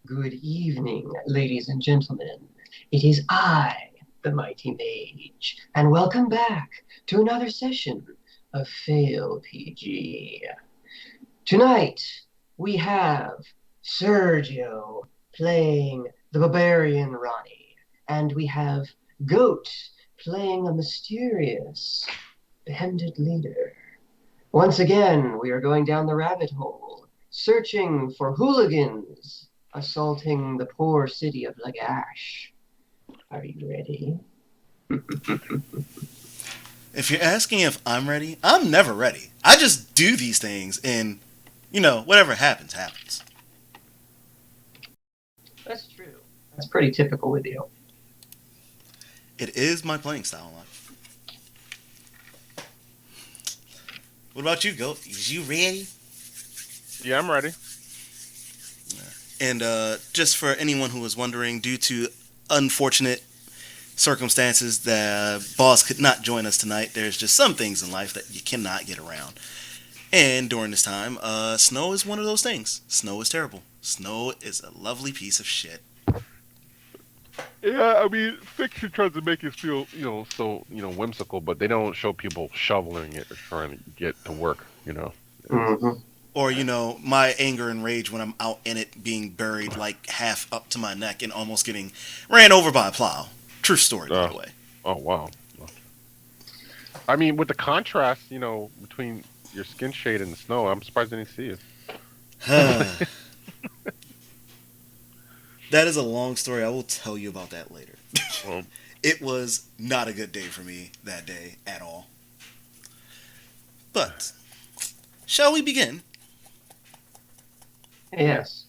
Good evening, ladies and gentlemen. It is I, the Mighty Mage, and welcome back to another session of Fail PG. Tonight, we have Sergio playing the Barbarian Ronnie, and we have Goat playing a mysterious, bandit leader. Once again, we are going down the rabbit hole, searching for hooligans assaulting the poor city of Lagash. Are you ready? If you're asking if I'm ready, I'm never ready. I just do these things and, whatever happens, happens. That's true. That's pretty typical with you. It is my playing style in life. What about you, Goat? Is you ready? Yeah, I'm ready. And just for anyone who was wondering, due to unfortunate circumstances, the boss could not join us tonight. There's just some things in life that you cannot get around. And during this time, snow is one of those things. Snow is terrible. Snow is a lovely piece of shit. Yeah, I mean, fiction tries to make it feel, so, whimsical, but they don't show people shoveling it or trying to get to work, It's, Mm-hmm. Or, my anger and rage when I'm out in it being buried like half up to my neck and almost getting ran over by a plow. True story, by uh, the way. oh, wow. I mean, with the contrast, between your skin shade and the snow, I'm surprised I didn't see you. That is a long story. I will tell you about that later. Well, It was not a good day for me that day at all. But, shall we begin? Yes.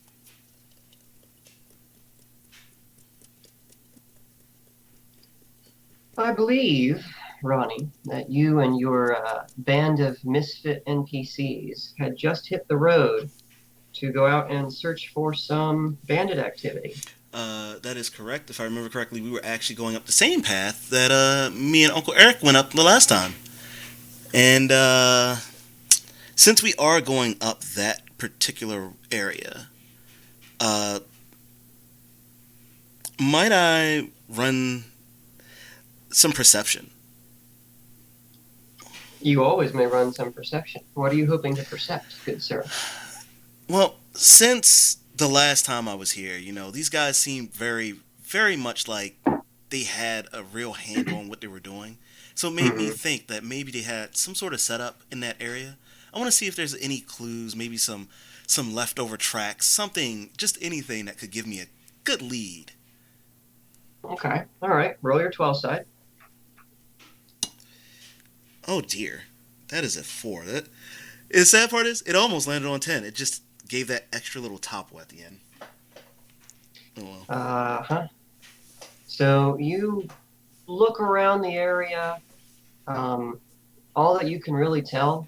I believe, Ronnie, that you and your band of misfit NPCs had just hit the road to go out and search for some bandit activity. That is correct. If I remember correctly, we were actually going up the same path that me and Uncle Eric went up the last time. And since we are going up that particular area, uh, might I run some perception? You always may run some perception. What are you hoping to percept, good sir? Well, since the last time I was here, these guys seem very, very much like they had a real handle on what they were doing. So it made me Mm-hmm. think that maybe they had some sort of setup in that area. I want to see if there's any clues, maybe some leftover tracks, something, just anything that could give me a good lead. Okay. All right. Roll your 12 side. Oh dear, that is a 4. The sad part is it almost landed on 10. It just gave that extra little topple at the end. Oh well. Uh-huh. So you look around the area. Um, all that you can really tell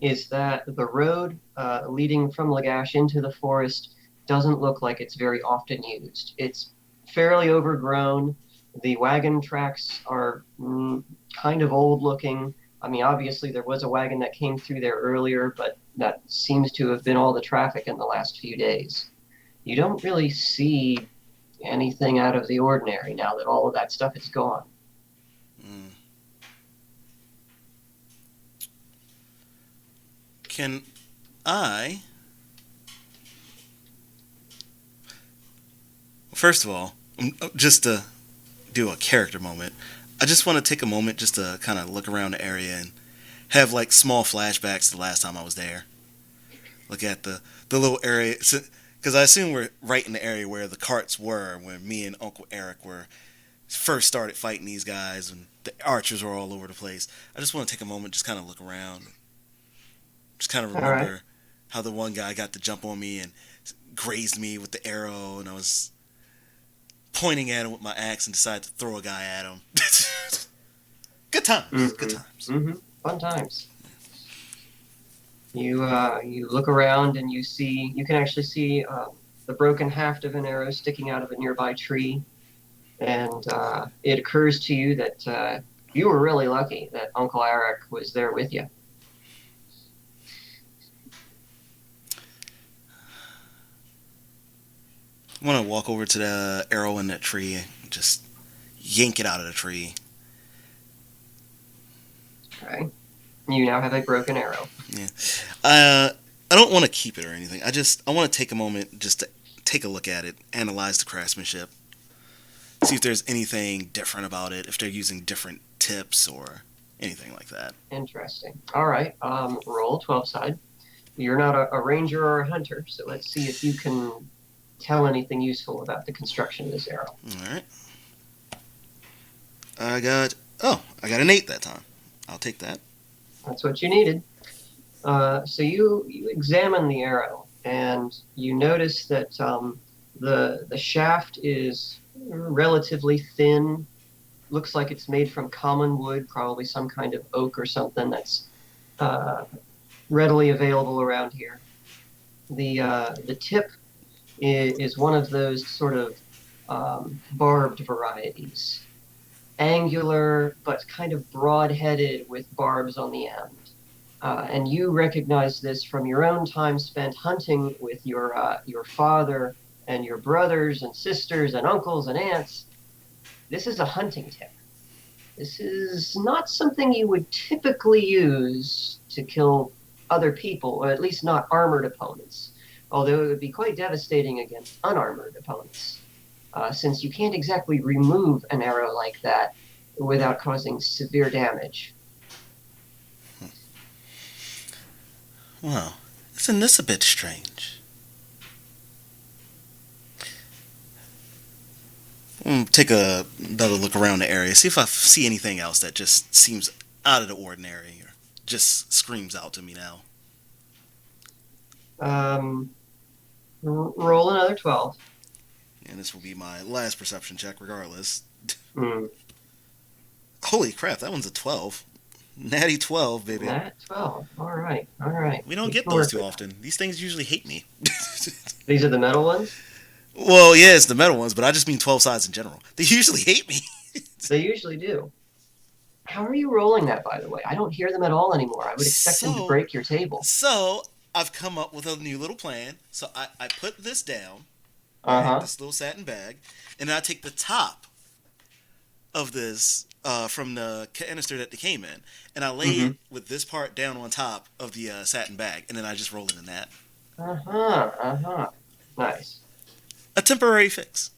is that the road leading from Lagash into the forest doesn't look like it's very often used. It's fairly overgrown. The wagon tracks are kind of old looking. I mean, obviously, there was a wagon that came through there earlier, but that seems to have been all the traffic in the last few days. You don't really see anything out of the ordinary now that all of that stuff is gone. Mm. Can I? First of all, just to do a character moment, I just want to take a moment just to kind of look around the area and have like small flashbacks to the last time I was there. Look at the little area, because I assume we're right in the area where the carts were when me and Uncle Eric were first started fighting these guys and the archers were all over the place. I just want to take a moment, just kind of look around, just kind of All right. remember how the one guy got to jump on me and grazed me with the arrow, and I was pointing at him with my axe and decided to throw a guy at him. Good times, good times. Mm-hmm. Mm-hmm. Fun times. You look around and you can actually see the broken haft of an arrow sticking out of a nearby tree, and it occurs to you that you were really lucky that Uncle Eric was there with you. I want to walk over to the arrow in that tree and just yank it out of the tree. Okay. You now have a broken arrow. Yeah. I don't want to keep it or anything. I want to take a moment just to take a look at it, analyze the craftsmanship, see if there's anything different about it, if they're using different tips or anything like that. Interesting. All right. Roll 12 side. You're not a ranger or a hunter, so let's see if you can tell anything useful about the construction of this arrow. All right. I got an 8 that time. I'll take that. That's what you needed. So you examine the arrow, and you notice that the shaft is relatively thin. Looks like it's made from common wood, probably some kind of oak or something that's readily available around here. The tip is one of those sort of barbed varieties, angular but kind of broad-headed with barbs on the end. And you recognize this from your own time spent hunting with your father and your brothers and sisters and uncles and aunts. This is a hunting tip. This is not something you would typically use to kill other people, or at least not armored opponents, although it would be quite devastating against unarmored opponents, since you can't exactly remove an arrow like that without causing severe damage. Well, isn't this a bit strange? Take another look around the area, see if I see anything else that just seems out of the ordinary or just screams out to me now. Roll another 12. And this will be my last perception check regardless. Mm. Holy crap, that one's a 12. Natty 12, baby. Nat 12. All right. All right. We don't get those too often. These things usually hate me. These are the metal ones? Well, yeah, it's the metal ones, but I just mean 12 sides in general. They usually hate me. They usually do. How are you rolling that, by the way? I don't hear them at all anymore. I would expect them to break your table. So, I've come up with a new little plan. So, I put this down, this little satin bag, and then I take the top of this from the canister that they came in, and I lay it with this part down on top of the satin bag, and then I just roll it in that. Nice. A temporary fix.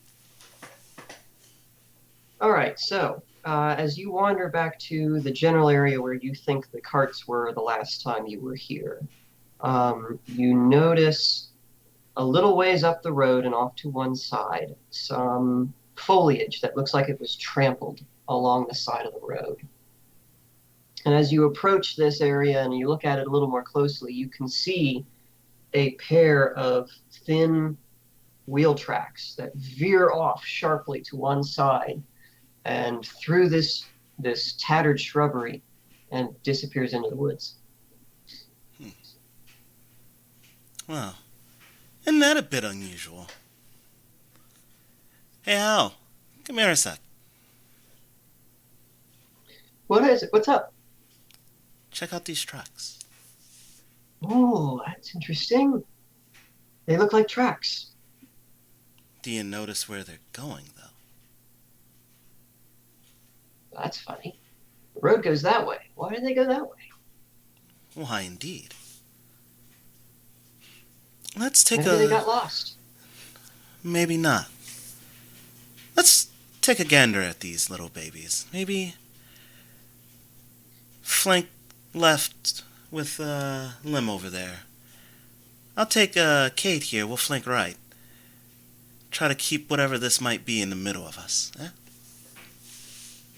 All right, so as you wander back to the general area where you think the carts were the last time you were here, you notice a little ways up the road and off to one side some foliage that looks like it was trampled along the side of the road. And as you approach this area and you look at it a little more closely, you can see a pair of thin wheel tracks that veer off sharply to one side and through this tattered shrubbery and disappears into the woods. Well, isn't that a bit unusual? Hey, Al, come here a sec. What is it? What's up? Check out these tracks. Oh, that's interesting. They look like tracks. Do you notice where they're going, though? That's funny. The road goes that way. Why do they go that way? Why, indeed. Let's take Maybe they got lost. Maybe not. Let's take a gander at these little babies. Maybe flank left with Lim over there. I'll take Kate here. We'll flank right. Try to keep whatever this might be in the middle of us. Eh?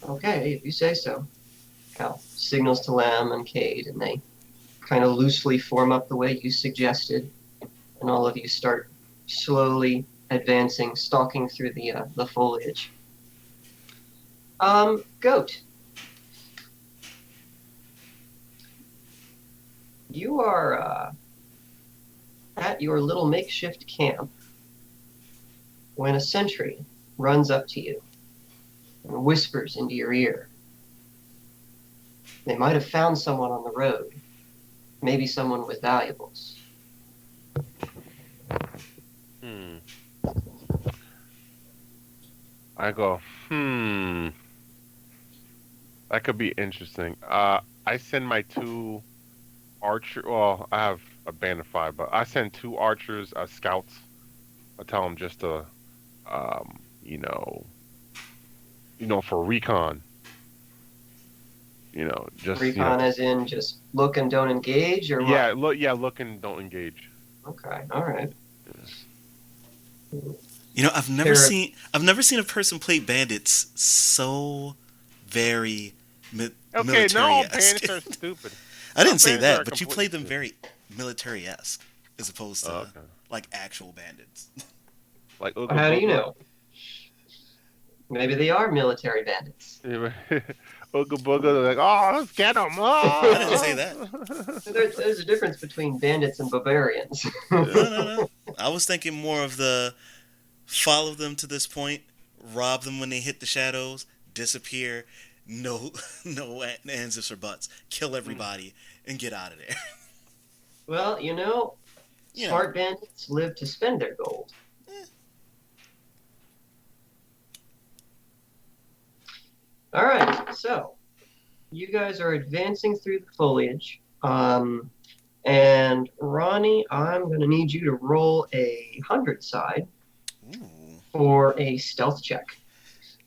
Okay, if you say so. Cal signals to Lam and Cade, and they kind of loosely form up the way you suggested, and all of you start slowly advancing, stalking through the foliage. Goat. You are at your little makeshift camp when a sentry runs up to you and whispers into your ear. They might have found someone on the road, maybe someone with valuables. I go, that could be interesting. I send my two archer. Well, I have a band of five, but I send two archers as scouts. I tell them just to, um, you know, for recon. Recon as in just look and don't engage, or what? Look and don't engage. Okay, all right. I've never seen a person play bandits so very Okay, no, military-esque. bandits are stupid. I didn't say Bandits that, are but you completely played them stupid. very military-esque as opposed to Okay. like actual bandits. Like Ooga How do you Booga. know? Maybe they are military bandits. Ooga Booga, they're like, oh, let's get them. I didn't say Oh. that. There's a difference between bandits and barbarians. No. I was thinking more of the follow them to this point, rob them when they hit the shadows, disappear, no, no ands, ifs, or buts, kill everybody, and get out of there. Well, smart bandits live to spend their gold. All right, so you guys are advancing through the foliage. And Ronnie, I'm going to need you to roll a 100 side Ooh. for a stealth check.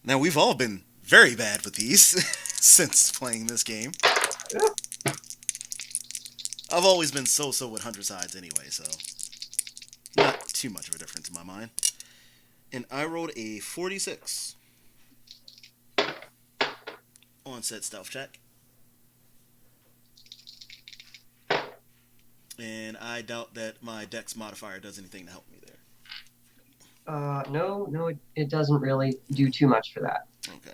Now, we've all been very bad with these since playing this game. Yeah. I've always been so-so with 100 sides anyway, so not too much of a difference in my mind. And I rolled a 46 on said stealth check. And I doubt that my dex modifier does anything to help me there. No, it doesn't really do too much for that. Okay.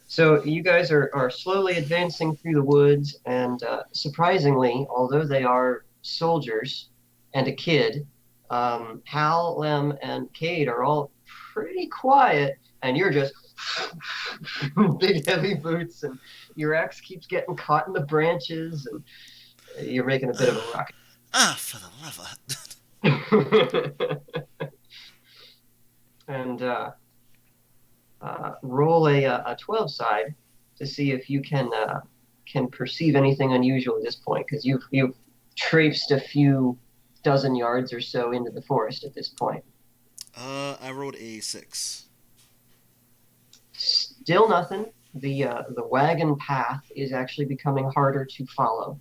So you guys are slowly advancing through the woods, and surprisingly, although they are soldiers and a kid, Hal, Lem, and Cade are all pretty quiet, and you're just big heavy boots, and your axe keeps getting caught in the branches, and you're making a bit of a ruckus. For the love of... And roll a 12 side to see if you can perceive anything unusual at this point, because you've traipsed a few dozen yards or so into the forest at this point. I rolled a 6. Still nothing. The wagon path is actually becoming harder to follow.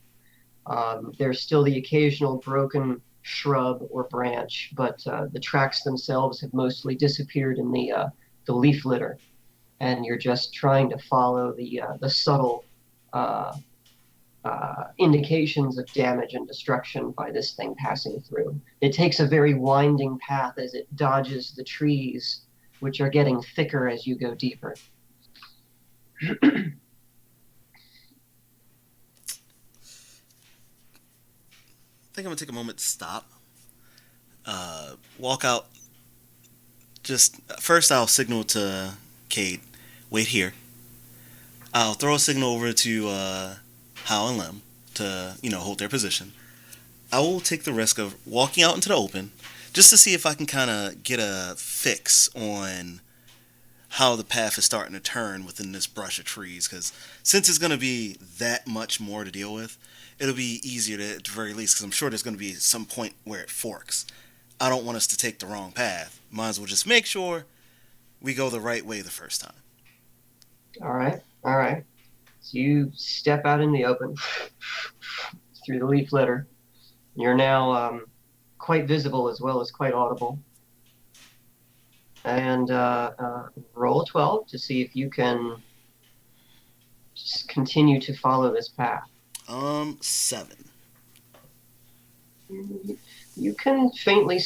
There's still the occasional broken shrub or branch, but the tracks themselves have mostly disappeared in the leaf litter, and you're just trying to follow the subtle indications of damage and destruction by this thing passing through. It takes a very winding path as it dodges the trees, which are getting thicker as you go deeper. I think I'm going to take a moment to stop. Walk out. Just first I'll signal to Cade, wait here. I'll throw a signal over to Hal and Lem to, hold their position. I will take the risk of walking out into the open just to see if I can kind of get a fix on how the path is starting to turn within this brush of trees, because since it's going to be that much more to deal with, it'll be easier to, at the very least, because I'm sure there's going to be some point where it forks. I don't want us to take the wrong path. Might as well just make sure we go the right way the first time. All right. So you step out in the open through the leaf litter. You're now quite visible as well as quite audible. And roll a 12 to see if you can just continue to follow this path. 7. You can faintly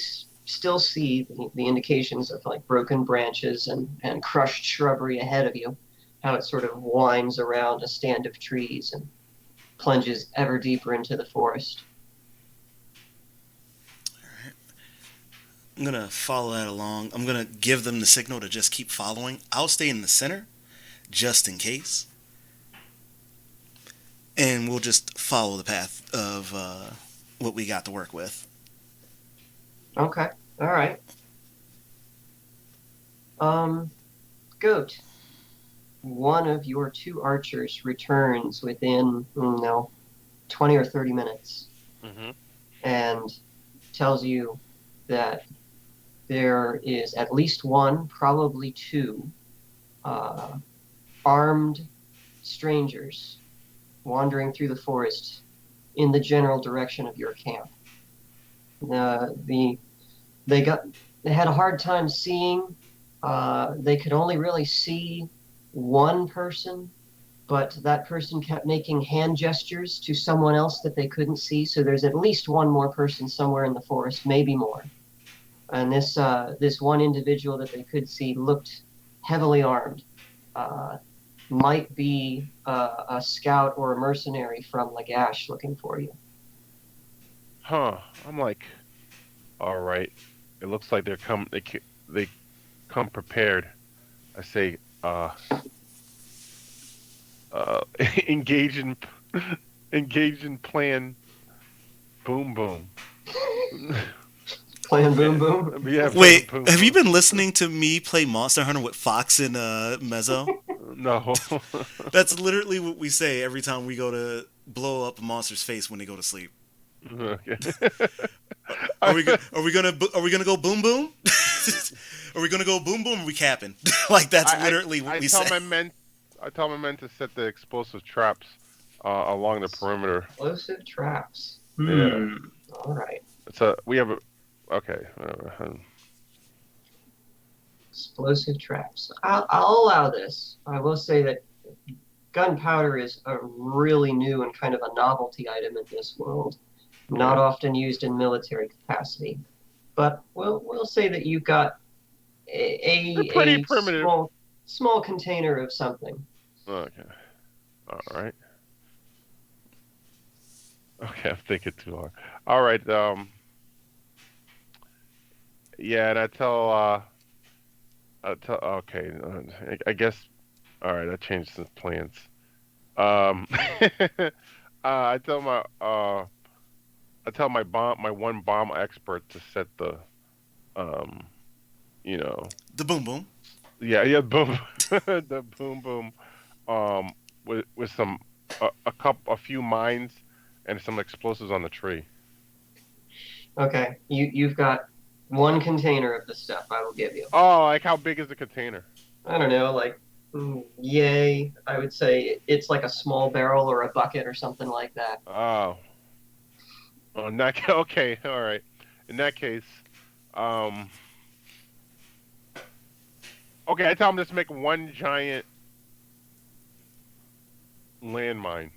still see the indications of like broken branches and crushed shrubbery ahead of you, how it sort of winds around a stand of trees and plunges ever deeper into the forest. Alright. I'm going to follow that along. I'm going to give them the signal to just keep following. I'll stay in the center, just in case. And we'll just follow the path of what we got to work with. Okay. All right. Goat, one of your two archers returns within, 20 or 30 minutes Mm-hmm. and tells you that there is at least one, probably two, uh, armed strangers wandering through the forest in the general direction of your camp. The they had a hard time seeing. They could only really see one person, but that person kept making hand gestures to someone else that they couldn't see. So there's at least one more person somewhere in the forest, maybe more. And this one individual that they could see looked heavily armed. Uh, might be a scout or a mercenary from Lagash looking for you. Huh. I'm like, all right. It looks like they come prepared. I say, uh, engage in engage in plan. Boom boom. Playing Boom Boom. Yeah, Wait, boom have you boom. been listening to me play Monster Hunter with Fox and Mezzo? No. That's literally what we say every time we go to blow up a monster's face when they go to sleep. Okay. Are we gonna go boom boom? Are we gonna go boom boom? Or are we capping? Like that's literally what I we tell say. my men I tell my men to set the explosive traps along the perimeter. Explosive traps. Yeah. All right. We have a okay. Explosive traps. I'll allow this. I will say that gunpowder is a really new and kind of a novelty item in this world, not Yeah. often used in military capacity. But we'll say that you've got They're pretty a primitive. small container of something. Okay. All right. Okay, I'm thinking too hard. All right. Yeah, and okay. I guess. All right. I changed some plans. Um. I tell my one bomb expert to set the um you know The boom boom. yeah boom the boom boom with some a few mines and some explosives on the tree. Okay, you've got one container of the stuff I will give you. Oh, like how big is the container? I don't know, like, yay. I would say it's like a small barrel or a bucket or something like that. Oh, oh, in that okay, all right. In that case, um, okay, I tell him just make one giant landmine.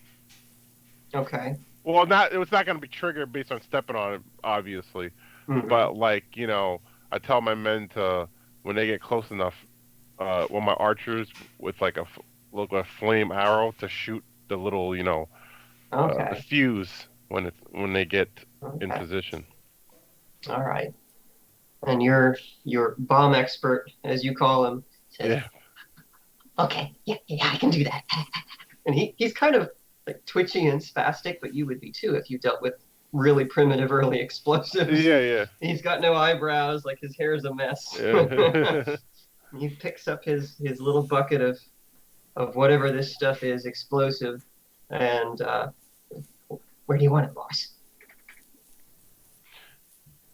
Okay. Well, not it was not going to be triggered based on stepping on it, obviously. Hmm. But like I tell my men to when they get close enough, my archers with like look a flame arrow to shoot the little the Okay. fuse when they get in Okay. position. All right. And your bomb expert, as you call him, says, Yeah, "Okay, yeah, I can do that." And he's kind of like twitchy and spastic, but you would be too if you dealt with really primitive early explosives. yeah, He's got no eyebrows, like his hair is a mess. yeah. He picks up his little bucket of whatever this stuff is, explosive, and where do you want it, boss?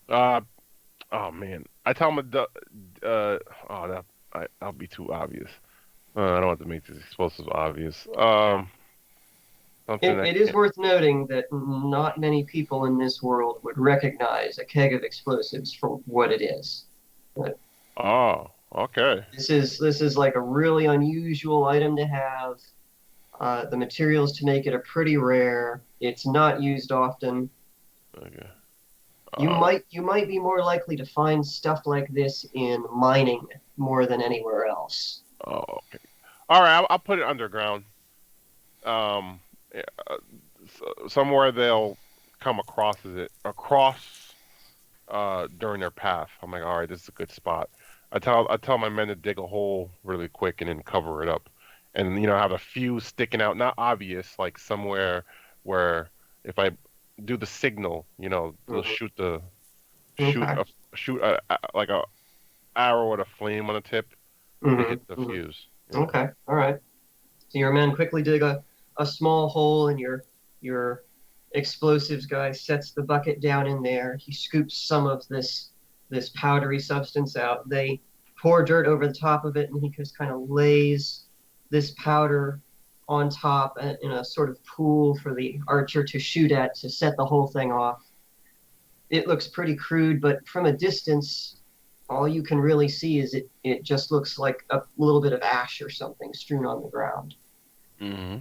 uh, oh man, I tell him oh that'll be too obvious. I don't want to make this explosive obvious. Something that It is can't. worth noting that not many people in this world would recognize a keg of explosives for what it is. But Oh, okay. this is like a really unusual item to have. The materials to make it are pretty rare. It's not used often. Okay. You Uh, might be more likely to find stuff like this in mining more than anywhere else. oh, okay. All right, I'll put it underground. Yeah, somewhere they'll come across during their path. I'm like, all right, this is a good spot. I tell my men to dig a hole really quick and then cover it up, and have a fuse sticking out, not obvious, like somewhere where if I do the signal, they'll Mhm. shoot Okay. a shoot like a arrow with a flame on the tip. to Mm-hmm. hit the Mm-hmm. fuse. Yeah. Okay. All right. So your men quickly dig a small hole, and your explosives guy sets the bucket down in there. He scoops some of this powdery substance out. They pour dirt over the top of it, and he just kind of lays this powder on top in a sort of pool for the archer to shoot at to set the whole thing off. It looks pretty crude, but from a distance, all you can really see is it just looks like a little bit of ash or something strewn on the ground. Hmm.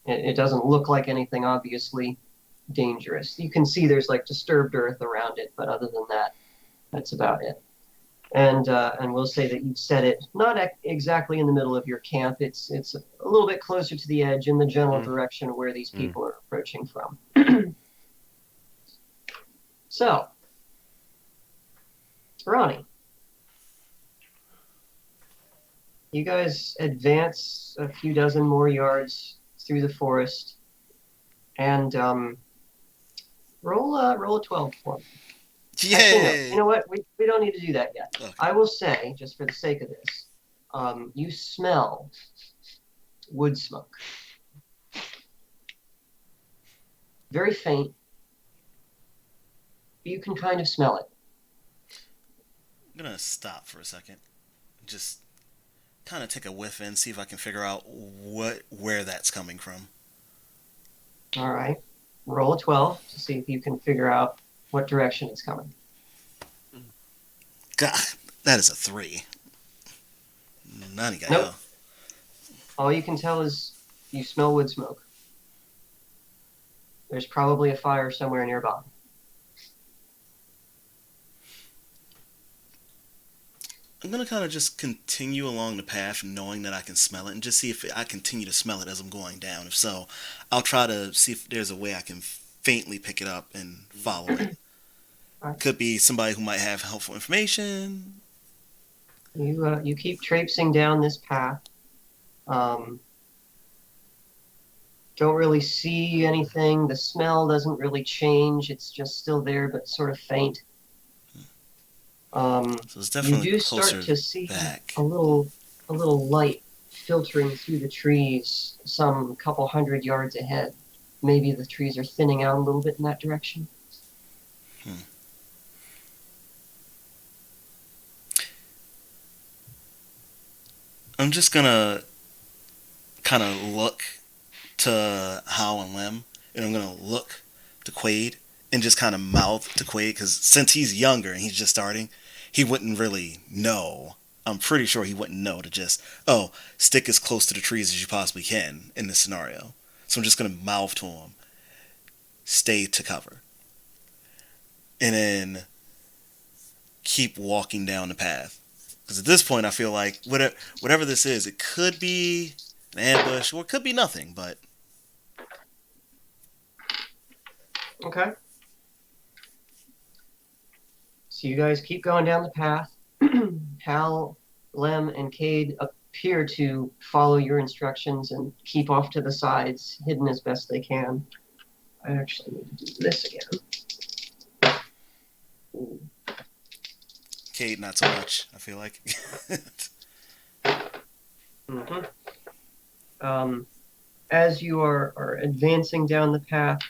It doesn't look like anything obviously dangerous. You can see there's like disturbed earth around it, but other than that, that's about it. And we'll say that you've set it not exactly in the middle of your camp. It's a little bit closer to the edge in the general direction of where these Mm. people are approaching from. So, Ronnie, you guys advance a few dozen more yards through the forest, and roll a 12 for me. Actually, no. You Yay! know what? We don't need to do that yet. Okay. I will say, just for the sake of this, you smell wood smoke. Very faint. But you can kind of smell it. I'm gonna stop for a second. Just kind of take a whiff in, see if I can figure out where that's coming from. All right. Roll a 12 to see if you can figure out what direction it's coming. God, that is a 3. None guy. Nope. All you can tell is you smell wood smoke. There's probably a fire somewhere nearby. I'm gonna kind of just continue along the path, knowing that I can smell it, and just see if I continue to smell it as I'm going down. If so, I'll try to see if there's a way I can faintly pick it up and follow it. Right. Could be somebody who might have helpful information. You keep traipsing down this path. Don't really see anything. The smell doesn't really change. It's just still there, but sort of faint. So it's You definitely do closer start to see back. a little light filtering through the trees, some couple hundred yards ahead. Maybe the trees are thinning out a little bit in that direction. I'm just gonna kind of look to Hal and Lem, and I'm gonna look to Quaid and just kind of mouth to Quaid, because since he's younger and he's just starting, he wouldn't really know. I'm pretty sure he wouldn't know to just, oh, stick as close to the trees as you possibly can in this scenario. So I'm just gonna mouth to him, stay to cover, and then keep walking down the path. Because at this point, I feel like whatever this is, it could be an ambush or it could be nothing. But Okay. So you guys keep going down the path. Hal, Lem, and Cade appear to follow your instructions and keep off to the sides, hidden as best they can. I actually need to do this again. Ooh. Cade, not so much. I feel like. As you are advancing down the path,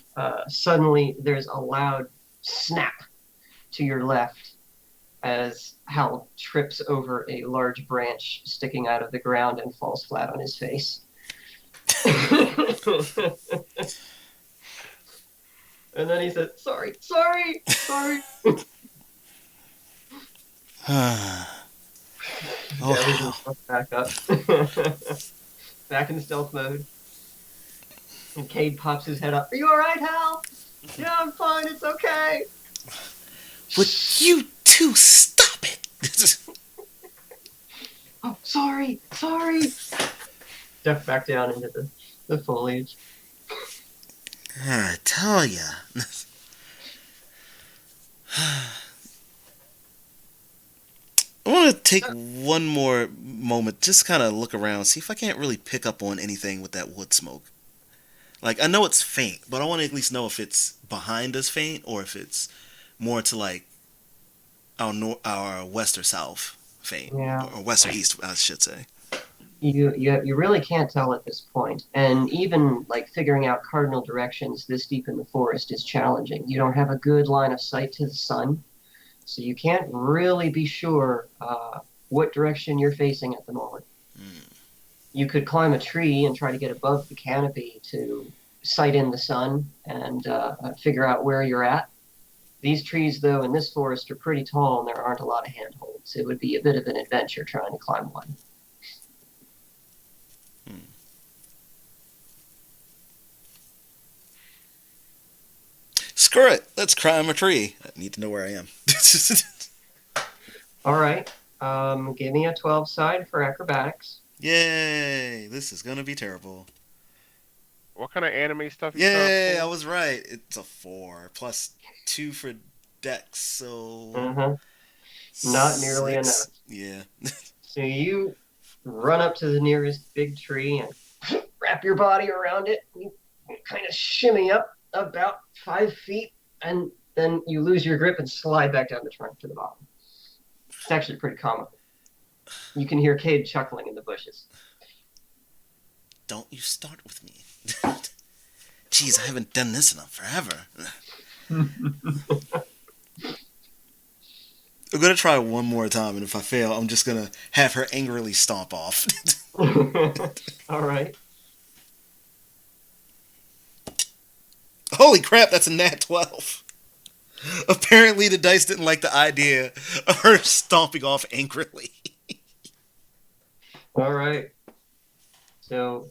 suddenly there's a loud snap to your left as Hal trips over a large branch sticking out of the ground and falls flat on his face. And then he said, sorry. Gathers himself back up. Back in stealth mode. And Cade pops his head up. Are you alright, Hal? Yeah, I'm fine. It's okay. Would you two stop it? Oh, sorry. Duck back down into the foliage. I tell ya. I want to take one more moment, just kind of look around, see if I can't really pick up on anything with that wood smoke. Like, I know it's faint, but I want to at least know if it's behind us faint or if it's more to like our west or south. faint, Yeah. or west or east, I should say. You really can't tell at this point. And even like figuring out cardinal directions this deep in the forest is challenging. You don't have a good line of sight to the sun, so you can't really be sure what direction you're facing at the moment. Mm. You could climb a tree and try to get above the canopy to sight in the sun and figure out where you're at. These trees, though, in this forest are pretty tall and there aren't a lot of handholds. It would be a bit of an adventure trying to climb one. Hmm. Screw it. Let's climb a tree. I need to know where I am. All right. Give me a 12 side for acrobatics. Yay! This is gonna be terrible. What kind of anime stuff you trying to Yay! I pull? was right. It's a 4 plus 2 for Dex, so Uh-huh. Not nearly 6. enough. Yeah. So you run up to the nearest big tree and wrap your body around it. You kind of shimmy up about 5 feet, and then you lose your grip and slide back down the trunk to the bottom. It's actually pretty comical. You can hear Cade chuckling in the bushes. Don't you start with me. Jeez, I haven't done this in forever. I'm gonna try one more time, and if I fail, I'm just gonna have her angrily stomp off. All right. Holy crap, that's a nat 12. Apparently, the dice didn't like the idea of her stomping off angrily. All right. So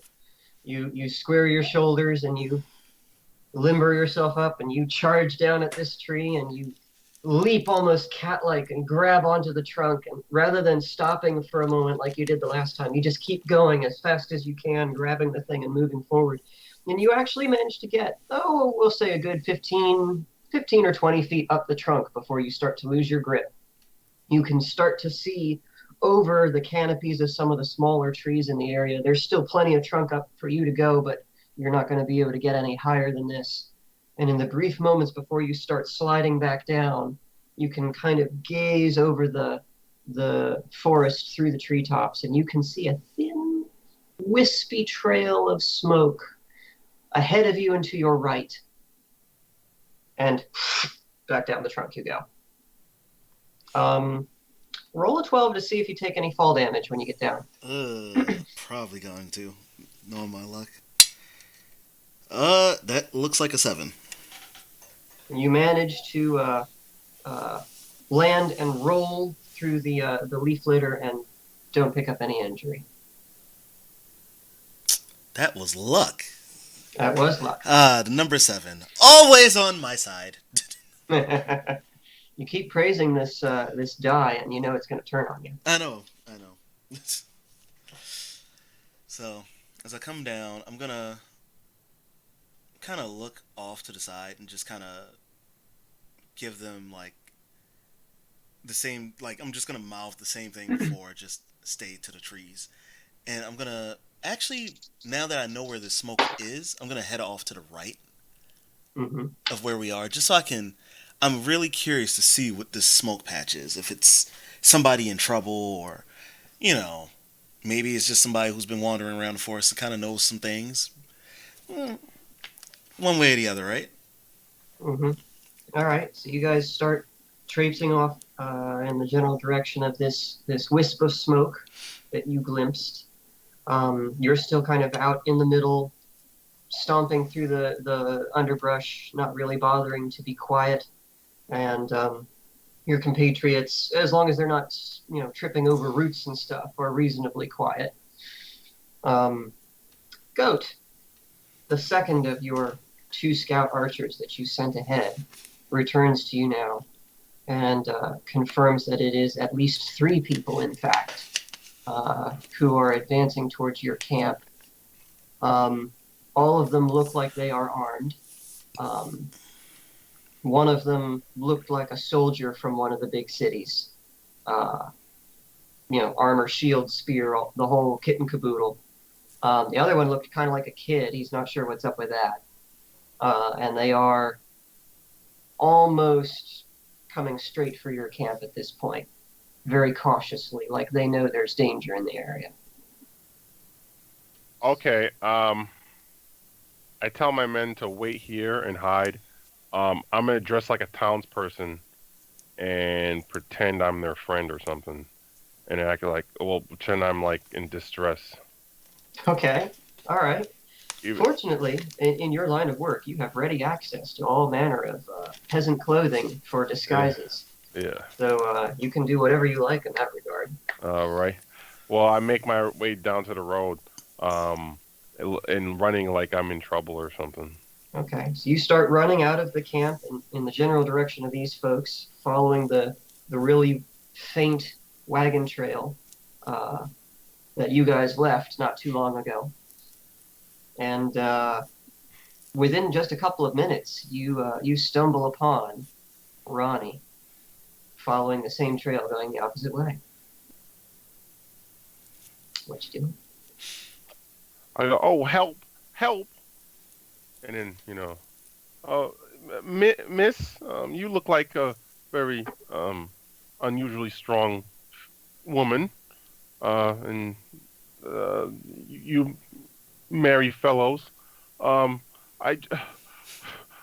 you square your shoulders and you limber yourself up and you charge down at this tree and you leap almost cat-like and grab onto the trunk, and rather than stopping for a moment like you did the last time, you just keep going as fast as you can, grabbing the thing and moving forward. And you actually manage to get, oh, we'll say a good 15 or 20 feet up the trunk before you start to lose your grip. You can start to see over the canopies of some of the smaller trees in the area. There's still plenty of trunk up for you to go, but you're not going to be able to get any higher than this. And in the brief moments before you start sliding back down, you can kind of gaze over the forest through the treetops, and you can see a thin, wispy trail of smoke ahead of you and to your right. And back down the trunk you go. Roll a 12 to see if you take any fall damage when you get down. Probably going to. Knowing my luck. That looks like a 7. You manage to land and roll through the leaf litter and don't pick up any injury. That was luck. That was luck. The number 7. Always on my side. You keep praising this die, and you know it's going to turn on you. I know. So, as I come down, I'm going to kind of look off to the side and just kind of give them, like, the same, like, I'm just going to mouth the same thing before, just stay to the trees. And I'm going to, actually, now that I know where the smoke is, I'm going to head off to the right of where we are, just so I'm really curious to see what this smoke patch is. If it's somebody in trouble, or, maybe it's just somebody who's been wandering around the forest and kind of knows some things. One way or the other, right? All right, so you guys start traipsing off in the general direction of this wisp of smoke that you glimpsed. You're still kind of out in the middle, stomping through the underbrush, not really bothering to be quiet. And your compatriots, as long as they're not, tripping over roots and stuff, are reasonably quiet. Goat, the second of your 2 scout archers that you sent ahead, returns to you now and confirms that it is at least 3 people, in fact, who are advancing towards your camp. All of them look like they are armed. One of them looked like a soldier from one of the big cities. Armor, shield, spear, the whole kit and caboodle. The other one looked kind of like a kid. He's not sure what's up with that. And they are almost coming straight for your camp at this point. very cautiously, like they know there's danger in the area. Okay. I tell my men to wait here and hide. I'm gonna dress like a townsperson and pretend I'm their friend or something, and act like, well, pretend I'm like in distress. Okay, all right. Even, Fortunately, in your line of work, you have ready access to all manner of peasant clothing for yeah, disguises. yeah. So you can do whatever you like in that regard. Right. Well, I make my way down to the road, um, and running like I'm in trouble or something. Okay, so you start running out of the camp in the general direction of these folks, following the really faint wagon trail uh, that you guys left not too long ago. And within just a couple of minutes, you stumble upon Ronnie following the same trail, going the opposite way. What you doing? I go, oh, help, help, and then oh, Miss, you look like a very unusually strong woman, and you merry fellows. Um, I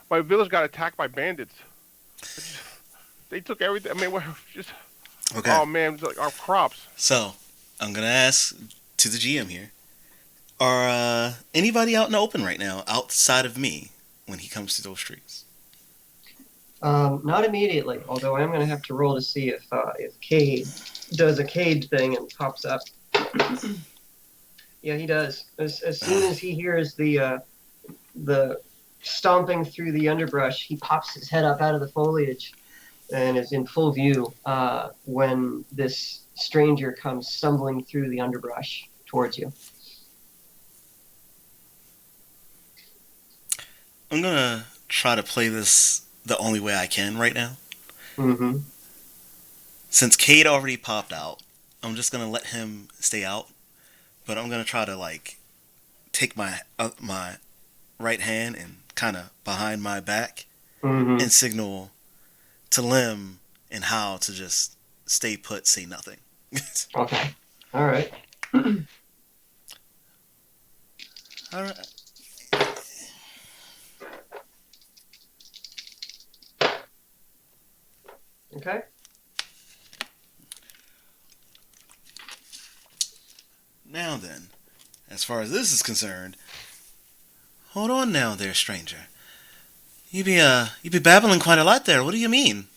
my village got attacked by bandits. I just, they took everything. I mean, we're just Okay. oh man, it's like our crops. So, I'm gonna ask to the GM here. Are anybody out in the open right now, outside of me, when he comes to those streets? Not immediately, although I am going to have to roll to see if Cade does a Cade thing and pops up. Yeah, he does. As soon as he hears the stomping through the underbrush, he pops his head up out of the foliage and is in full view when this stranger comes stumbling through the underbrush towards you. I'm gonna try to play this the only way I can right now. Mm-hmm. Since Cade already popped out, I'm just gonna let him stay out. But I'm gonna try to like take my right hand and kind of behind my back Mm-hmm. and signal to Lim and How to just stay put, say nothing. Okay. All right. All right. Okay. Now then, as far as this is concerned, hold on now, there, stranger. You be babbling quite a lot there. What do you mean?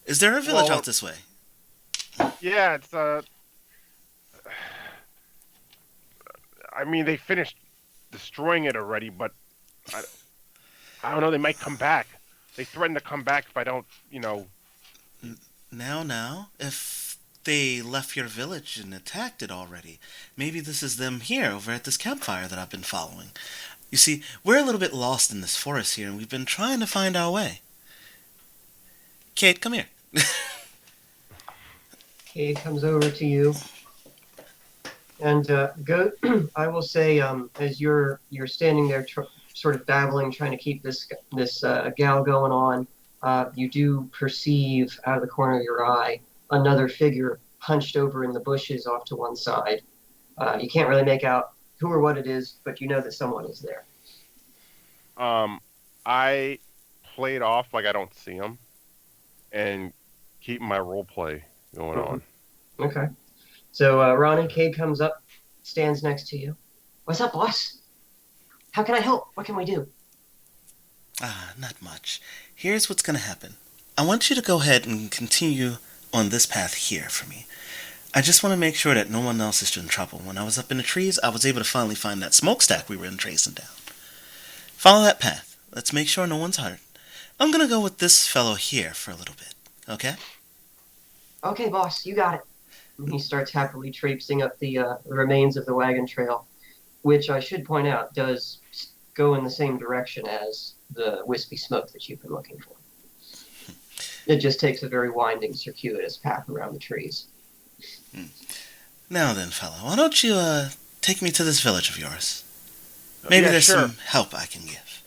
Is there a village Well, out this way? yeah, it's I mean, they finished destroying it already, but I, I don't know. They might come back. They threaten to come back if I don't, Now, if they left your village and attacked it already, maybe this is them here over at this campfire that I've been following. You see, we're a little bit lost in this forest here, and we've been trying to find our way. Kate, come here. Cade comes over to you. And go. I will say, as you're standing there, sort of babbling, trying to keep this gal going on, you do perceive out of the corner of your eye another figure hunched over in the bushes off to one side. You can't really make out who or what it is, but you know that someone is there. I play it off like I don't see them and keep my role play going Mhm. on. Okay. So Ronnie, Cade comes up, stands next to you. What's up, boss? How can I help? What can we do? Not much. Here's what's gonna happen. I want you to go ahead and continue on this path here for me. I just want to make sure that no one else is in trouble. When I was up in the trees, I was able to finally find that smokestack we were tracing down. Follow that path. Let's make sure no one's hurt. I'm gonna go with this fellow here for a little bit, okay? Okay, boss, you got it. And he starts happily traipsing up the remains of the wagon trail, which I should point out does go in the same direction as the wispy smoke that you've been looking for. It just takes a very winding, circuitous path around the trees. Now then, fella, why don't you take me to this village of yours? Maybe Yeah, there's sure. some help I can give.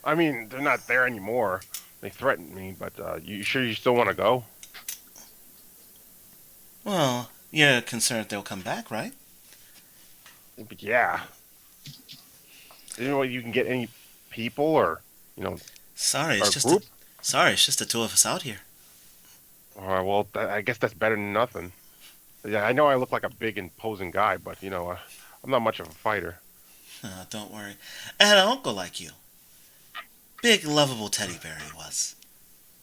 I mean, they're not there anymore. They threatened me, but you sure you still want to go? Well, you're concerned they'll come back, right? But yeah, you can get any people or you know Sorry, it's or just a. group. Sorry, it's just the two of us out here. All right, well, I guess that's better than nothing. Yeah, I know I look like a big imposing guy, but I'm not much of a fighter. Don't worry. I had an uncle like you. Big, lovable teddy bear he was.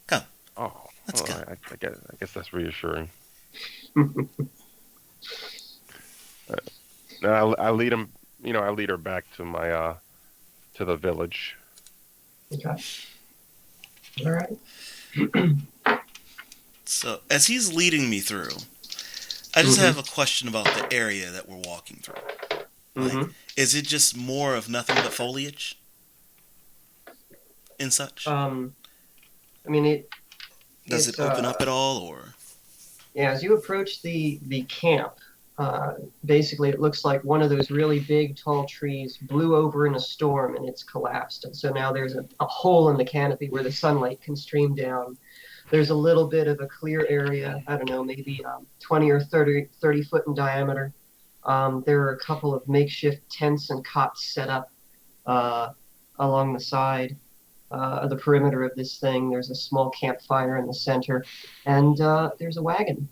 Come, Oh, let's all go. right, I guess that's reassuring. Uh, I lead him, I lead her back to my to the village. Okay. All right. So, as he's leading me through, I just Mm-hmm. have a question about the area that we're walking through. Like, Mm-hmm. is it just more of nothing but foliage and such? I mean, Does it it's open up at all, or? yeah. As you approach the camp, uh, basically it looks like one of those really big, tall trees blew over in a storm and it's collapsed, and so now there's a hole in the canopy where the sunlight can stream down. There's a little bit of a clear area. I don't know, maybe 20 or 30 foot in diameter. There are a couple of makeshift tents and cots set up uh, along the side of the perimeter of this thing. There's a small campfire in the center, and there's a wagon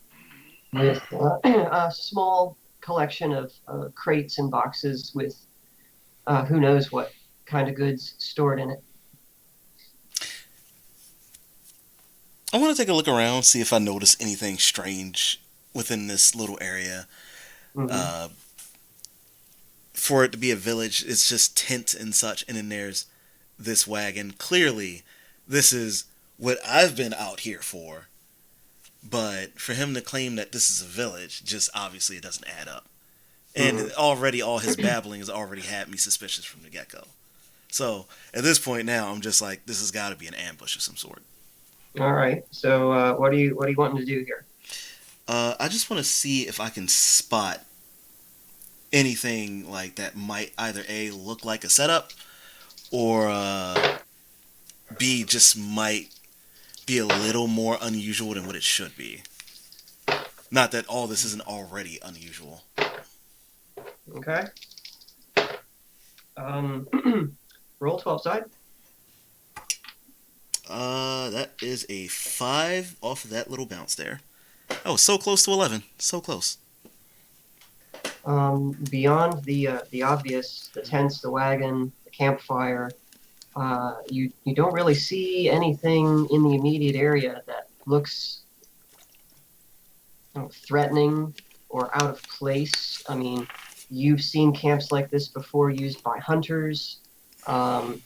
with a small collection of crates and boxes with who knows what kind of goods stored in it. I want to take a look around, see if I notice anything strange within this little area. Hmm. Uh, for it to be a village, it's just tents and such, and then there's this wagon. Clearly, this is what I've been out here for. But for him to claim that this is a village, just obviously it doesn't add up. Hmm. And already all his babbling has already had me suspicious from the get go. So at this point now, I'm just like, this has got to be an ambush of some sort. All right. So what are you wanting to do here? I just want to see if I can spot anything like that might either A, look like a setup, or B, just might be a little more unusual than what it should be. Not that all this isn't already unusual. Okay. Um, roll 12 side. That is a 5 off of that little bounce there. Oh, so close to 11. So close. Beyond the obvious, the tents, the wagon, the campfire, you don't really see anything in the immediate area that looks threatening or out of place. I mean, you've seen camps like this before used by hunters. Um,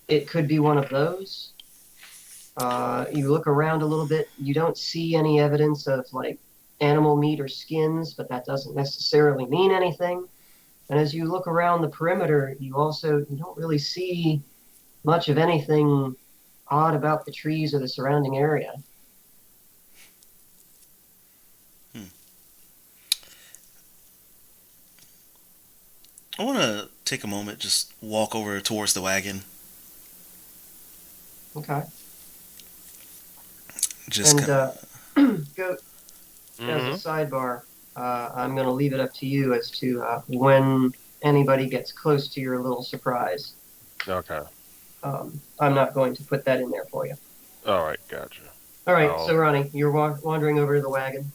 it could be one of those. You look around a little bit, you don't see any evidence of like animal meat or skins, but that doesn't necessarily mean anything. And as you look around the perimeter, you don't really see much of anything odd about the trees or the surrounding area. Hmm. I want to take a moment, just walk over towards the wagon. Okay. Just And kind of. go as a Hmm. sidebar. I'm going to leave it up to you as to when anybody gets close to your little surprise. Okay. I'm not going to put that in there for you. All right. Gotcha. All right, so I'll. Ronnie, you're wandering over to the wagon.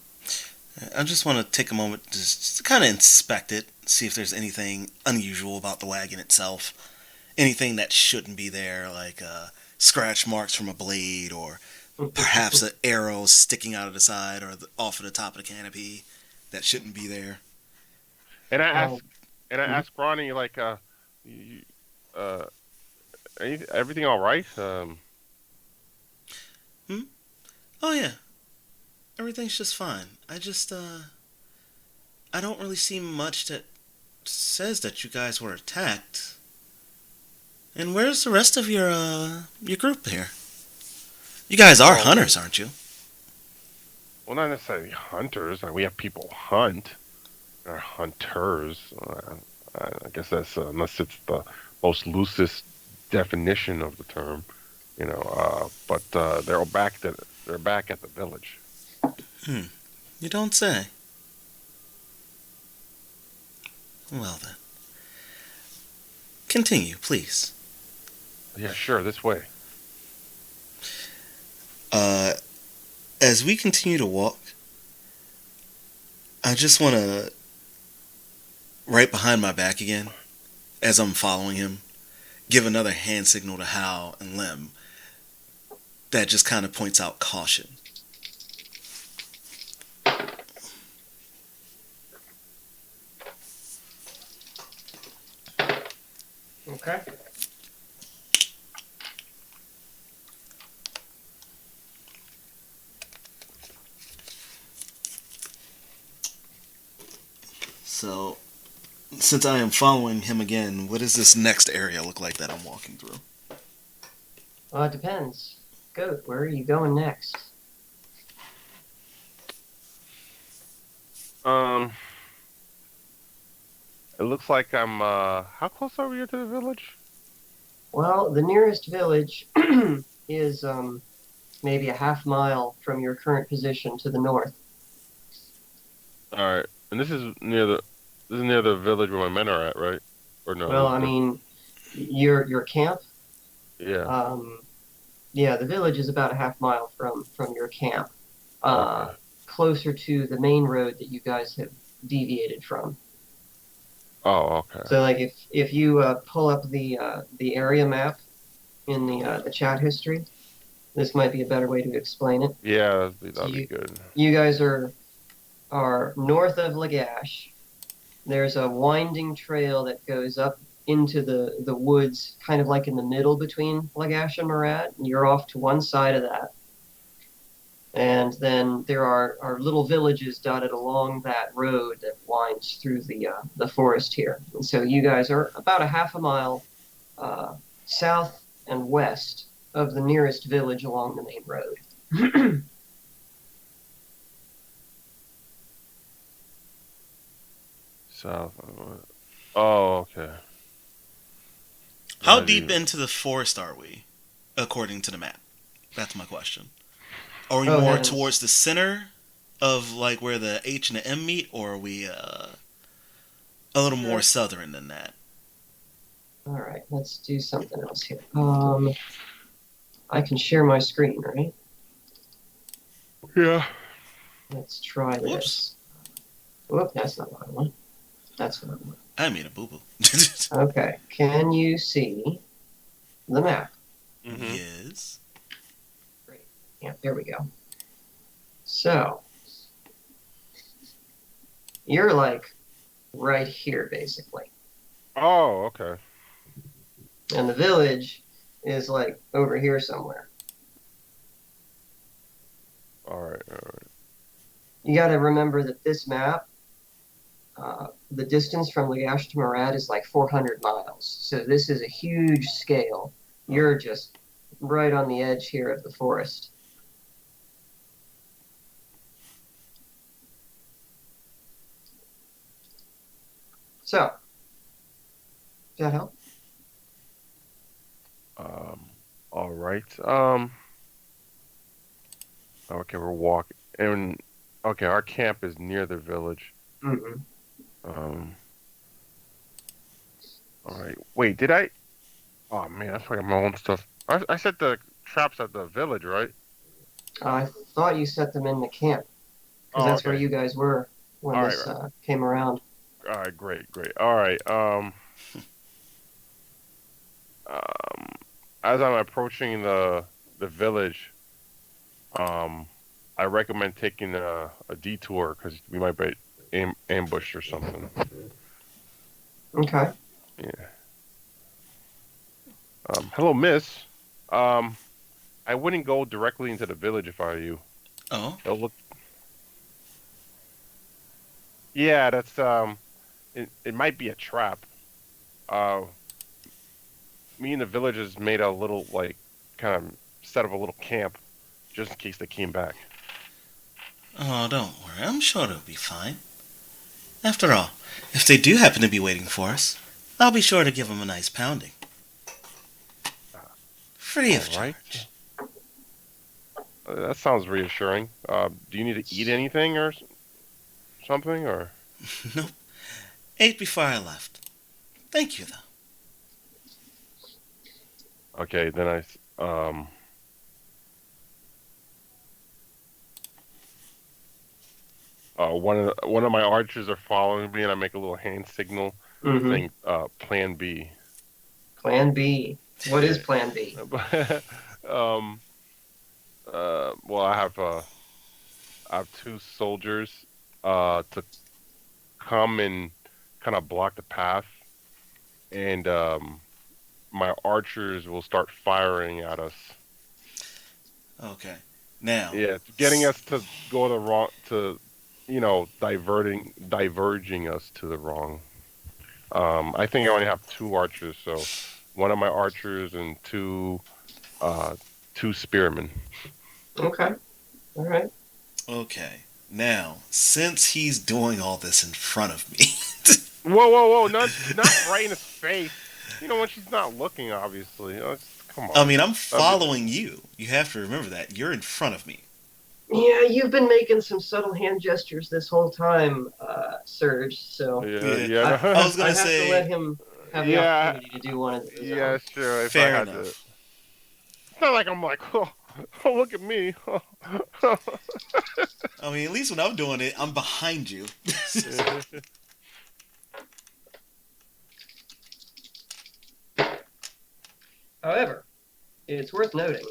I just want to take a moment just to kind of inspect it, see if there's anything unusual about the wagon itself. Anything that shouldn't be there, like scratch marks from a blade, or perhaps an arrow sticking out of the side or off of the top of the canopy that shouldn't be there. And I Um, ask, and I mhm. ask Ronnie like, you, uh, everything all right? Hmm? Oh yeah, everything's just fine. I don't really see much that says that you guys were attacked. And where's the rest of your group here? You guys are Well, hunters, aren't you? not necessarily hunters. Like, we have people hunt. Or hunters. I guess that's unless it's the most loosest definition of the term, but they're back at the village. Hmm. You don't say. Well then. Continue, please. Yeah, sure, this way. Uh, as we continue to walk, I just want to, right behind my back again, as I'm following him, give another hand signal to Hal and Lem that just kind of points out caution. Okay. So, since I am following him again, what does this next area look like that I'm walking through? Well, it depends. Goat, where are you going next? Um, it looks like I'm, how close are we to the village? Well, the nearest village is maybe a half mile from your current position to the north. Alright, and this is near the village where my men are at, right? Or no, Well, this is I mean, your camp. yeah, Yeah, the village is about a half mile from your camp, okay. closer to the main road that you guys have deviated from. Oh, okay. So, like, if you pull up the area map in the chat history, this might be a better way to explain it. Yeah, So that'd be good. you guys are north of Lagash. There's a winding trail that goes up into the woods, kind of like in the middle between Lagash and Murad. And you're off to one side of that. And then there are little villages dotted along that road that winds through the forest here. And so you guys are about a half a mile south and west of the nearest village along the main road. South. Oh, okay. How Not deep even- into the forest are we, according to the map? That's my question. Are we Oh, more heavens. towards the center of like where the H and the M meet, or are we a little more southern than that? All right, let's do something else here. I can share my screen, right? Yeah. Let's try Whoops. this. Whoop, that's not what I want. That's what I want. I made a boo boo. Okay, can you see the map? Mm-hmm. Yes. Great. Yeah, there we go. So, you're like right here, basically. Oh, okay. And the village is like over here somewhere. All right. All right. You got to remember that this map, the distance from Lagash to Murad is like 400 miles. So this is a huge scale. You're just right on the edge here of the forest. So, does that help? All right. Okay, we're walking, and okay, our camp is near the village. Mm-hmm. Um. All right. Wait, did I? Oh man, I forgot my own stuff. I set the traps at the village, right? I thought you set them in the camp because Oh, that's where okay. you guys were when All right, this came around. All right, great, great. All right. As I'm approaching the village, I recommend taking a detour because we might be ambushed or something. Okay. Yeah. Hello, miss. Um, I wouldn't go directly into the village if I were you. Oh. It'll look. Yeah, that's it might be a trap. Uh, me and the villagers made a little like kind of set up a little camp just in case they came back. Oh, don't worry. I'm sure it'll be fine. After all, if they do happen to be waiting for us, I'll be sure to give them a nice pounding. Free of All right. charge. That sounds reassuring. Do you need to eat anything or? something, or? Nope. Ate before I left. Thank you, though. Okay, then one of my archers are following me, and I make a little hand signal Mm-hmm. saying Plan B. Plan B. What is Plan B? um. Well, I have two soldiers to come and kind of block the path, and my archers will start firing at us. Okay. Now, Yeah, getting us to go the wrong to, diverging us to the wrong. I think I only have two archers, so one of my archers and uh two spearmen. Okay. All right. okay. Now, since he's doing all this in front of me, Whoa, whoa, whoa! Not right in his face. When she's not looking, obviously. Come I on. mean, I'm That'd be- following you. You have to remember that. You're in front of me. Yeah, you've been making some subtle hand gestures this whole time, Serge. So Yeah, Yeah. yeah, I, I was no. going I to have to let say, him have the Yeah, opportunity to do one of his yeah, own. sure. If I fair had to, enough. it's not like I'm like, oh, look at me. I mean, at least when I'm doing it, I'm behind you. However, it's worth noting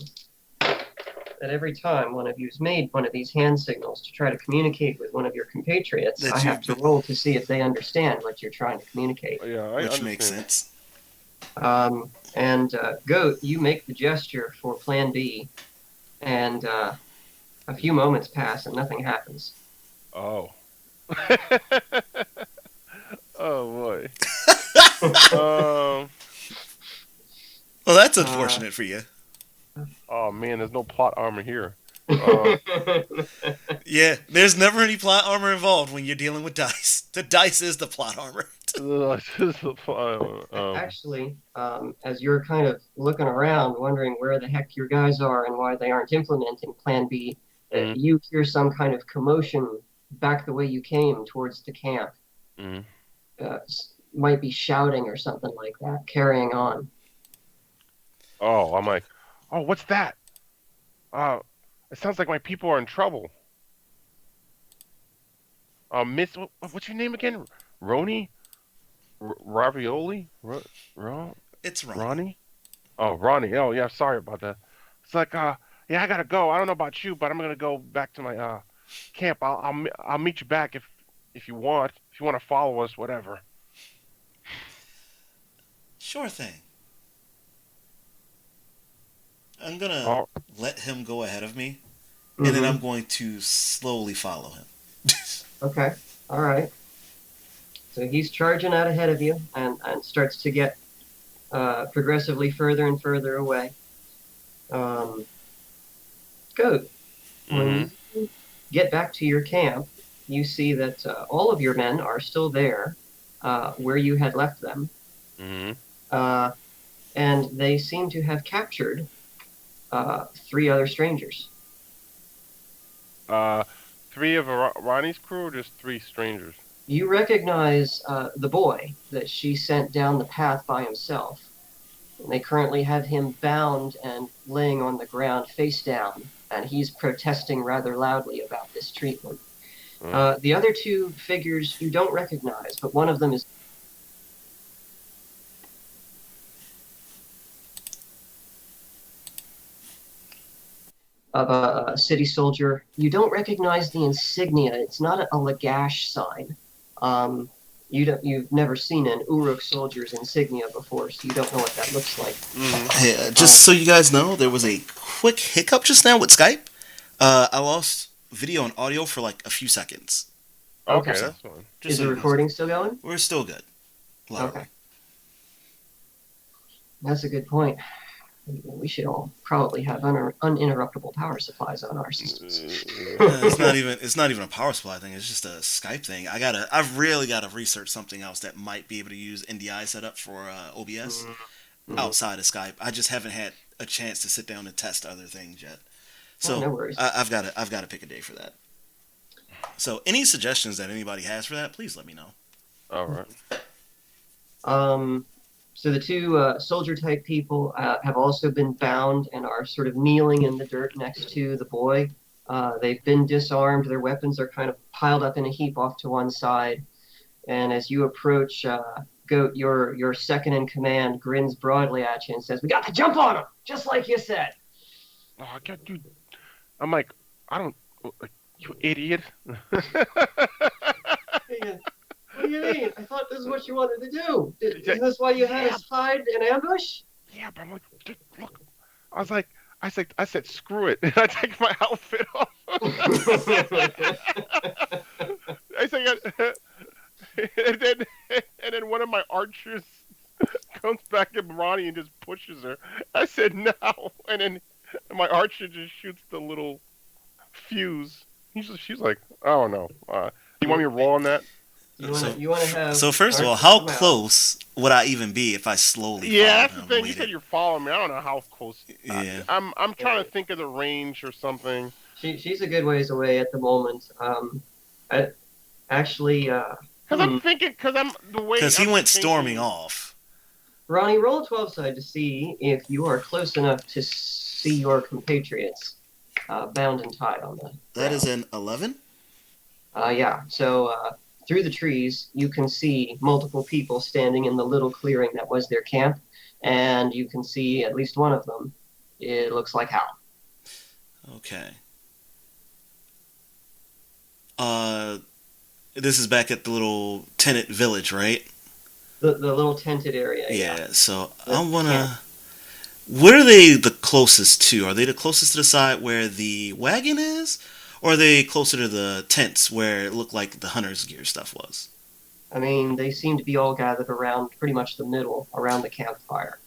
that every time one of you's made one of these hand signals to try to communicate with one of your compatriots, That I have you've to been, roll to see if they understand what you're trying to communicate. Yeah, I which makes understand. sense. And Goat, you make the gesture for Plan B, and a few moments pass and nothing happens. Oh. Oh boy. Um. Well, that's Uh, unfortunate for you. Oh man, there's no plot armor here. Um. Yeah, there's never any plot armor involved when you're dealing with dice. The dice is the plot armor. This is the plot armor. Actually, as you're kind of looking around, wondering where the heck your guys are and why they aren't implementing Plan B, Mm, you hear some kind of commotion back the way you came towards the camp. mm. Might be shouting or something like that, carrying on. Oh, I'm like, oh, what's that? Uh, it sounds like my people are in trouble. Miss, what's your name again? Roni? Ravioli? Ro It's Ronnie. Ronnie? Oh, Ronnie. Oh, yeah. Sorry about that. It's like, yeah, I gotta go. I don't know about you, but I'm gonna go back to my camp. I'll meet you back if you want. If you want to follow us, whatever. Sure thing. I'm gonna Oh, let him go ahead of me, and then Mm-hmm. I'm going to slowly follow him. Okay. All right. So he's charging out ahead of you and starts to get progressively further and further away. Um, Goat, mm-hmm, when you get back to your camp, you see that all of your men are still there where you had left them, mm-hmm. uh, and they seem to have captured three other strangers. Uh, three of Ronnie's crew, or just three strangers? You recognize the boy that she sent down the path by himself. And they currently have him bound and laying on the ground face down, and he's protesting rather loudly about this treatment. Mm. The other two figures you don't recognize, but one of them is of a city soldier. You don't recognize the insignia. It's not a Lagash sign. Um, you've never seen an Uruk soldier's insignia before, so you don't know what that looks like. Mm-hmm. Hey, Um, just so you guys know, there was a quick hiccup just now with Skype. I lost video and audio for like a few seconds. okay. Okay, So, that's fine. just Is so the you guys, recording still going? we're still good. Literally. Okay. That's a good point. We should all probably have uninterruptible power supplies on our systems. It's not even a power supply thing. It's just a Skype thing. I've really gotta research something else that might be able to use NDI setup for OBS Mhm. outside of Skype. I just haven't had a chance to sit down and test other things yet. Oh, So no worries. I've got to pick a day for that. So, any suggestions that anybody has for that, please let me know. All right. So the two soldier type people have also been bound and are sort of kneeling in the dirt next to the boy. They've been disarmed. Their weapons are kind of piled up in a heap off to one side. And as you approach, Goat, your second in command grins broadly at you and says, "We got to jump on him, just like you said." Oh, I got dude. I'm like, I don't. You idiot. Yeah. What do you mean? I thought this is what you wanted to do. Isn't this why you had us hide and ambush? Yeah, but I'm like, dude, look. I was like, I said, screw it. I take my outfit off. I said, and then one of my archers comes back at Ronnie and just pushes her. I said no, and then my archer just shoots the little fuse. She's like, oh no. You want me to roll on that? You want to have. So first of all, how close would I even be if I slowly? Yeah, that's followed the him thing. You said you're following me. I don't know how close. Yeah. I'm trying to think of the range or something. She's a good ways away at the moment. Actually. Because I'm thinking, because he went storming off. Ronnie, roll a 12 side to see if you are close enough to see your compatriots bound and tied on the. That is an 11. Yeah. So through the trees, you can see multiple people standing in the little clearing that was their camp, and you can see at least one of them. It looks like Hal. Okay. This is back at the little tenant village, right? The little tented area. Yeah. So I wanna. Where are they the closest to? Are they the closest to the side where the wagon is? Or are they closer to the tents where it looked like the hunter's gear stuff was? I mean, they seem to be all gathered around pretty much the middle, around the campfire.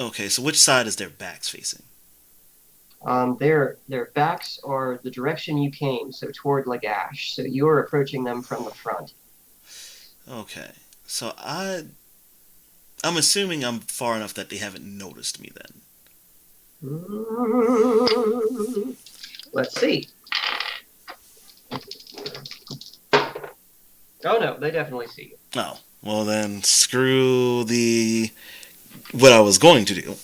Okay, so which side is their backs facing? Their backs are the direction you came, so toward Lagash. So you're approaching them from the front. Okay, so I'm assuming I'm far enough that they haven't noticed me then. Let's see. Oh no, they definitely see you. Oh, well then screw what I was going to do.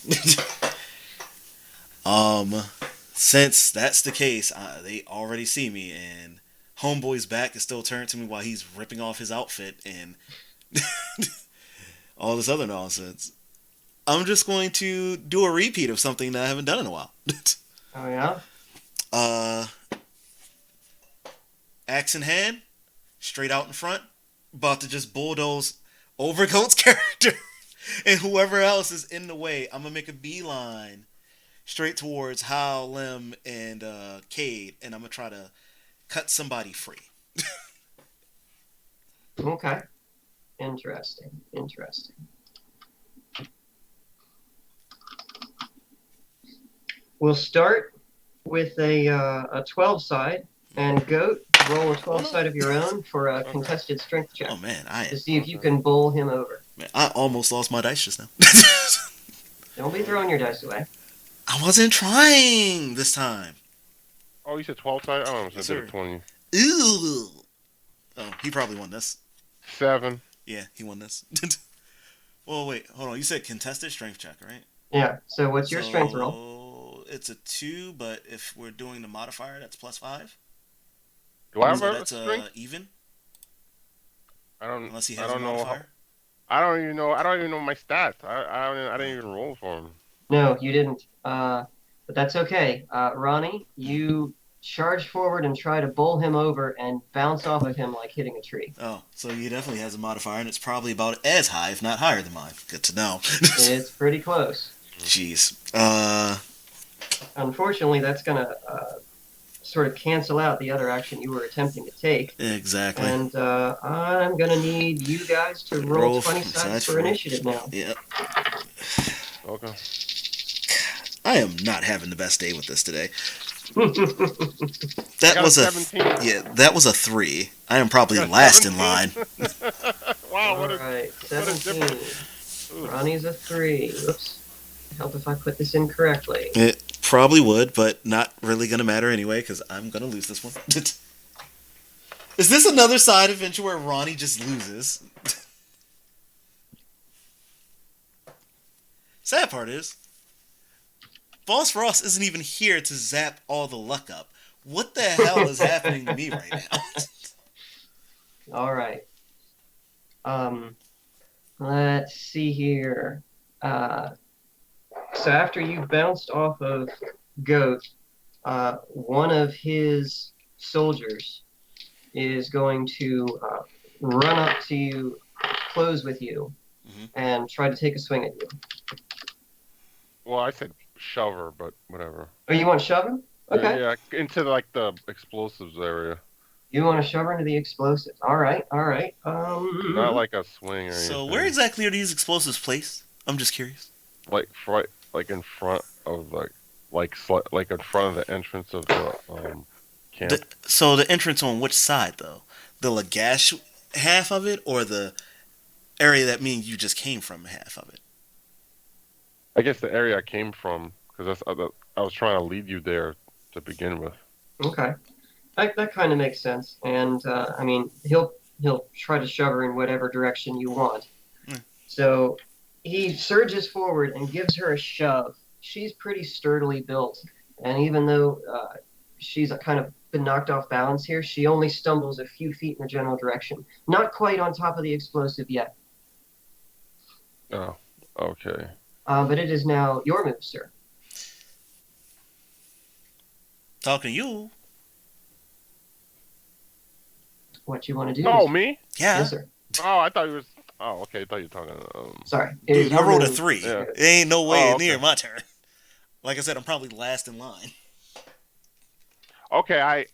Since that's the case, they already see me, and Homeboy's back is still turned to me while he's ripping off his outfit and all this other nonsense. I'm just going to do a repeat of something that I haven't done in a while. Oh yeah? Axe in hand, straight out in front, about to just bulldoze Overcoat's character and whoever else is in the way. I'm gonna make a beeline straight towards Hal, Lim, and Cade, and I'm gonna try to cut somebody free. Okay. Interesting. We'll start with a 12 side, and Goat, roll a 12 side of your own for a contested strength check. Oh man, to see if you can bowl him over. Man, I almost lost my dice just now. Don't be throwing your dice away. I wasn't trying this time. Oh, you said 12 side? I almost said 20. Ooh. Oh, he probably won this. 7. Yeah, he won this. Well, wait, hold on. You said contested strength check, right? Yeah. So what's your strength roll? It's a 2, but if we're doing the modifier, that's +5. Do I have that's strength? Even. I don't. Unless he has I don't a modifier. I don't even know my stats. I didn't even roll for him. No, you didn't. But that's okay. Ronnie, you charge forward and try to bowl him over and bounce off of him like hitting a tree. Oh, so he definitely has a modifier, and it's probably about as high, if not higher than mine. Good to know. It's pretty close. Jeez. Unfortunately, that's gonna sort of cancel out the other action you were attempting to take. Exactly. And I'm gonna need you guys to roll 20 sides for initiative now. Yeah. Okay. I am not having the best day with this today. That was 17. That was a 3. I am probably last 17? In line. Wow, what a 17. Ronnie's a 3. Oops. Help if I put this in correctly. Probably would, but not really gonna matter anyway because I'm gonna lose this one. Is this another side adventure where Ronnie just loses? Sad part is, Boss Ross isn't even here to zap all the luck up. What the hell is happening to me right now? All right. Let's see here. So after you bounced off of Goat, one of his soldiers is going to run up to you, close with you, and try to take a swing at you. Well, I said shove her, but whatever. Oh, you want to shove him? Okay. Yeah, into like the explosives area. You want to shove her into the explosives. All right, all right. Not like a swing or anything. So where exactly are these explosives placed? I'm just curious. Like in front of like in front of the entrance of the camp. So the entrance on which side though? The Lagash half of it, or the area that me and you just came from half of it? I guess the area I came from, because I was trying to lead you there to begin with. Okay, that kind of makes sense. And I mean, he'll try to shove her in whatever direction you want. So he surges forward and gives her a shove. She's pretty sturdily built, and even though she's kind of been knocked off balance here, she only stumbles a few feet in the general direction. Not quite on top of the explosive yet. Oh, okay. But it is now your move, sir. Talking to you. What you want to do? Oh, me? Yeah. Yes, sir. Oh, I thought you was. Oh, okay. I thought you were talking. Sorry. Dude, I rolled a 3. Yeah. It ain't no way okay. near my turn. Like I said, I'm probably last in line. Okay, I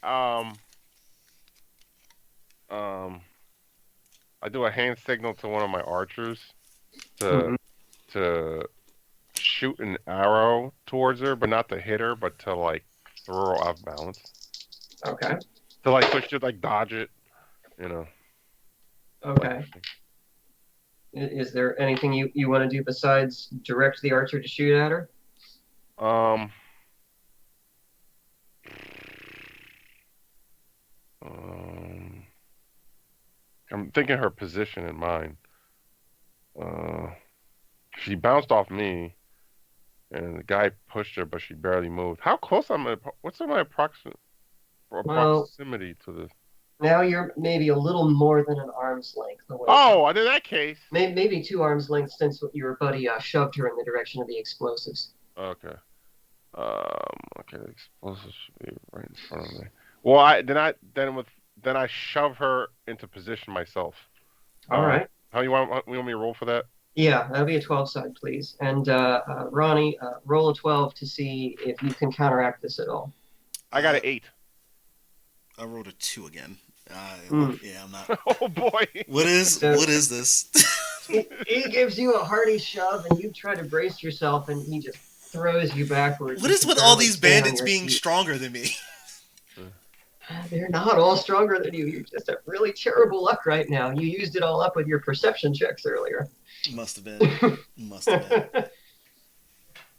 do a hand signal to one of my archers to shoot an arrow towards her, but not to hit her, but to like throw her off balance. Okay. To like push it, like dodge it, you know. Okay. Is there anything you want to do besides direct the archer to shoot at her? I'm thinking her position in mind. She bounced off me, and the guy pushed her, but she barely moved. How close am I? What's my proximity to this? Now you're maybe a little more than an arm's length away. Oh, in that case. Maybe 2 arms lengths since your buddy shoved her in the direction of the explosives. Okay. Okay, the explosives should be right in front of me. Well, then I shove her into position myself. All right. How you want me to roll for that? Yeah, that'll be a 12 side, please. And Ronnie, roll a 12 to see if you can counteract this at all. I got an 8. I rolled a 2 again. Yeah, I'm not. Oh boy. What is this? He gives you a hearty shove, and you try to brace yourself, and he just throws you backwards. What is with all these bandits being stronger than me? They're not all stronger than you. You just have really terrible luck right now. You used it all up with your perception checks earlier. Must have been.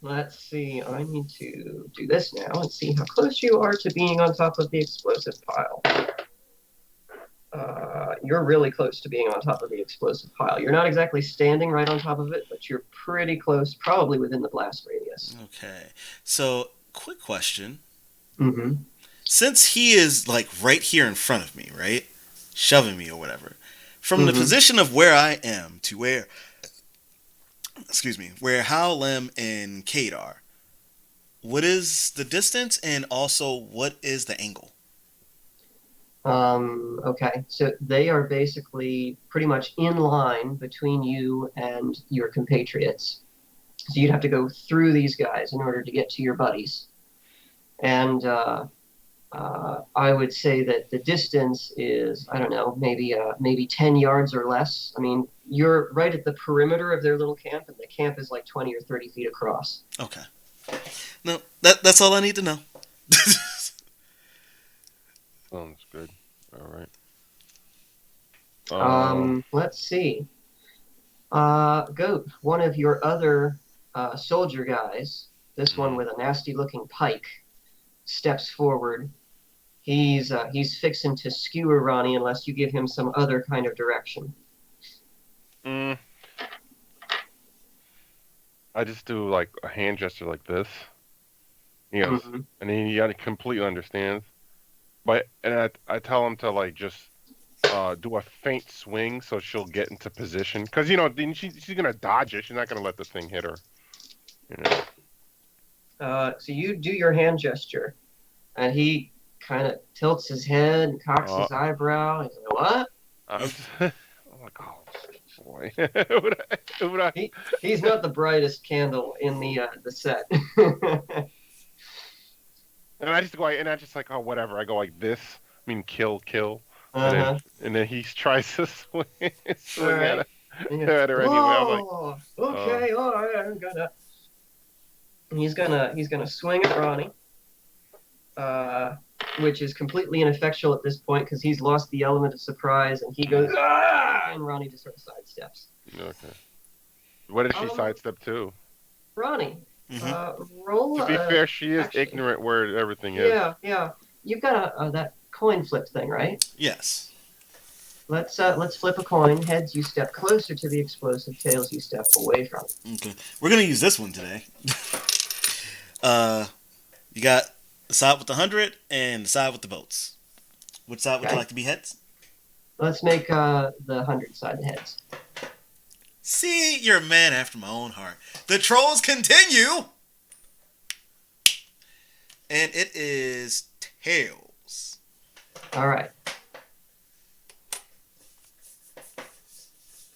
Let's see. I need to do this now and see how close you are to being on top of the explosive pile. You're really close to being on top of the explosive pile. You're not exactly standing right on top of it, but you're pretty close, probably within the blast radius. Okay. So, quick question. Mm-hmm. Since he is like right here in front of me, right? Shoving me or whatever. From the position of where I am to where Hal, Lem, and Kate are, what is the distance and also what is the angle? Okay, so they are basically pretty much in line between you and your compatriots. So you'd have to go through these guys in order to get to your buddies. And I would say that the distance is, I don't know, maybe 10 yards or less. I mean, you're right at the perimeter of their little camp, and the camp is like 20 or 30 feet across. Okay. No, that's all I need to know. Sounds good. All right. Let's see. Goat, one of your other soldier guys This one with a nasty-looking pike steps forward. He's fixing to skewer Ronnie unless you give him some other kind of direction. I just do like a hand gesture like this. Yes, and he completely understands. And I tell him to like just do a faint swing so she'll get into position because she's gonna dodge it. She's not gonna let the thing hit her. So you do your hand gesture, and he kind of tilts his head and cocks his eyebrow. He's like, "What?" I'm like, oh boy. He's not the brightest candle in the set. And I just like, oh, whatever. I go like this. I mean, kill. Uh-huh. And then he tries to swing Right. at her anyway. I'm like, okay, all right, I'm gonna. He's gonna swing at Ronnie, which is completely ineffectual at this point because he's lost the element of surprise, and he goes, and Ronnie just sort of sidesteps. Okay. What did she sidestep to? Ronnie, roll. To be fair, she is ignorant where everything is. Yeah. You've got that coin flip thing, right? Yes. Let's flip a coin. Heads, you step closer to the explosive. Tails, you step away from it. Okay. We're gonna use this one today. You got the side with the 100 and the side with the boats. Which side would you like to be heads? Let's make the 100 side the heads. See, you're a man after my own heart. The trolls continue! And it is tails. All right.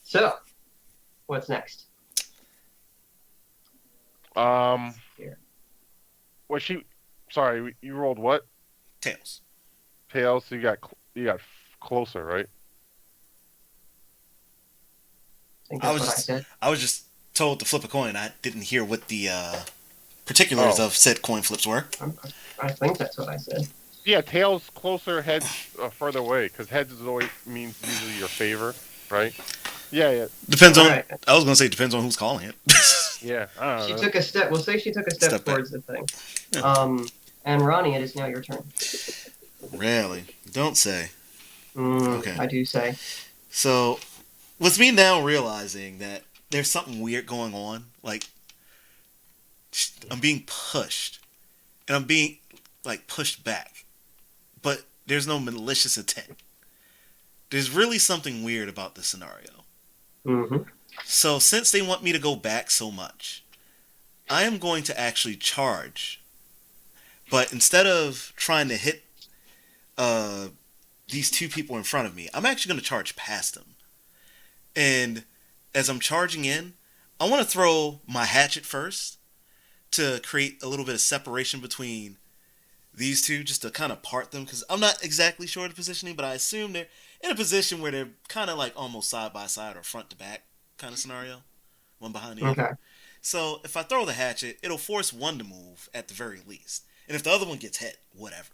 So, what's next? Here. Sorry, you rolled what? Tails. Tails, so you got closer, right? I think that's what I said. I was just told to flip a coin. I didn't hear what the particulars of said coin flips were. I think that's what I said. Yeah, tails closer, heads further away, because heads is always means usually your favor, right? Yeah. Depends on. Right. I was gonna say depends on who's calling it. Yeah, I don't know. She took a step. We'll say she took a step towards the thing. Yeah. And Ronnie, it is now your turn. Really? Don't say. Okay. I do say. So, with me now realizing that there's something weird going on, like I'm being pushed, and I'm being like pushed back, but there's no malicious intent. There's really something weird about this scenario. So since they want me to go back so much, I am going to actually charge. But instead of trying to hit these two people in front of me, I'm actually going to charge past them. And as I'm charging in, I want to throw my hatchet first to create a little bit of separation between these two, just to kind of part them, because I'm not exactly sure of the positioning, but I assume they're in a position where they're kind of like almost side by side or front to back kind of scenario, one behind the other. So if I throw the hatchet, it'll force one to move at the very least, and if the other one gets hit, whatever.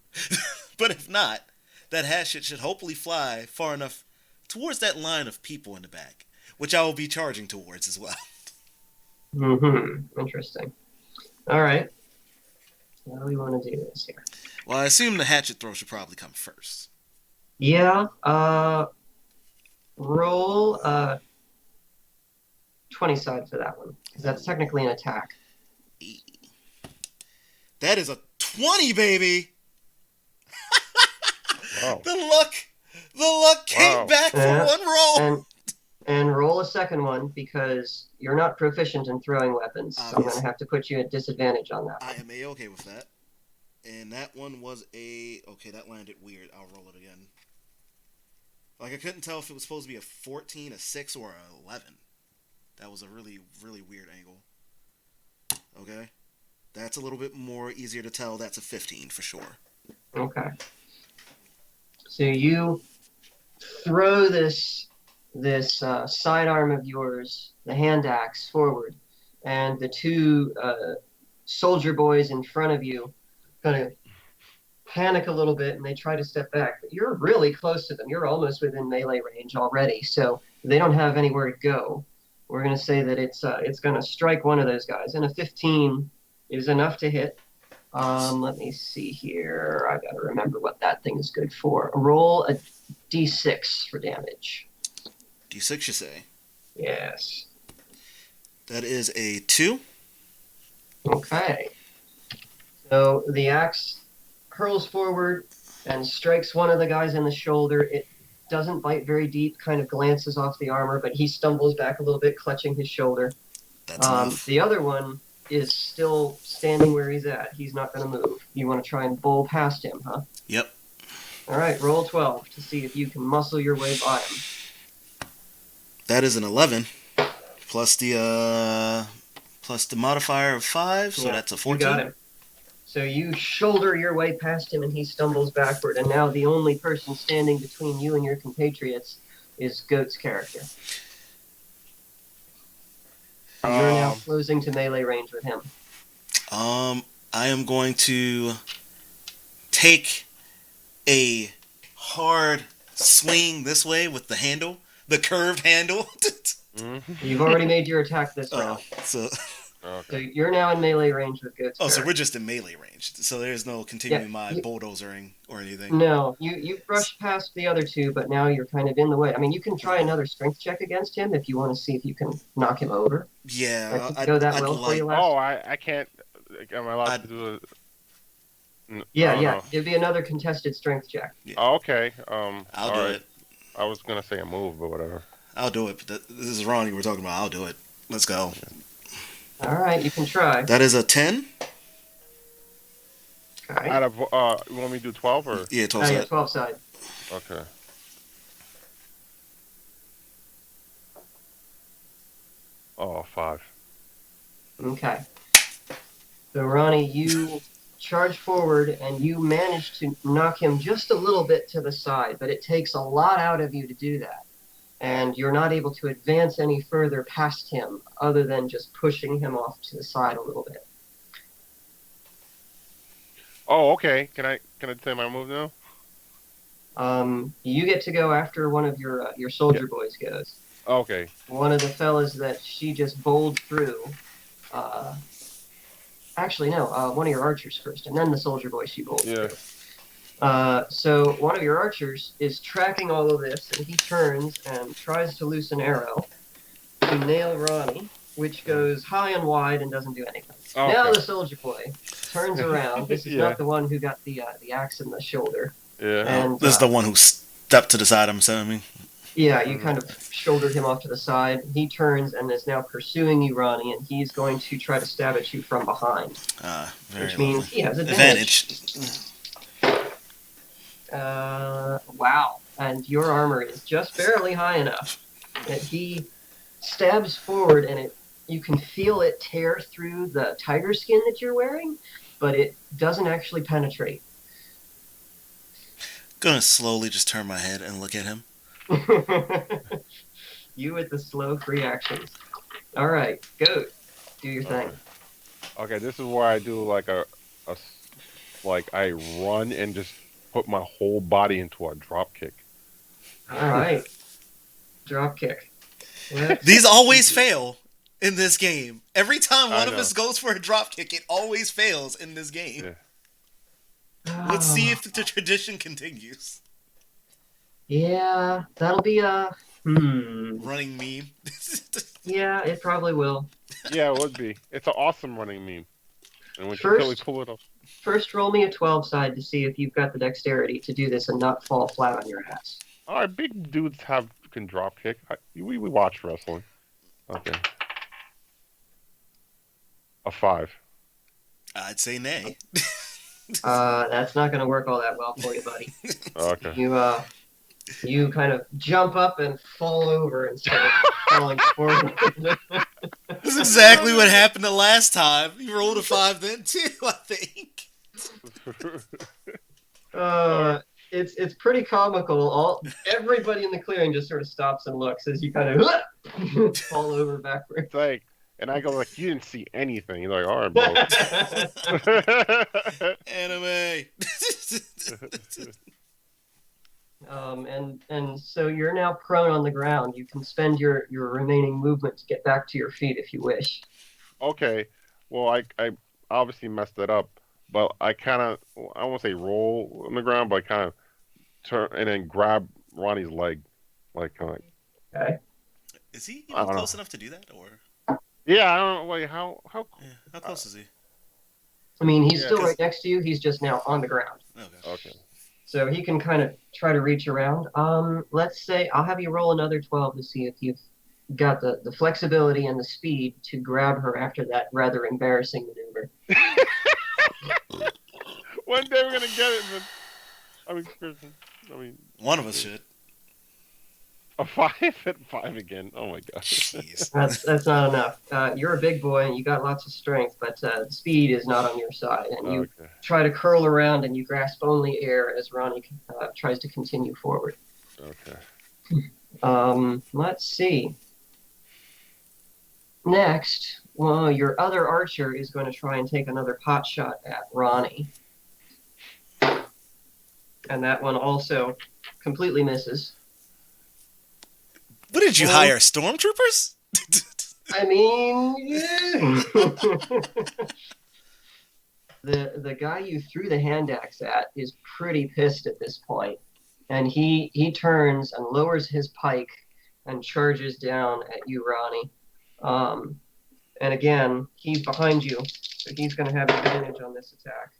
But if not, that hatchet should hopefully fly far enough towards that line of people in the back, which I will be charging towards as well. Interesting. All right. How do we want to do this here? Well, I assume the hatchet throw should probably come first. Yeah. Roll 20 side for that one, because that's technically an attack. That is a 20, baby. Wow. The luck came back for one roll. And roll a second one, because you're not proficient in throwing weapons. So I'm going to have to put you at disadvantage on that one. I am A-okay with that. And that one was okay, that landed weird. I'll roll it again. Like, I couldn't tell if it was supposed to be a 14, a 6, or an 11. That was a really, really weird angle. Okay. That's a little bit more easier to tell. That's a 15 for sure. Okay. So you throw this sidearm of yours, the hand axe, forward, and the two soldier boys in front of you kind of panic a little bit, and they try to step back. But you're really close to them. You're almost within melee range already, so they don't have anywhere to go. We're going to say that it's going to strike one of those guys, and a 15 is enough to hit. Let me see here. I gotta remember what that thing is good for. Roll a d6 for damage. D6, you say? Yes. That is a 2. Okay. So the axe hurls forward and strikes one of the guys in the shoulder. It doesn't bite very deep, kind of glances off the armor, but he stumbles back a little bit, clutching his shoulder. That's enough. The other one is still standing where he's at. He's not going to move. You want to try and bowl past him, huh? Yep. All right, roll 12 to see if you can muscle your way by him. That is an 11. Plus the modifier of 5, so that's a 14. You got him. So you shoulder your way past him, and he stumbles backward. And now the only person standing between you and your compatriots is Goat's character. You're now closing to melee range with him. I am going to take a hard swing this way with the handle, the curved handle. You've already made your attack this round. So you're now in melee range with Goat's character. So we're just in melee range. So there's no continuing my bulldozering or anything. No, you brushed past the other two, but now you're kind of in the way. I mean, you can try another strength check against him if you want to see if you can knock him over. Yeah, I'd go that well for you last. Oh, I can't. Am I allowed to do it? Yeah. It'd be another contested strength check. Yeah. Oh, okay. I'll do it. I was gonna say a move, but whatever. I'll do it. But this is Ronnie we're talking about. I'll do it. Let's go. All right, you can try. That is a 10. Okay. Out of you want me to do 12 or? Yeah, 12 side. Yeah, 12 side. Okay. Oh, 5. Okay. So Ronnie, you charge forward and you manage to knock him just a little bit to the side, but it takes a lot out of you to do that. And you're not able to advance any further past him other than just pushing him off to the side a little bit. Oh, okay. Can I say my move now? You get to go after one of your soldier boys goes. Okay. One of the fellas that she just bowled through. Actually, no. One of your archers first, and then the soldier boy she bowled through. So one of your archers is tracking all of this, and he turns and tries to loose an arrow to nail Ronnie, which goes high and wide and doesn't do anything. Okay. Now the soldier boy turns around. This is not the one who got the axe in the shoulder. Yeah. And, this is the one who stepped to the side, I'm assuming. Yeah, you kind of shouldered him off to the side. He turns and is now pursuing you, Ronnie, and he's going to try to stab at you from behind. Which means he has advantage. Wow. And your armor is just barely high enough that he stabs forward, and you can feel it tear through the tiger skin that you're wearing, but it doesn't actually penetrate. Gonna slowly just turn my head and look at him. You with the slow free actions. All right, go. Do your thing. Okay, this is where I do like I run and just put my whole body into a drop kick. All right, drop kick. These always fail in this game. Every time one of us goes for a drop kick, it always fails in this game. Yeah. Let's see if the tradition continues. Yeah, that'll be a running meme. Yeah, it probably will. Yeah, it would be. It's an awesome running meme. And we can totally pull it off. First, roll me a 12 side to see if you've got the dexterity to do this and not fall flat on your ass. All right, big dudes can drop kick. We watch wrestling. Okay. A 5. I'd say nay. That's not going to work all that well for you, buddy. Okay. You kind of jump up and fall over instead of falling forward. That's exactly what happened the last time. You rolled a 5 then too, I think. It's pretty comical. Everybody in the clearing just sort of stops and looks as you kind of fall over backwards. It's like, and I go like, you didn't see anything. You're like, all right, bro. Anime. And so you're now prone on the ground. You can spend your remaining movement to get back to your feet if you wish. Okay. Well, obviously messed it up, but I kind of, I won't say roll on the ground, but I kind of turn and then grab Ronnie's leg, like, Okay. Is he I even don't know. close enough to do that, or Yeah, I don't know. Like how? yeah, how Uh, close is he? I mean, he's yeah. still right Because next to you. He's just now on the ground. okay, Okay. So he can kind of try to reach around. Let's say I'll have you roll another 12 to see if you've got the flexibility and the speed to grab her after that rather embarrassing maneuver. One day we're gonna get it, but I mean, Kristen, I mean, one of us should. a 5 again. Oh my god. Jeez. That's not enough. You're a big boy and you got lots of strength, but the speed is not on your side. And you Okay. try to curl around and you grasp only air as Ronnie tries to continue forward. Okay. Let's see. Next, well, your other archer is going to try and take another pot shot at Ronnie. And that one also completely misses. What did you Well, hire? Stormtroopers? I mean, yeah. The guy you threw the hand axe at is pretty pissed at this point, and he turns and lowers his pike and charges down at you, Ronnie. And again, he's behind you, so he's going to have advantage on this attack.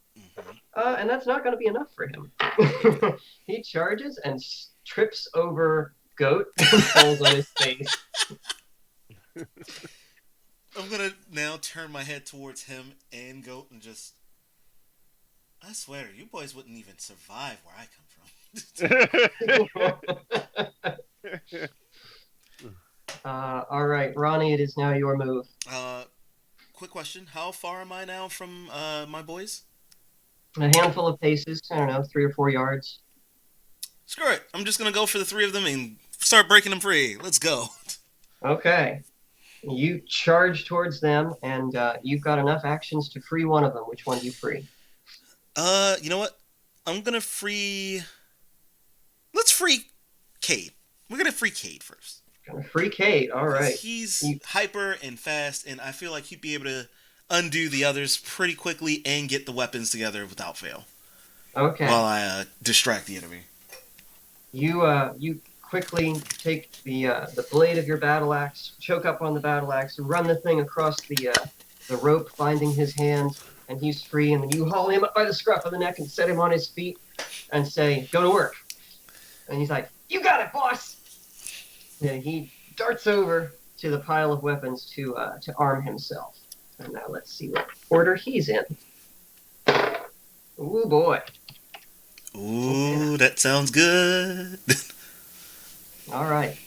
And that's not going to be enough for him. He charges and trips over Goat and falls on his face. I'm gonna now turn my head towards him and Goat and just. I swear, you boys wouldn't even survive where I come from. All right, Ronnie, it is now your move. Quick question: how far am I now from my boys? A handful of paces, I don't know, 3 or 4 yards. Screw it! I'm just gonna go for the three of them and start breaking them free. Let's go. Okay. You charge towards them, and you've got enough actions to free one of them. Which one do you free? You know what? I'm gonna free. Let's free Cade. We're gonna free Cade first. Gonna free Kate. All 'Cause right. he's You- hyper and fast, and I feel like he'd be able to undo the others pretty quickly and get the weapons together without fail. Okay. While I distract the enemy. You quickly take the blade of your battle axe, choke up on the battle axe, run the thing across the rope binding his hands, and he's free. And then you haul him up by the scruff of the neck and set him on his feet, and say, "Go to work." And he's like, "You got it, boss." And he darts over to the pile of weapons to arm himself. And now let's see what order he's in. Ooh boy. Ooh, that sounds good. All right.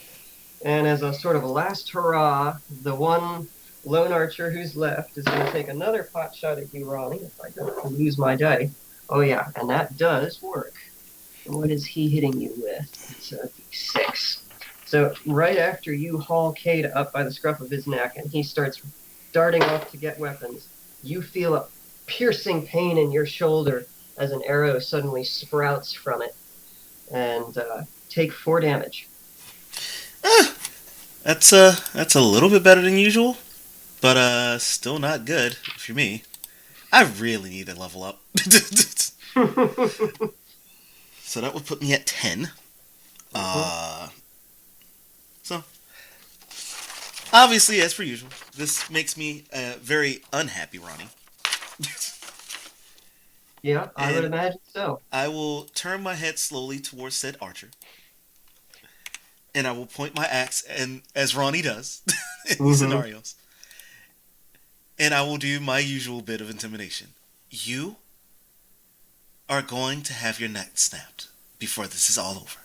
And as a sort of a last hurrah, the one lone archer who's left is going to take another pot shot at you, Ronnie, if I don't lose my die. Oh, yeah, and that does work. What is he hitting you with? It's a D6. So right after you haul Cade up by the scruff of his neck and he starts darting off to get weapons, you feel a piercing pain in your shoulder as an arrow suddenly sprouts from it, and take 4 damage. That's a little bit better than usual, but still not good if you're me. I really need to level up. So that would put me at 10. So obviously, as per usual, this makes me a very unhappy Ronnie. Yeah, I would And imagine so. I will turn my head slowly towards said archer, and I will point my axe, and as Ronnie does in these scenarios, and I will do my usual bit of intimidation. You are going to have your neck snapped before this is all over.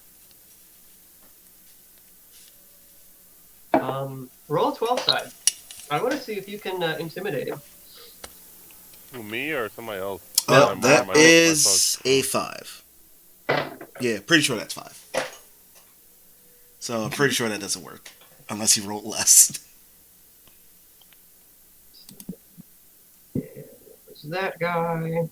Roll a 12 side. I want to see if you can intimidate him. Who, me or somebody else? Well, My- that my- is a 5. Yeah, pretty sure that's 5. So I'm pretty sure that doesn't work. Unless you roll less. There's that guy.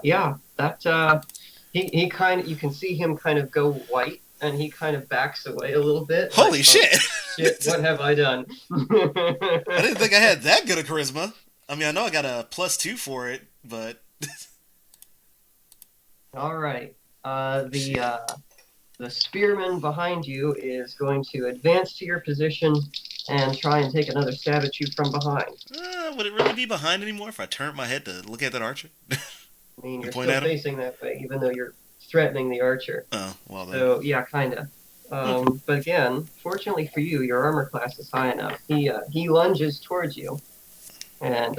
Yeah, that he kind of, you can see him kind of go white, and he kind of backs away a little bit. Holy like, shit! Shit, what have I done? I didn't think I had that good of charisma. I mean, I know I got a +2 for it, but All right. shit. The spearman behind you is going to advance to your position and try and take another stab at you from behind. Would it really be behind anymore if I turned my head to look at that archer I mean, and you're point still at him? facing that way, even though you're threatening the archer. Oh, well then. So yeah, kinda. Okay. But again, fortunately for you, your armor class is high enough. He lunges towards you, and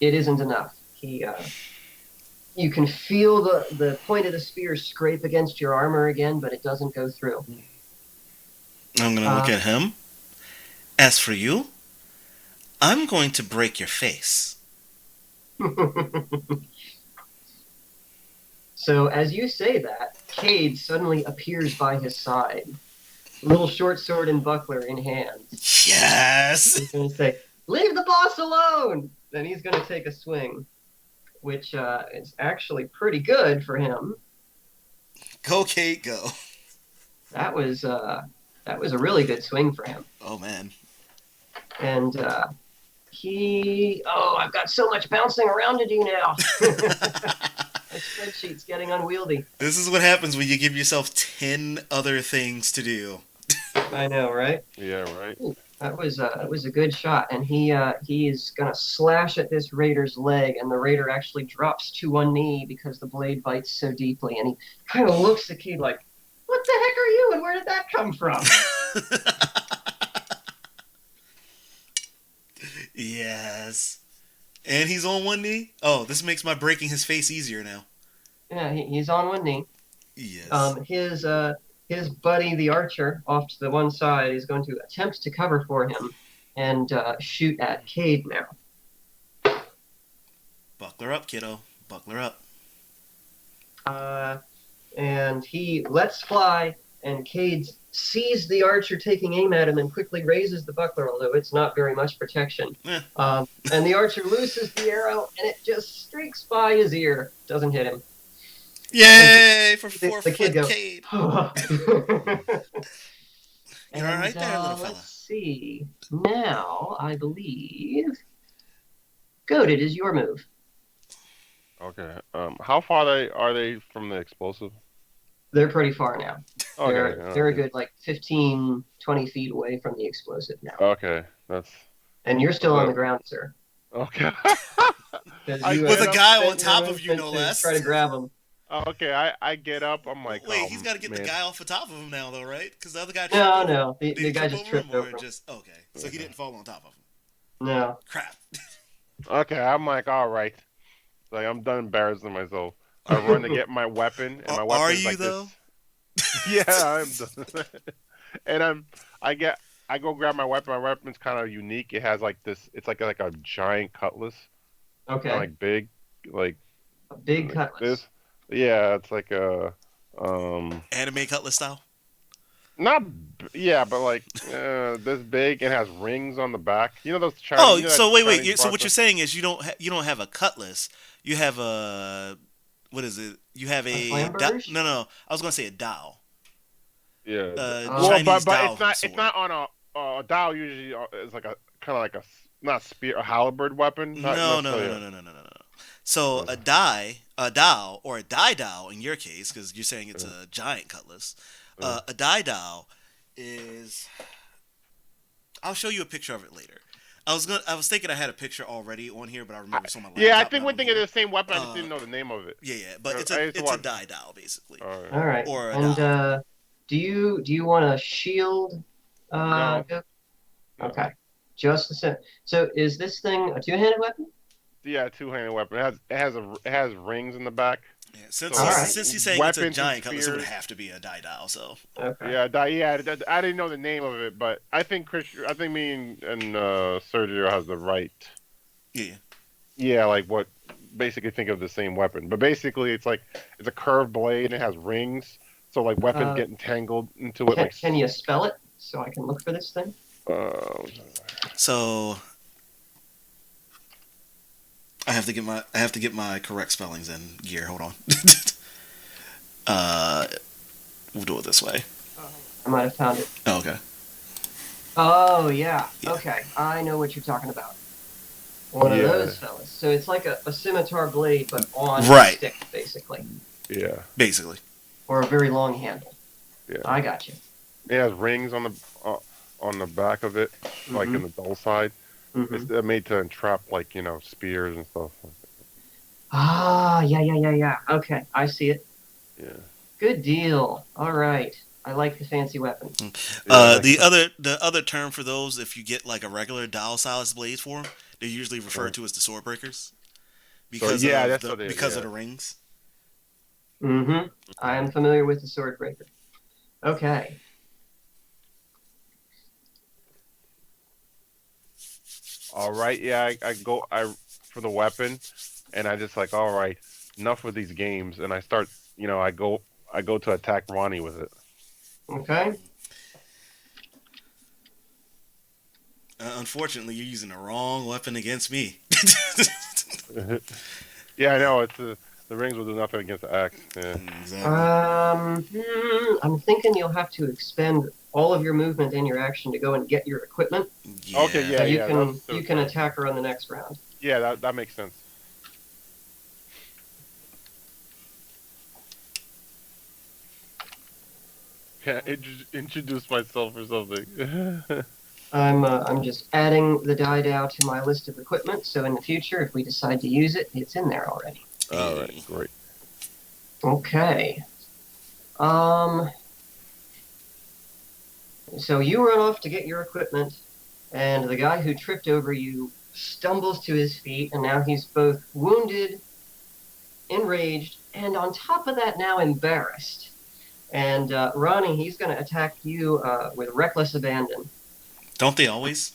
it isn't enough. You can feel the point of the spear scrape against your armor again, but it doesn't go through. I'm gonna look at him. As for you, I'm going to break your face. So as you say that, Cade suddenly appears by his side, little short sword and buckler in hand. Yes! He's going to say, "Leave the boss alone!" Then he's going to take a swing, which is actually pretty good for him. Go, Kate, go. That was a really good swing for him. Oh, man. And I've got so much bouncing around to do now. My spreadsheet's getting unwieldy. This is what happens when you give yourself 10 other things to do. I know, right? Yeah, right. Ooh, that was a good shot, and he is gonna slash at this raider's leg, and the raider actually drops to one knee because the blade bites so deeply, and he kind of looks at Cade like, "What the heck are you, and where did that come from?" Yes. And he's on one knee? Oh, this makes my breaking his face easier now. Yeah, he's on one knee. Yes. His buddy, the archer, off to the one side, is going to attempt to cover for him and shoot at Cade now. Buckler up, kiddo. Buckler up. And he lets fly, and Cade sees the archer taking aim at him and quickly raises the buckler, although it's not very much protection. Eh. And the archer looses the arrow, and it just streaks by his ear. Doesn't hit him. Yay for The kid 4-foot goes, Cade. You're all right there, little fella. Let's see. Now, I believe... Goaded is your move. Okay. How far are they from the explosive? They're pretty far now. Okay. They're a good, 15, 20 feet away from the explosive now. Okay, that's. And you're still on the ground, sir. Okay. With a guy on top of you, no less. Try to grab him. Okay, I get up. I'm like, Wait, oh, he's got to get man. the guy off the top of him now, though, right? Because the other guy. No. Did The he guy just tripped over him. Okay, so he didn't fall on top of him. No. Crap. Okay, I'm like, all right. Like, I'm done embarrassing myself. I run to get my weapon, and my weapon Are is you like though? this. Yeah, I'm done. And I go grab my weapon. My weapon's kind of unique. It has like this. It's like a giant cutlass. Okay. Kinda like big, like A big like cutlass. this. Yeah, it's like a Anime cutlass style. yeah, but like this big. It has rings on the back. You know those Chinese. Oh, you know so that wait. Chinese So what you're broadcast- saying is you don't have a cutlass. You have a what is it? You have A a flamberge? no. I was gonna say a dao. Yeah. Oh. Chinese but dao it's not sword. on a dao. Usually is like a kind of like a not spear, a halberd weapon. Not No. necessarily So a dao, or a dai dao in your case, because you're saying it's a giant cutlass. A dai dao is. I'll show you a picture of it later. I was thinking I had a picture already on here, but I remember it's on my laptop. Yeah, I think not we're on thinking here. of the same weapon. I just didn't know the name of it. Yeah, but it's I a used to it's a watch- dai dao basically. All right. All right. Or a And dao. do you want a shield? No. Go? No. Okay. Just the same. So is this thing a two-handed weapon? Yeah, two-handed weapon. It has rings in the back. Yeah, since All right. since he's saying it's a Weapons and giant cutlass, it would spears. have to be a dai dao. So Okay. Yeah, I didn't know the name of it, but I think me and Sergio has the right. yeah. Yeah, like what basically think of the same weapon, but basically it's a curved blade and it has rings, so like weapons get entangled into it. Can you spell it so I can look for this thing? So I have to get my correct spellings in gear. Hold on. We'll do it this way. I might have found it. Oh, okay. Oh, yeah. Yeah. Okay. I know what you're talking about. One of Yeah, those fellas. So it's like a scimitar blade, but on a Right. stick, basically, yeah, Basically. or a very long handle. yeah. I got you. It has rings on the back of it, like Mm-hmm. in the dull side. Mm-hmm. It's made to entrap like spears and stuff. Ah, yeah, yeah, yeah, yeah. Okay, I see it. Yeah, Good deal. All right. I like the fancy weapon. yeah. It makes The other term for those, if you get like a regular dial size blades for them, they're usually referred sense. to as the sword breakers So because yeah, of that's the what it is. because of Yeah. the rings. Mm-hmm. I am familiar with the sword breaker. Okay. All right. Yeah, I go I for the weapon, and I just like all right, enough with these games, and I start. I go to attack Ronnie with it. Okay. Unfortunately, you're using the wrong weapon against me. Yeah, I know. The rings will do nothing against the axe. Yeah. Exactly. I'm thinking you'll have to expend all of your movement and your action to go and get your equipment, Okay. Yeah. so Yeah. you Yeah. That's can still you can fine. attack her on the next round. Yeah. That makes sense. Yeah. Introduce myself or something. I'm just adding the die Dow to my list of equipment, so in the future, if we decide to use it, it's in there already. All right. Hey. Great. Okay. Um. So you run off to get your equipment, and the guy who tripped over you stumbles to his feet, and now he's both wounded, enraged, and on top of that, now embarrassed. And Ronnie, he's going to attack you with reckless abandon. Don't they always?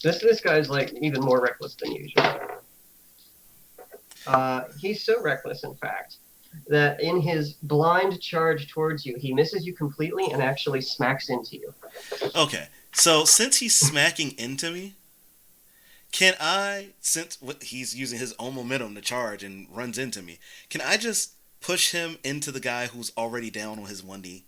This guy's like even more reckless than usual. He's so reckless, in fact, that in his blind charge towards you, he misses you completely and actually smacks into you. Okay. So since he's smacking into me, can I, since he's using his own momentum to charge and runs into me, can I just push him into the guy who's already down on his 1D?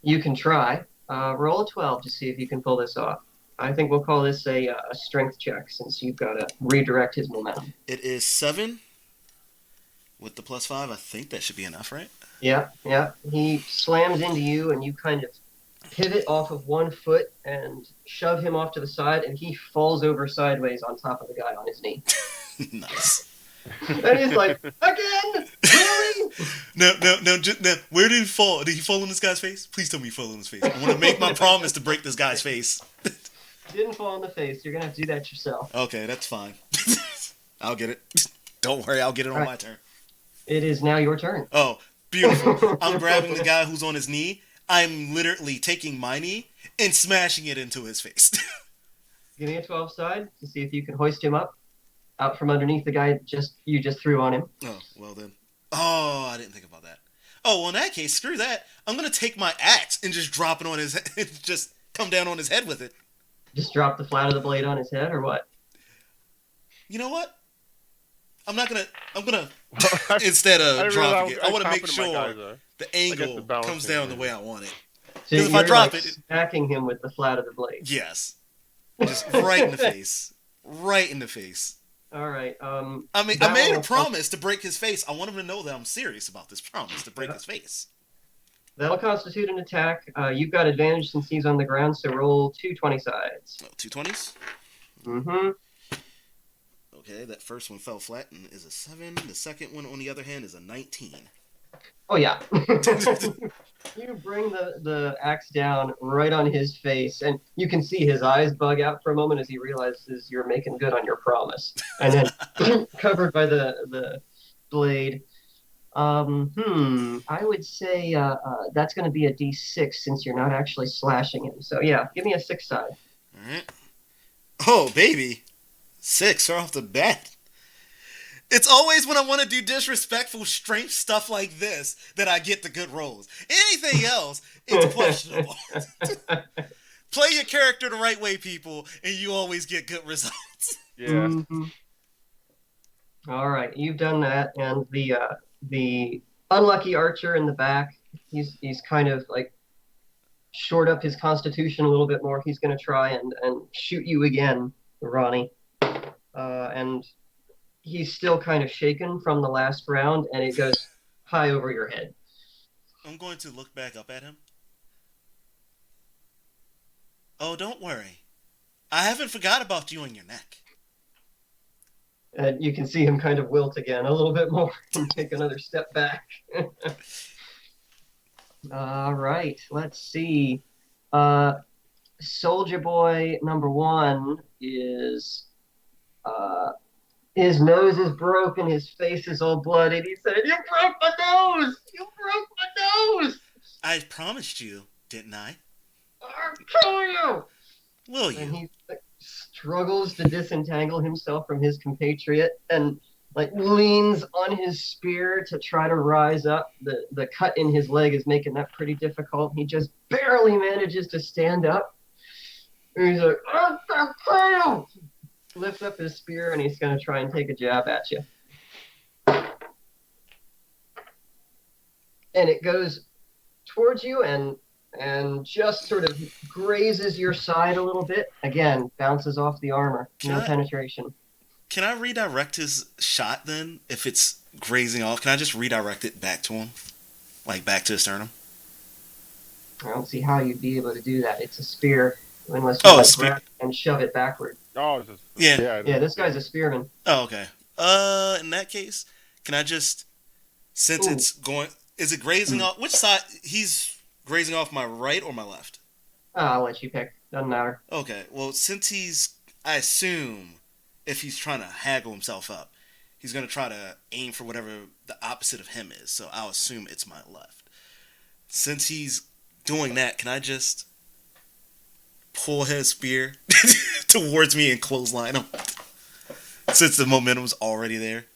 You can try. Roll a 12 to see if you can pull this off. I think we'll call this a strength check since you've got to redirect his momentum. It is 7 with the +5. I think that should be enough, right? Yeah, yeah. He slams into you, and you kind of pivot off of one foot and shove him off to the side, and he falls over sideways on top of the guy on his knee. Nice. And he's like, again? Really? No. Where did he fall? Did he fall on this guy's face? Please tell me he fell on his face. I want to make my promise to break this guy's face. Didn't fall in the face. You're going to have to do that yourself. Okay, that's fine. I'll get it. Don't worry, I'll get it on my turn. It is now your turn. Oh, beautiful. I'm grabbing the guy who's on his knee. I'm literally taking my knee and smashing it into his face. Give me a 12 side to see if you can hoist him up out from underneath the guy you just threw on him. Oh, well then. Oh, I didn't think about that. Oh, well in that case, screw that. I'm going to take my axe and just drop it on his head. Just come down on his head with it. Just drop the flat of the blade on his head, or what? You know what? I'm gonna instead of dropping it, I want to make sure the angle comes down the way I want it. So Because if I drop it, smacking him with the flat of the blade. yes, just right in the face, right in the face. All right. I mean, I made a promise to break his face. I want him to know that I'm serious about this promise to break his face. That'll constitute an attack. You've got advantage since he's on the ground, so roll 2 20 sides. Oh, 2 20s? Mm-hmm. Okay, that first one fell flat and is a 7. The second one, on the other hand, is a 19. Oh, yeah. You bring the axe down right on his face, and you can see his eyes bug out for a moment as he realizes you're making good on your promise. And then covered by the blade. I would say that's going to be a D6 since you're not actually slashing him. So, yeah, give me a 6 side. All right. Oh, baby. 6 right off the bat. It's always when I want to do disrespectful, strange stuff like this that I get the good rolls. Anything else, it's questionable. Play your character the right way, people, and you always get good results. Yeah. Mm-hmm. All right, you've done that, and the unlucky archer in the back, he's kind of like shored up his constitution a little bit more. He's going to try and shoot you again. Ronnie. And he's still kind of shaken from the last round, and it goes high over your head. I'm going to look back up at him. Oh, don't worry. I haven't forgot about you and your neck. And you can see him kind of wilt again a little bit more and take another step back. All right, let's see. Soldier Boy number one is his nose is broken, his face is all bloody. He said, "You broke my nose! You broke my nose!" I promised you, didn't I? I'll kill you! Will And you? he struggles to disentangle himself from his compatriot and like leans on his spear to try to rise up. The cut in his leg is making that pretty difficult. He just barely manages to stand up. And he's like, "I'll kill you!" Lifts up his spear and he's going to try and take a jab at you. And it goes towards you and just sort of grazes your side a little bit. Again, bounces off the armor. No penetration. Can I redirect his shot then? If it's grazing off, can I just redirect it back to him? Like back to his sternum? I don't see how you'd be able to do that. It's a spear, unless you grab and shove it backward. Oh, yeah. Yeah, this guy's a spearman. Oh, okay. In that case, can I just, since it's going, is it grazing off? Which side? He's grazing off my right or my left? I'll let you pick. Doesn't matter. Okay. Well, since I assume if he's trying to haggle himself up, he's going to try to aim for whatever the opposite of him is. So I'll assume it's my left. Since he's doing that, can I just pull his spear towards me and clothesline him? Since the momentum's already there.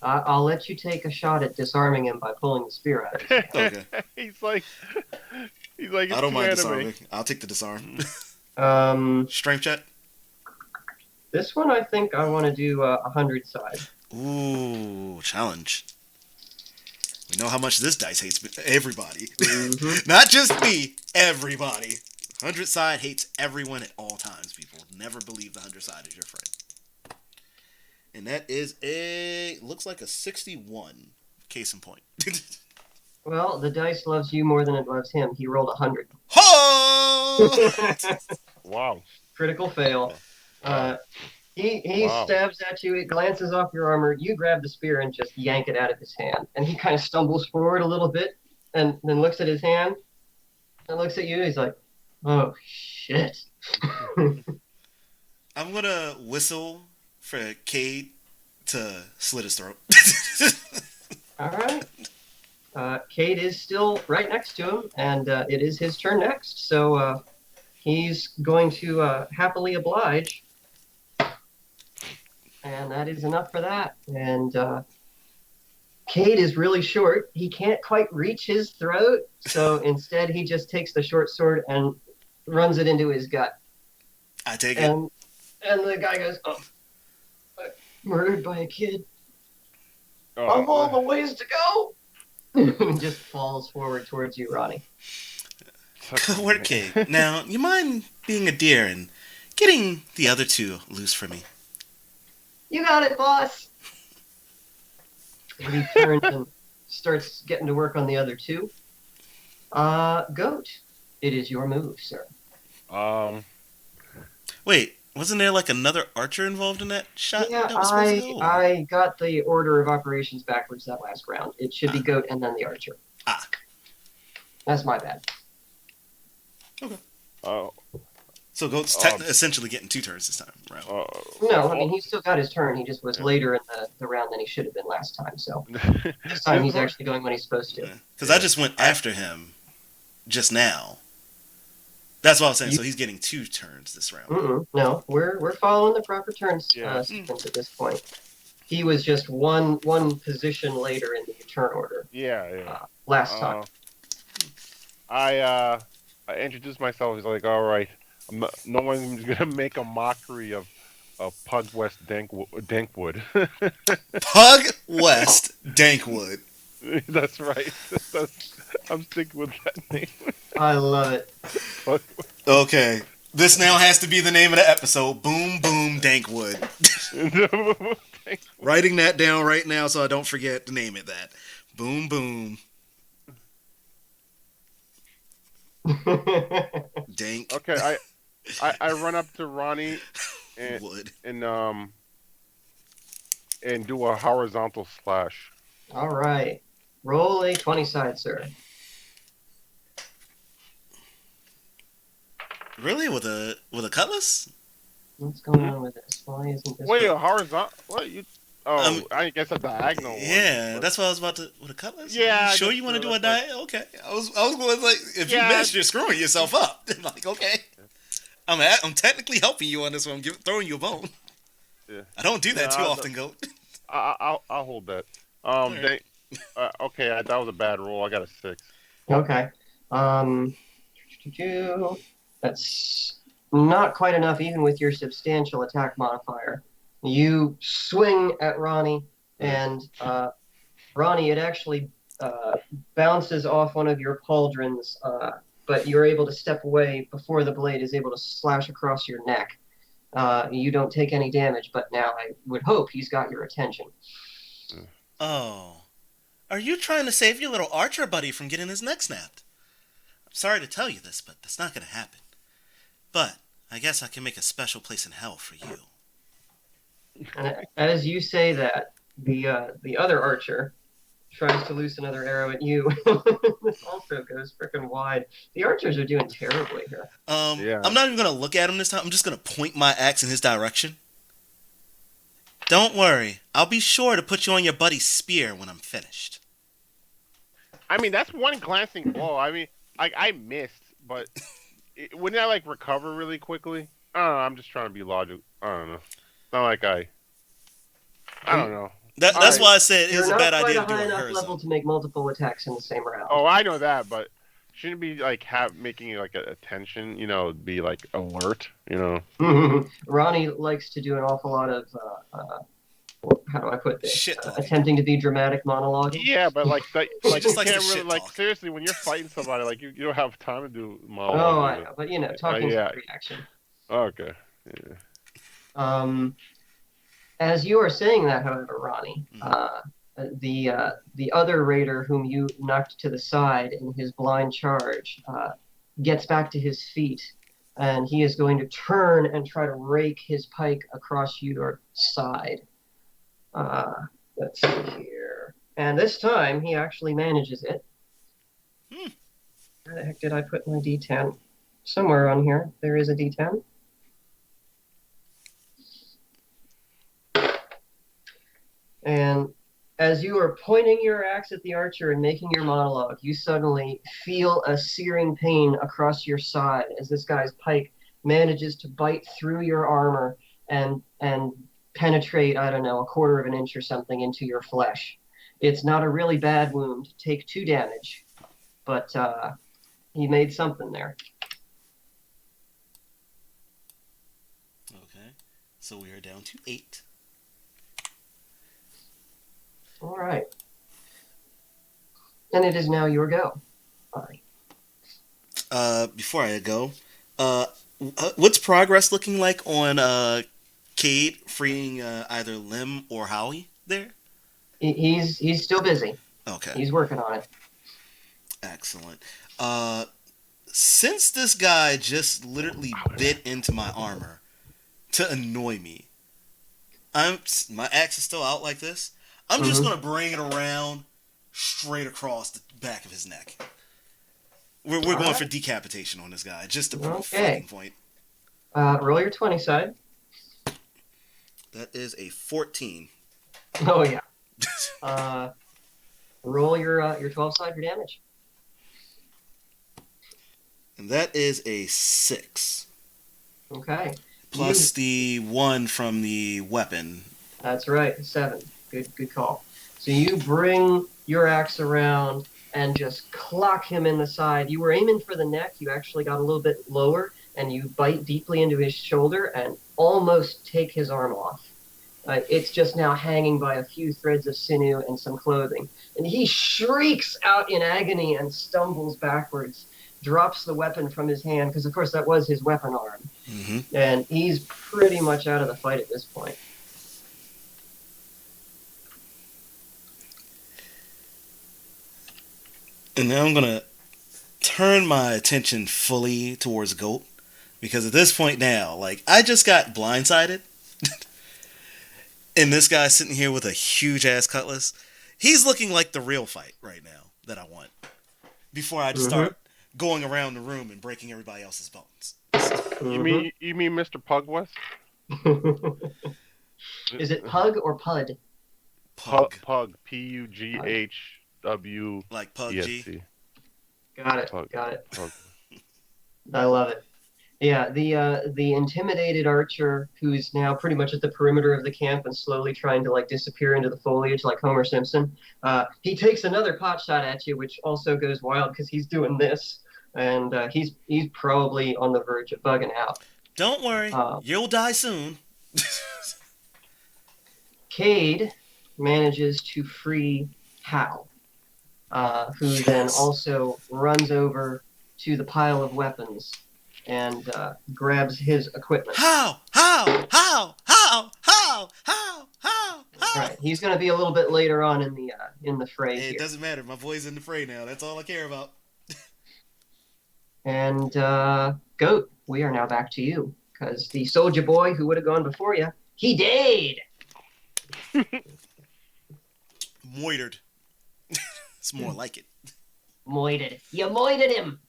I'll let you take a shot at disarming him by pulling the spear out of his Okay. he's like, I don't mind disarming. I'll take the disarm. Strength check. This one, I think I want to do 100 side. Ooh, challenge. We know how much this dice hates everybody. Mm-hmm. Not just me, everybody. 100 side hates everyone at all times, people. Never believe the 100 side is your friend. And that is looks like a 61. Case in point. Well, the dice loves you more than it loves him. He rolled 100. Oh! Wow. Critical fail. He stabs at you. It glances off your armor. You grab the spear and just yank it out of his hand. And he kind of stumbles forward a little bit and then looks at his hand and looks at you. He's like, "Oh, shit." I'm going to whistle for Cade to slit his throat. All right. Cade is still right next to him, and it is his turn next. So he's going to happily oblige. And that is enough for that. And Cade is really short. He can't quite reach his throat. So instead, he just takes the short sword and runs it into his gut. I take it. And the guy goes, "Oh, murdered by a kid. Of all the ways to go." And just falls forward towards you, Ronnie. Good work, Cade. Now, you mind being a dear and getting the other two loose for me? "You got it, boss." And he turns and starts getting to work on the other two. Goat, it is your move, sir. Wait, wasn't there like another archer involved in that shot? Yeah, that was supposed to go? I got the order of operations backwards that last round. It should be Goat and then the archer. That's my bad. Okay. Oh. So Goat's essentially getting 2 turns this time, right? No, I mean, he's still got his turn. He just was later in the round than he should have been last time. So this time he's actually going when he's supposed to. Because I just went after him just now. That's what I was saying. So he's getting 2 turns this round. No, we're following the proper turn sequence at this point. He was just one position later in the turn order. Last time. I introduced myself. He's like, "All right, no one's gonna make a mockery of Pug West Dankwood." Pug West Dankwood. That's right. I'm sticking with that name. I love it. Okay. This now has to be the name of the episode. Boom, boom, Dankwood. Writing that down right now so I don't forget to name it that. Boom, boom, Dank. Okay, I run up to Ronnie and Wood. and um and do a horizontal slash. All right. Roll a 20 side, sir. Really? With a cutlass? What's going on with this? Why isn't this? Wait, a horizontal? What you? Oh, I guess a diagonal one. Yeah, But- that's what I was about to. With a cutlass? Yeah, You sure just you want to do do a it like- diet? Okay. I was going like, if you Yeah. miss, you're screwing yourself up. Like, okay. I'm technically helping you on this one. I'm throwing you a bone. Yeah. I don't do that Yeah, too I'll- often, Goat. I'll hold that. Alright. Okay, that was a bad roll. I got a 6. Okay. That's not quite enough, even with your substantial attack modifier. You swing at Ronnie, and Ronnie, it actually bounces off one of your pauldrons, but you're able to step away before the blade is able to slash across your neck. You don't take any damage, but now I would hope he's got your attention. Oh. Are you trying to save your little archer buddy from getting his neck snapped? I'm sorry to tell you this, but that's not going to happen. But I guess I can make a special place in hell for you. And as you say that, the other archer tries to loose another arrow at you. This also goes frickin' wide. The archers are doing terribly here. Yeah. I'm not even going to look at him this time. I'm just going to point my axe in his direction. Don't worry. I'll be sure to put you on your buddy's spear when I'm finished. I mean, that's one glancing blow. I mean, I missed, but wouldn't I like recover really quickly? I don't know. I'm just trying to be logical. I don't know. It's not like I don't know. That's Alright. why I said it was You're a bad not quite idea a to do high a enough horizontal. level to make multiple attacks in the same round. Oh, I know that, but shouldn't be like making like a attention. Be like alert. Ronnie likes to do an awful lot of how do I put this? Shit talking. Attempting to be dramatic monologue. Yeah, but like Just you likes to can't really shit like talk. seriously when you're fighting somebody like you don't have time to do Oh, monologue. I know, but talking's yeah. a reaction. Okay. Yeah. As you are saying that, however, Ronnie, the other raider whom you knocked to the side in his blind charge gets back to his feet, and he is going to turn and try to rake his pike across your side. Let's see here. And this time, he actually manages it. Where the heck did I put my D10? Somewhere on here, there is a D10. And as you are pointing your axe at the archer and making your monologue, you suddenly feel a searing pain across your side as this guy's pike manages to bite through your armor and penetrate, I don't know, a quarter of an inch or something into your flesh. It's not a really bad wound. Take 2 damage, but he made something there. Okay. So we are down to 8. All right. And it is now your go. All right. Before I go, what's progress looking like on Cade freeing either Lim or Howie there? He's still busy. Okay. He's working on it. Excellent. Since this guy just literally bit into my armor to annoy me, my axe is still out like this. I'm just gonna bring it around straight across the back of his neck. We're going for decapitation on this guy, just to prove a fucking point. Roll your 20 side. That is a 14. Oh yeah. Roll your 12 side for damage. And that is a 6. Okay. Plus the 1 from the weapon. That's right. 7. Good call. So you bring your axe around and just clock him in the side. You were aiming for the neck. You actually got a little bit lower, and you bite deeply into his shoulder and almost take his arm off. It's just now hanging by a few threads of sinew and some clothing. And he shrieks out in agony and stumbles backwards, drops the weapon from his hand, because of course that was his weapon arm. Mm-hmm. And he's pretty much out of the fight at this point. And now I'm gonna turn my attention fully towards Goat, because at this point now, like, I just got blindsided, and this guy's sitting here with a huge ass cutlass. He's looking like the real fight right now that I want. Before I just start going around the room and breaking everybody else's bones. You mean Mr. Pugwest? Is it Pug or Pud? Pug. Pug. Pughw. Like Pug-G. EST. Got it. Pug. Got it. Pug. I love it. Yeah, the intimidated archer who's now pretty much at the perimeter of the camp and slowly trying to like disappear into the foliage like Homer Simpson. He takes another pot shot at you, which also goes wild because he's doing this, and he's probably on the verge of bugging out. Don't worry, you'll die soon. Cade manages to free Hal, who then also runs over to the pile of weapons and grabs his equipment. How? Right, he's going to be a little bit later on in the fray It here. doesn't matter. My boy's in the fray now. That's all I care about. And Goat, we are now back to you, because the soldier boy who would have gone before you, he died. Moitered. It's more like it. Moited. You moited him.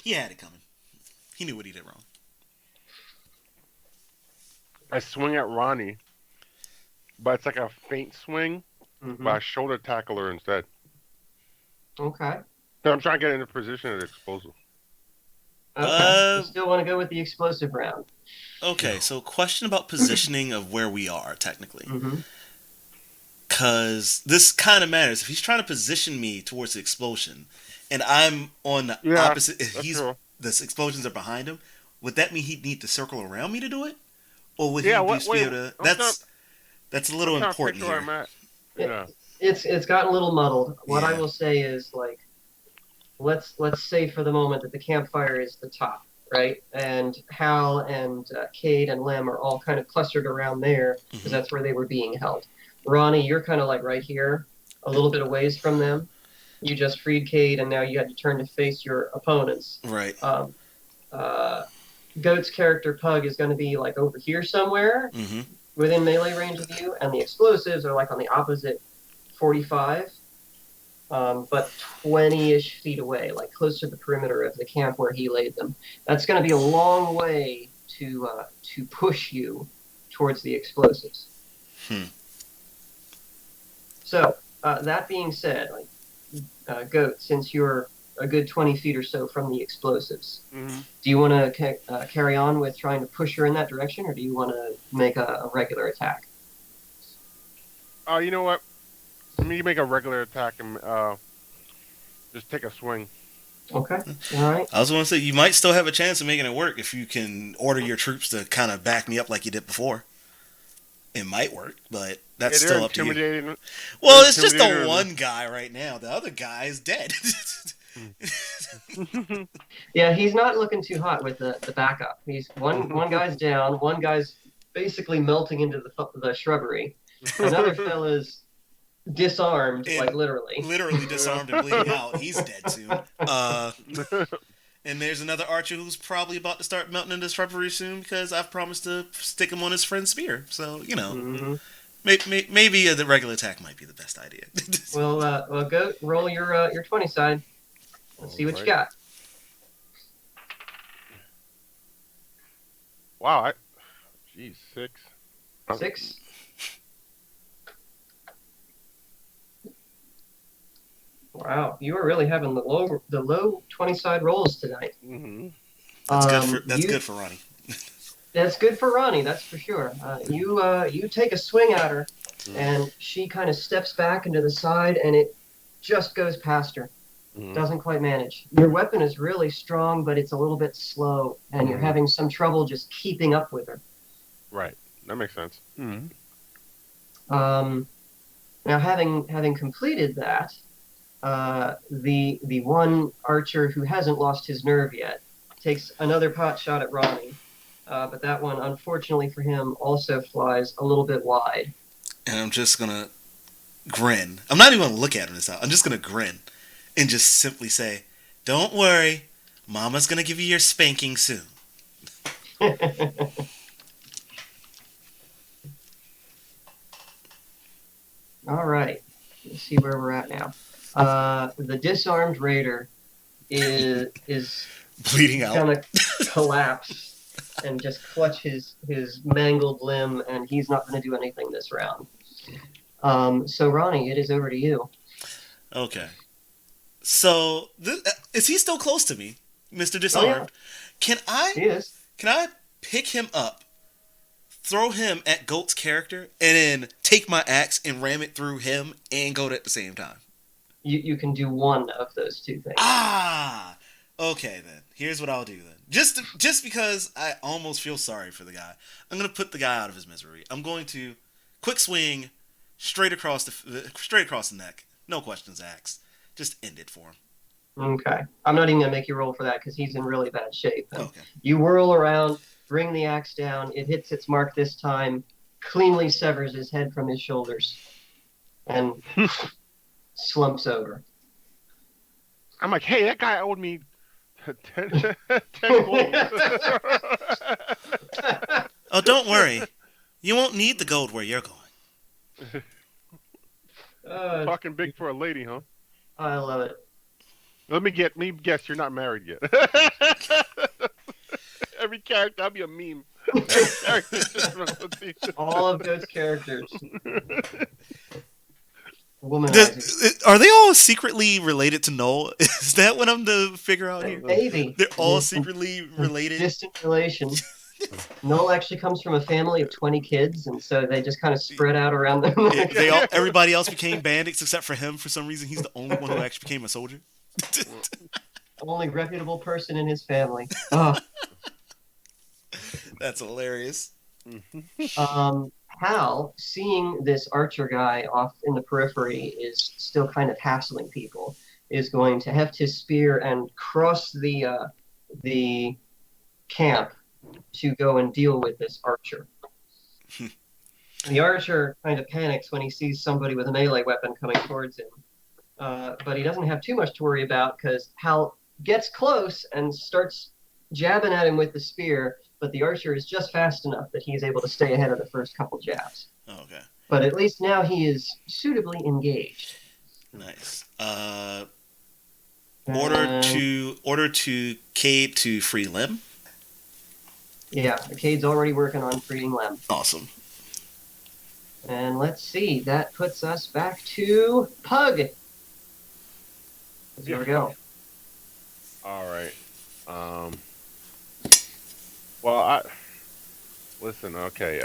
He had it coming. He knew what he did wrong. I swing at Ronnie, but it's like a feint swing, but I shoulder tackle her instead. Okay. So I'm trying to get into position at explosive. Okay. You still want to go with the explosive round. Okay, so question about positioning of where we are, technically. Because this kind of matters. If he's trying to position me towards the explosion, and I'm on the opposite, if the explosions are behind him, would that mean he'd need to circle around me to do it? Or would he be able to... That's a little important here. It's gotten a little muddled. What I will say is, like, let's say for the moment that the campfire is the top, right? And Hal and Cade and Lem are all kind of clustered around there, because that's where they were being held. Ronnie, you're kind of like right here, a little bit away from them. You just freed Cade, and now you had to turn to face your opponents. Right. Goat's character Pug is going to be like over here somewhere, within melee range of you, and the explosives are like on the opposite 45, but 20-ish feet away, like close to the perimeter of the camp where he laid them. That's going to be a long way to push you towards the explosives. So, that being said, like, Goat, since you're a good 20 feet or so from the explosives, do you want to carry on with trying to push her in that direction, or do you want to make a regular attack? You know what? Let me make a regular attack and just take a swing. Okay, all right. I was going to say, you might still have a chance of making it work if you can order your troops to kind of back me up like you did before. It might work, but that's still up to you. Well, it's just the one guy right now. The other guy is dead. Yeah, he's not looking too hot with the backup. He's one guy's down, one guy's basically melting into the shrubbery. Another fella's disarmed, like literally. Literally disarmed and bleeding out. He's dead soon. And there's another archer who's probably about to start melting into the shrubbery soon because I've promised to stick him on his friend's spear. So, you know, maybe the regular attack might be the best idea. Well, Goat, roll your 20 side. Let's see what you got. Wow, geez, 6. 6? Wow, you are really having the low 20 side rolls tonight. That's good for Ronnie. That's good for Ronnie, that's for sure. You take a swing at her, and she kind of steps back into the side, and it just goes past her. Doesn't quite manage. Your weapon is really strong, but it's a little bit slow, and you're having some trouble just keeping up with her. Right, that makes sense. Now, having completed that, the one archer who hasn't lost his nerve yet takes another pot shot at Ronnie, but that one, unfortunately for him, also flies a little bit wide. And I'm just gonna grin. I'm not even gonna look at him this time. I'm just gonna grin and just simply say, "Don't worry, Mama's gonna give you your spanking soon." All right, let's see where we're at now. The disarmed raider is Bleeding out. gonna collapse and just clutch his mangled limb, and he's not gonna do anything this round. So Ronnie, it is over to you. Okay. So is he still close to me, Mr. Disarmed? Can He is. I pick him up, throw him at Goat's character, and then take my axe and ram it through him and Goat at the same time? You can do one of those two things. Ah, okay then. Here's what I'll do then. Just because I almost feel sorry for the guy, I'm gonna put the guy out of his misery. I'm going to quick swing straight across the neck. No questions asked. Just end it for him. Okay. I'm not even gonna make you roll for that because he's in really bad shape. Okay. You whirl around, bring the axe down. It hits its mark this time, cleanly severs his head from his shoulders, and slumps over. I'm like, hey, that guy owed me 10 gold. Oh, don't worry. You won't need the gold where you're going. Talking big for a lady, huh? I love it. Let me guess, you're not married yet. Every character, that'll be a meme. All of those characters. Womanizing. Are they all secretly related to Noel? Is that what I'm to figure out here? Maybe. They're all secretly related? Distant relation. Noel actually comes from a family of 20 kids, and so they just kind of spread out around them. Everybody else became bandits except for him. For some reason, he's the only one who actually became a soldier. Only reputable person in his family. Oh. That's hilarious. Hal, seeing this archer guy off in the periphery is still kind of hassling people, is going to heft his spear and cross the camp to go and deal with this archer. The archer kind of panics when he sees somebody with a melee weapon coming towards him. But he doesn't have too much to worry about because Hal gets close and starts jabbing at him with the spear, but the archer is just fast enough that he's able to stay ahead of the first couple jabs. Oh, okay. But at least now he is suitably engaged. Nice. Order to Cade to free Lim. Yeah, Cade's already working on freeing Lem. Awesome. And let's see, that puts us back to Pug. Here we go. All right. Well, listen. Okay.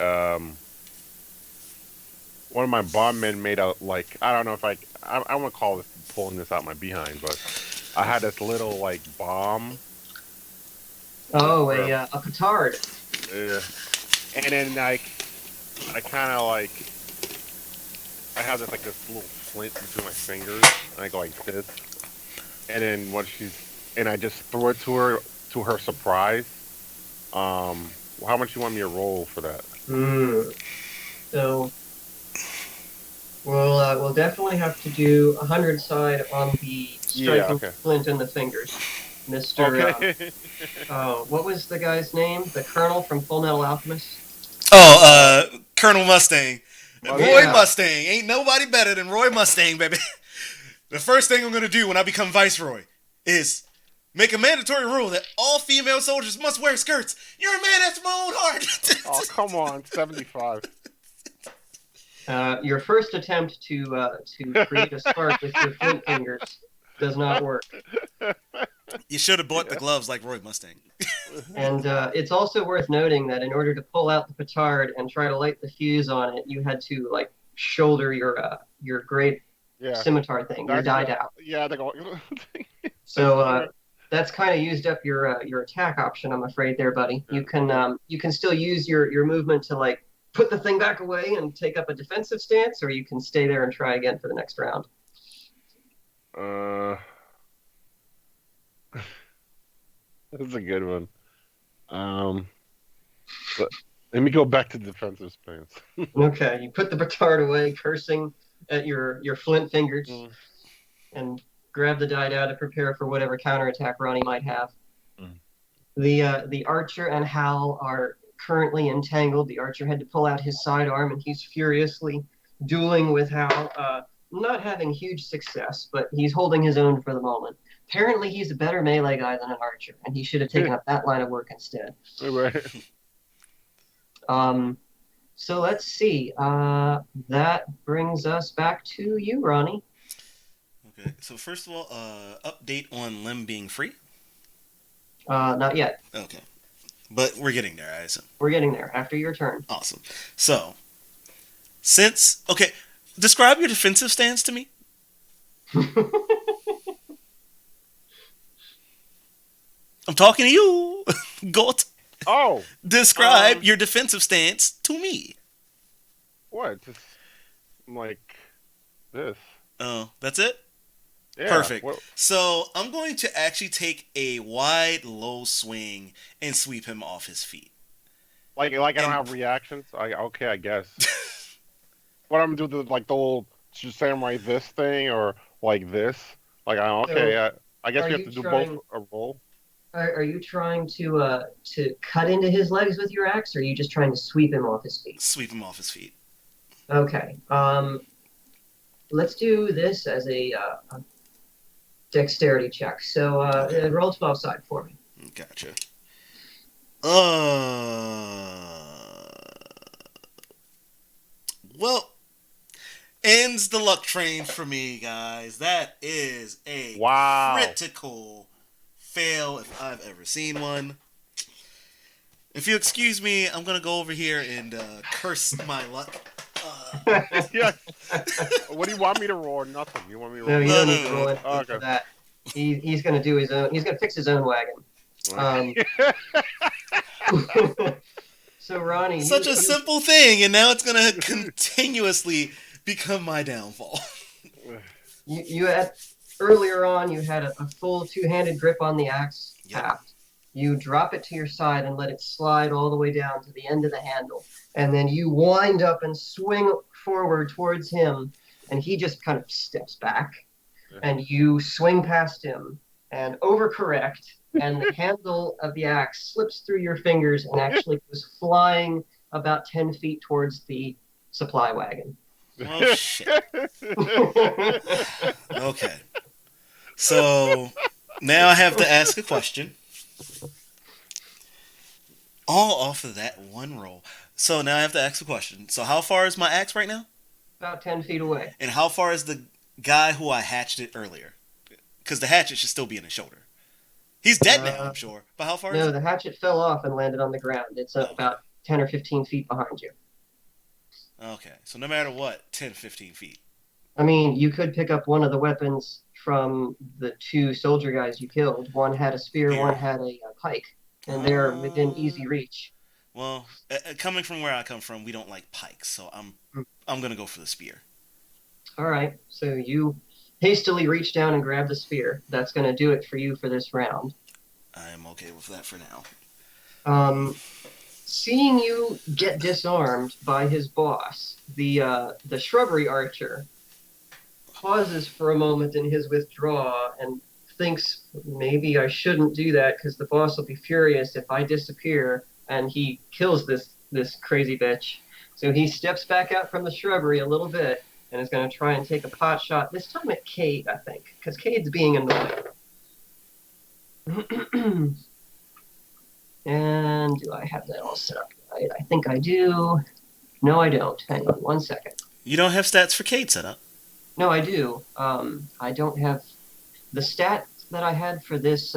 One of my bomb men made a I don't know if I want to call this pulling this out my behind, but I had this little bomb. Oh, a petard. Yeah. And then I kind of I have this this little flint between my fingers, and I go like this. And then I just throw it to her surprise. How much you want me to roll for that? So we'll definitely have to do 100 side on the striking flint in the fingers, Mr. Okay. What was the guy's name? The Colonel from Full Metal Alchemist. Oh, Colonel Mustang. Oh, Roy yeah. Mustang. Ain't nobody better than Roy Mustang, baby. The first thing I'm going to do when I become Viceroy is make a mandatory rule that all female soldiers must wear skirts. You're a man after my own heart. Oh, come on, 75. Your first attempt to create a spark with your flint fingers does not work. You should have bought the gloves like Roy Mustang. And it's also worth noting that in order to pull out the petard and try to light the fuse on it, you had to shoulder your great scimitar thing, your die out. Yeah, they go. So that's kind of used up your attack option, I'm afraid, there, buddy. You can still use your movement to put the thing back away and take up a defensive stance, or you can stay there and try again for the next round. That's a good one. But let me go back to defensive stance. Okay, you put the petard away, cursing at your flint fingers, and grab the die down to prepare for whatever counterattack Ronnie might have. The archer and Hal are currently entangled. The archer had to pull out his sidearm, and he's furiously dueling with Hal, not having huge success, but he's holding his own for the moment. Apparently, he's a better melee guy than an archer, and he should have taken up that line of work instead. Right. So let's see. That brings us back to you, Ronnie. Okay. So first of all, update on Lim being free. Not yet. Okay. But we're getting there, I assume. We're getting there after your turn. Awesome. So, describe your defensive stance to me. I'm talking to you. Got. Oh. Describe your defensive stance to me. What? Just like this. Oh, that's it? Yeah. Perfect. What? So I'm going to actually take a wide, low swing and sweep him off his feet. Like I don't have reactions. I guess. What I'm gonna do the old samurai this thing or like this. I guess we have to do both a roll. Are you trying to cut into his legs with your axe, or are you just trying to sweep him off his feet? Sweep him off his feet. Okay. Let's do this as a dexterity check. So roll 12 side for me. Gotcha. Well, ends the luck train for me, guys. That is a critical fail if I've ever seen one. If you excuse me, I'm gonna go over here and curse my luck. Yeah. What do you want me to roll? Nothing. You want me to roll? No, you don't need to roll it Okay. for that. He's gonna do his own. He's gonna fix his own wagon. So Ronnie, such a simple thing, and now it's gonna continuously become my downfall. You had earlier on. You had a full two-handed grip on the axe. Yep. You drop it to your side and let it slide all the way down to the end of the handle, and then you wind up and swing forward towards him, and he just kind of steps back, and you swing past him and overcorrect. And the handle of the axe slips through your fingers and actually goes flying about 10 feet towards the supply wagon. Oh, shit. Okay. So, now I have to ask a question. All off of that one roll. So, now I have to ask a question. So, how far is my axe right now? About 10 feet away. And how far is the guy who I hatched it earlier? Because the hatchet should still be in his shoulder. He's dead now, I'm sure. But how far is No, it? the hatchet fell off and landed on the ground. It's about 10 or 15 feet behind you. Okay, so no matter what, 10, 15 feet. I mean, you could pick up one of the weapons from the two soldier guys you killed. One had a spear, one had a pike, and they're within easy reach. Well, coming from where I come from, we don't like pikes, so I'm gonna go for the spear. All right, so you hastily reach down and grab the spear. That's going to do it for you for this round. I am okay with that for now. Seeing you get disarmed by his boss, the shrubbery archer pauses for a moment in his withdrawal and thinks, maybe I shouldn't do that because the boss will be furious if I disappear, and he kills this crazy bitch. So he steps back out from the shrubbery a little bit and is going to try and take a pot shot, this time at Cade, I think, because Cade's being annoying. And do I have that all set up right? I think I do. No, I don't. Hang on one second. You don't have stats for Cade set up? No, I do. I don't have... The stat that I had for this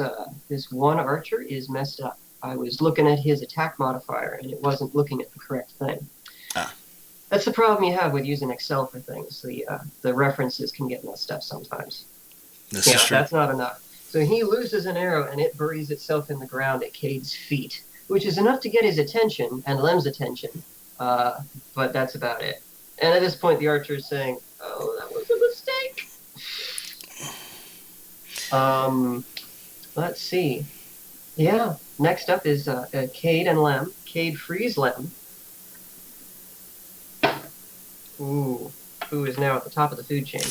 one archer is messed up. I was looking at his attack modifier, and it wasn't looking at the correct thing. That's the problem you have with using Excel for things. The references can get messed up sometimes. This is true. That's not enough. So he loses an arrow, and it buries itself in the ground at Cade's feet, which is enough to get his attention, and Lem's attention, but that's about it. And at this point, the archer is saying, "Oh, that was a mistake." Let's see. Yeah, next up is Cade and Lem. Cade frees Lem. Ooh, who is now at the top of the food chain.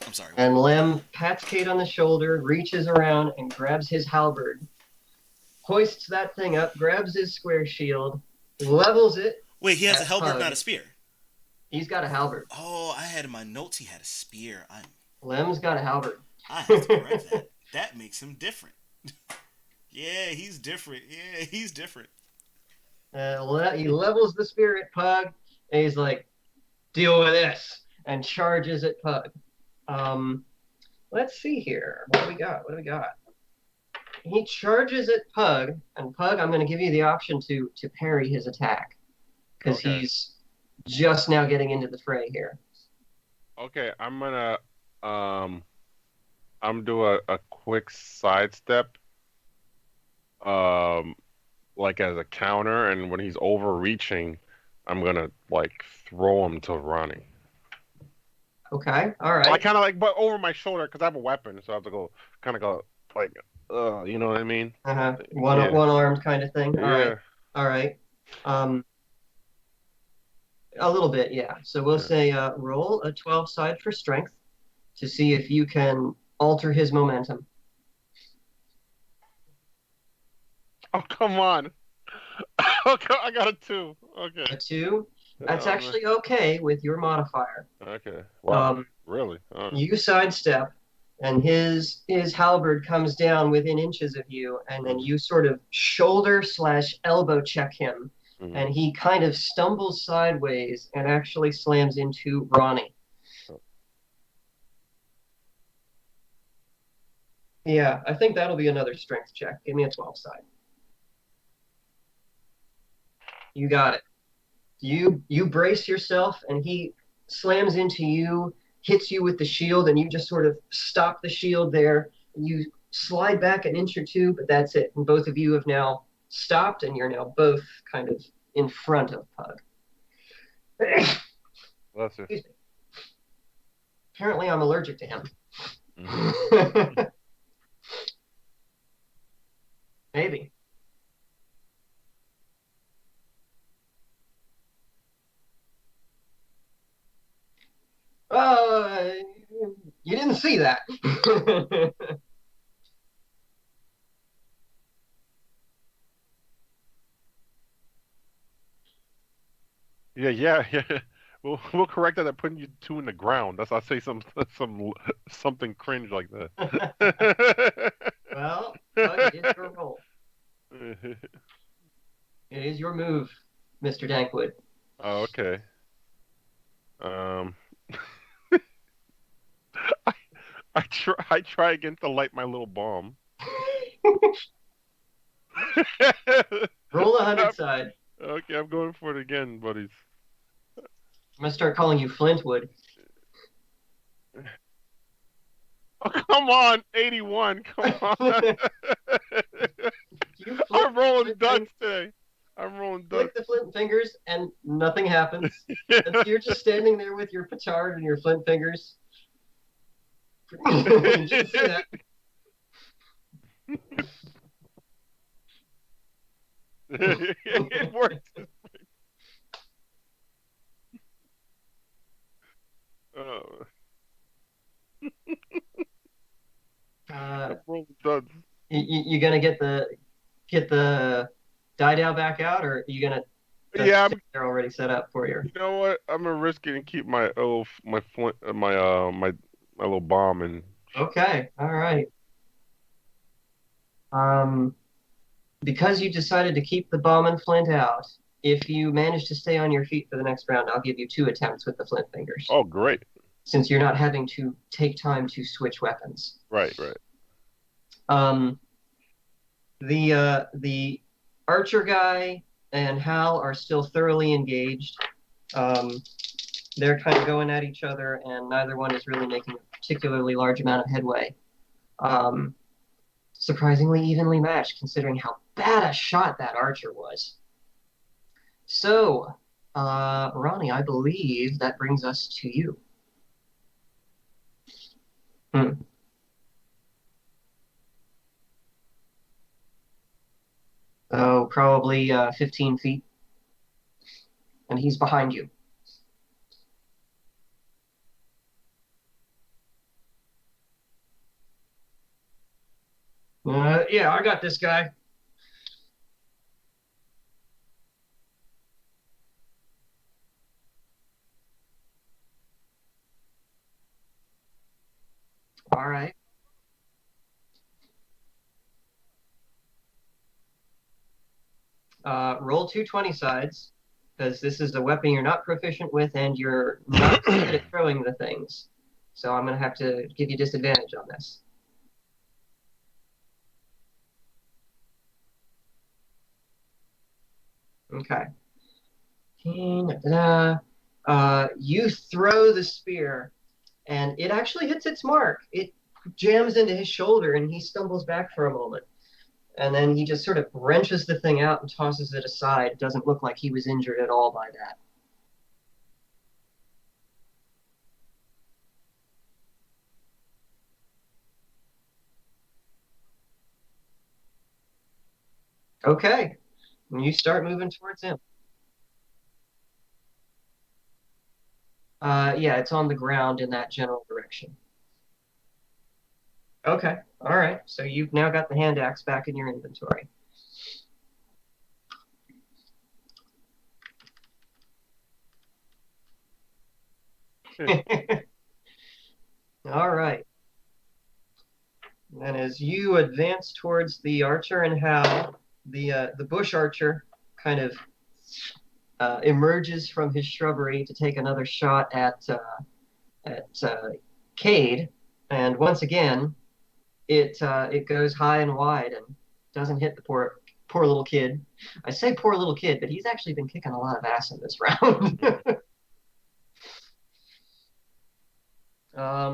I'm sorry. And Lem pats Cade on the shoulder, reaches around, and grabs his halberd. Hoists that thing up, grabs his square shield, levels it. Wait, he has a halberd, Pug. not a spear. He's got a halberd. Oh, I had in my notes he had a spear. Lem's got a halberd. I have to correct that. That makes him different. Yeah, he's different. Yeah, he's different. He levels the spear at Pug, and he's like, "Deal with this," and charges at Pug. Let's see here. What do we got? He charges at Pug, and Pug, I'm going to give you the option to parry his attack, because he's just now getting into the fray here. Okay, I'm gonna do a quick sidestep, like as a counter, and when he's overreaching, I'm gonna like throw him to Ronnie. Okay, all right. I kind of like, but over my shoulder because I have a weapon, so I have to go like, you know what I mean? One armed kind of thing. Yeah. All right. A little bit, yeah. So we'll say roll a 12 side for strength to see if you can alter his momentum. Oh, come on. Okay, I got a 2. Okay. A 2? That's actually okay with your modifier. Okay. Wow. Really? Oh. You sidestep, and his halberd comes down within inches of you, and then you sort of shoulder/elbow check him, and he kind of stumbles sideways and actually slams into Ronnie. Yeah, I think that'll be another strength check. Give me a 12 side. You got it. You brace yourself, and he slams into you, hits you with the shield, and you just sort of stop the shield there. You slide back an inch or two, but that's it. And both of you have now stopped, and you're now both kind of in front of Pug. Bless you. Excuse me. Apparently, I'm allergic to him. Maybe. You didn't see that. Yeah. We'll correct that by putting you 2 in the ground. That's I say something cringe like that. Well, it is your roll. It is your move, Mr. Dankwood. Oh, okay. I try again to light my little bomb. Roll 100 side. Okay, I'm going for it again, buddies. I'm gonna start calling you Flintwood. Oh, come on, 81. Come on. I'm rolling duds today. I'm rolling duds. Flick the flint fingers, and nothing happens. And so you're just standing there with your petard and your flint fingers. You didn't see that. It works. Oh. You gonna get the die down back out, or are you gonna? Yeah, they're already set up for you. You know what? I'm gonna risk it and keep my little bomb and. Okay, all right. Because you decided to keep the bomb and flint out, if you manage to stay on your feet for the next round, I'll give you 2 attempts with the flint fingers. Oh, great! Since you're not having to take time to switch weapons. Right. The archer guy and Hal are still thoroughly engaged. They're kind of going at each other, and neither one is really making a particularly large amount of headway. Surprisingly evenly matched, considering how bad a shot that archer was. So, Ronnie, I believe that brings us to you. Hmm. Oh, probably 15 feet, and he's behind you. Yeah, I got this guy. All right. Roll 2 sides, because this is a weapon you're not proficient with, and you're not good at throwing the things. So I'm going to have to give you disadvantage on this. Okay. You throw the spear, and it actually hits its mark. It jams into his shoulder, and he stumbles back for a moment. And then he just sort of wrenches the thing out and tosses it aside. It doesn't look like he was injured at all by that. Okay. And you start moving towards him. Yeah, it's on the ground in that general direction. Okay. All right. So you've now got the hand axe back in your inventory. All right. And as you advance towards the archer and Hal, the bush archer kind of emerges from his shrubbery to take another shot at Cade, and once again, it goes high and wide and doesn't hit the poor little kid. I say poor little kid, but he's actually been kicking a lot of ass in this round.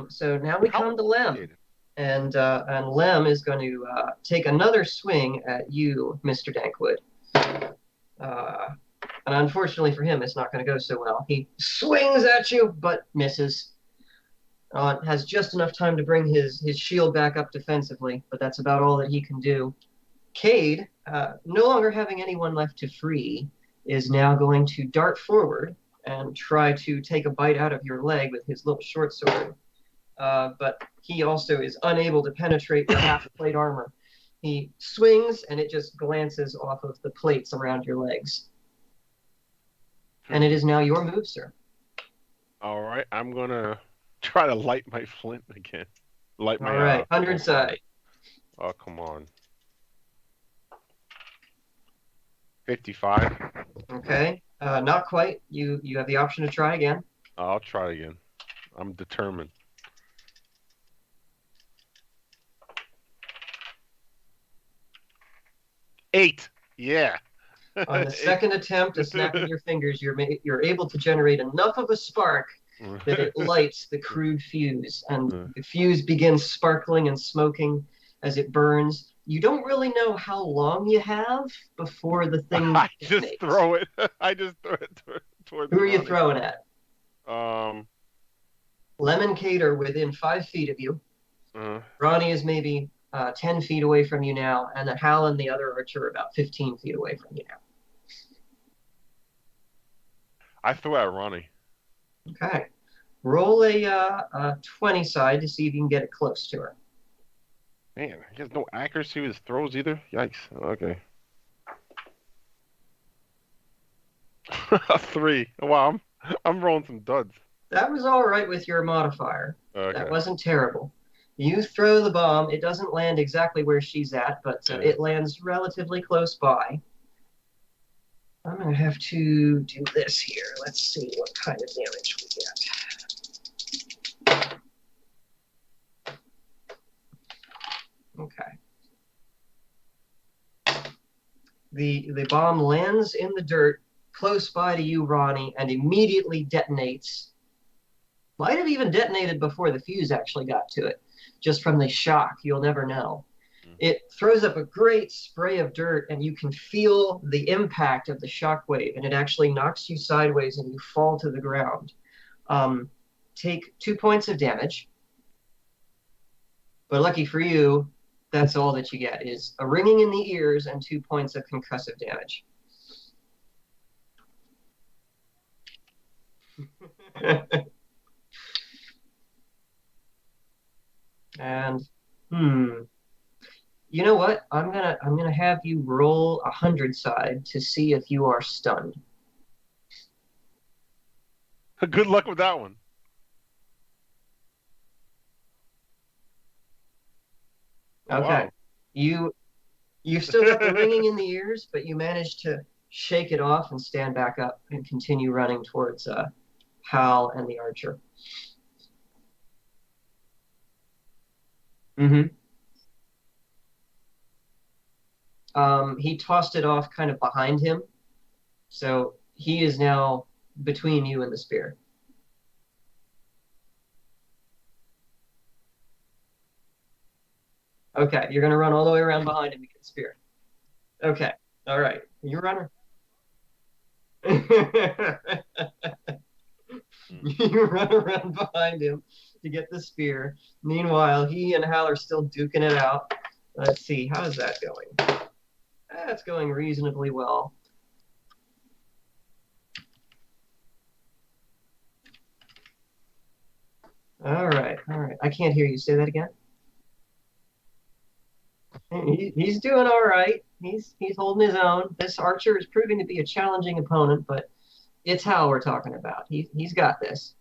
So now we come to Lem, and Lem is going to take another swing at you, Mr. Dankwood. And unfortunately for him, it's not going to go so well. He swings at you, but misses. Has just enough time to bring his shield back up defensively, but that's about all that he can do. Cade, no longer having anyone left to free, is now going to dart forward and try to take a bite out of your leg with his little short sword. But he also is unable to penetrate your half plate armor. He swings, and it just glances off of the plates around your legs. And it is now your move, sir. All right, I'm gonna try to light my flint again. Light my. All right, 100 side. Oh, come on. 55. Okay, not quite. You have the option to try again. I'll try again. I'm determined. Eight. Yeah. On the second attempt of snapping your fingers, you're able to generate enough of a spark that it lights the crude fuse, and the fuse begins sparkling and smoking as it burns. You don't really know how long you have before the thing I just throw it. I just throw it towards. Who are you throwing at? Lemon Cade are within 5 feet of you. Ronnie is maybe 10 feet away from you now, and Hal and the other archer are about 15 feet away from you now. I throw at Ronnie. Okay. Roll a 20 side to see if you can get it close to her. Man, he has no accuracy with his throws either. Yikes. Okay. 3. Wow, I'm rolling some duds. That was all right with your modifier. Okay. That wasn't terrible. You throw the bomb. It doesn't land exactly where she's at, but it lands relatively close by. I'm going to have to do this here. Let's see what kind of damage we get. Okay. The bomb lands in the dirt close by to you, Ronnie, and immediately detonates. Might have even detonated before the fuse actually got to it. Just from the shock, you'll never know. It throws up a great spray of dirt, and you can feel the impact of the shockwave, and it actually knocks you sideways, and you fall to the ground. Um, take 2 points of damage, but lucky for you, that's all that you get is a ringing in the ears and 2 points of concussive damage. And you know what? I'm gonna have you roll 100 side to see if you are stunned. Good luck with that one. Okay. Wow. You've still got the ringing in the ears, but you managed to shake it off and stand back up and continue running towards Hal and the archer. Mm-hmm. He tossed it off kind of behind him, so he is now between you and the spear. Okay, you're gonna run all the way around behind him to get the spear. Okay, all right, you runner. You run around behind him to get the spear. Meanwhile, he and Hal are still duking it out. Let's see, how is that going? That's going reasonably well. All right, all right. I can't hear you. Say that again. He's doing all right. He's holding his own. This archer is proving to be a challenging opponent, but it's Hal we're talking about. He's got this.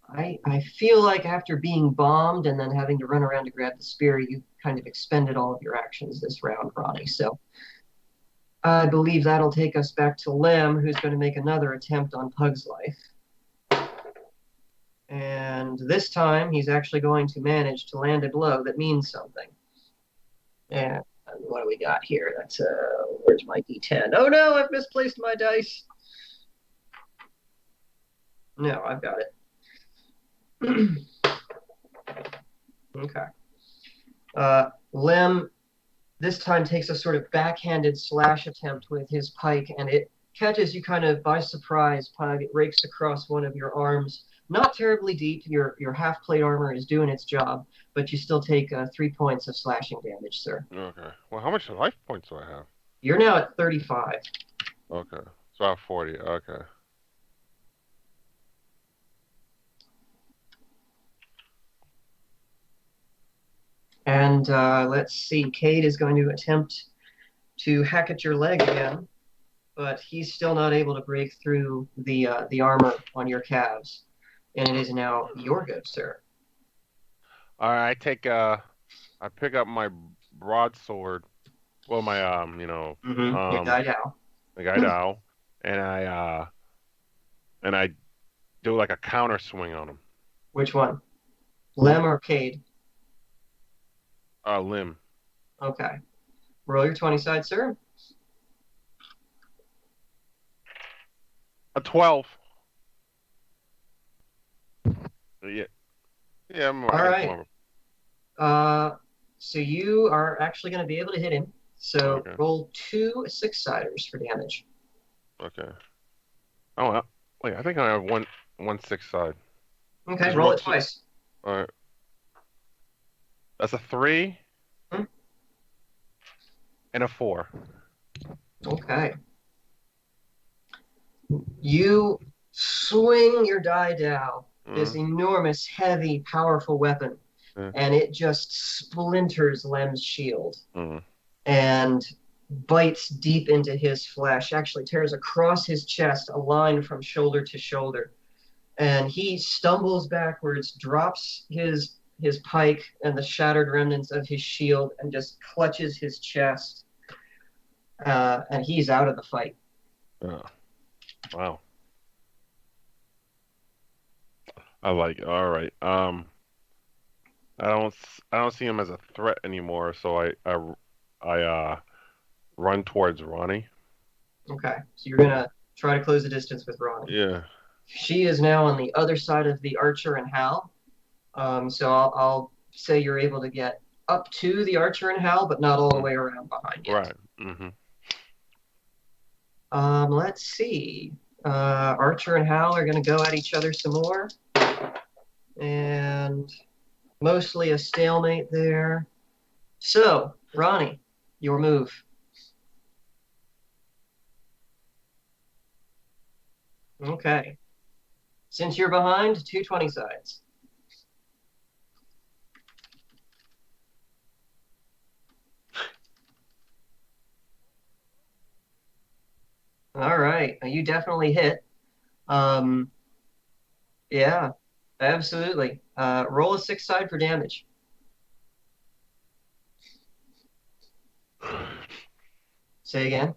I feel like after being bombed and then having to run around to grab the spear, you kind of expended all of your actions this round, Ronnie. So I believe that'll take us back to Lem, who's going to make another attempt on Pug's life. And this time, he's actually going to manage to land a blow that means something. And what do we got here? That's where's my D10? Oh no, I've misplaced my dice. No, I've got it. Okay. Lem this time takes a sort of backhanded slash attempt with his pike, and it catches you kind of by surprise, Pug. It rakes across one of your arms. Not terribly deep. Your half plate armor is doing its job, but you still take 3 points of slashing damage, sir. Okay. Well, how much life points do I have? You're now at 35. Okay. So I have 40. Okay. And let's see. Cade is going to attempt to hack at your leg again, but he's still not able to break through the armor on your calves. And it is now your go, sir. All right. I pick up my broadsword. Well, my Your guy down. the guy down, and I do like a counter swing on him. Which one? Lem or Cade? Limb. Okay. Roll your 20 side, sir. A 12. Yeah. Yeah, I'm All right. So you are actually going to be able to hit him. So Okay. roll 2 6-siders for damage. Okay. Oh, wait, I think I have one 6-side. Okay, Just roll roll it two. twice. All right. That's a 3 and a 4. Okay. You swing your die down, this enormous, heavy, powerful weapon, and it just splinters Lem's shield and bites deep into his flesh, actually tears across his chest a line from shoulder to shoulder. And he stumbles backwards, drops his pike and the shattered remnants of his shield, and just clutches his chest. And he's out of the fight. Oh. Wow. I like it. All right. I don't see him as a threat anymore, so I run towards Ronnie. Okay. So you're gonna try to close the distance with Ronnie. Yeah. She is now on the other side of the archer and Hal. So I'll say you're able to get up to the archer and Hal, but not all the Mm, way around behind yet. right. Mm-hmm. Let's see. Archer and Hal are going to go at each other some more, and mostly a stalemate there. So, Ronnie, your move. Okay. Since you're behind, 220 sides. All right. You definitely hit. Um, yeah, absolutely. Roll a 6 side for damage. Say again.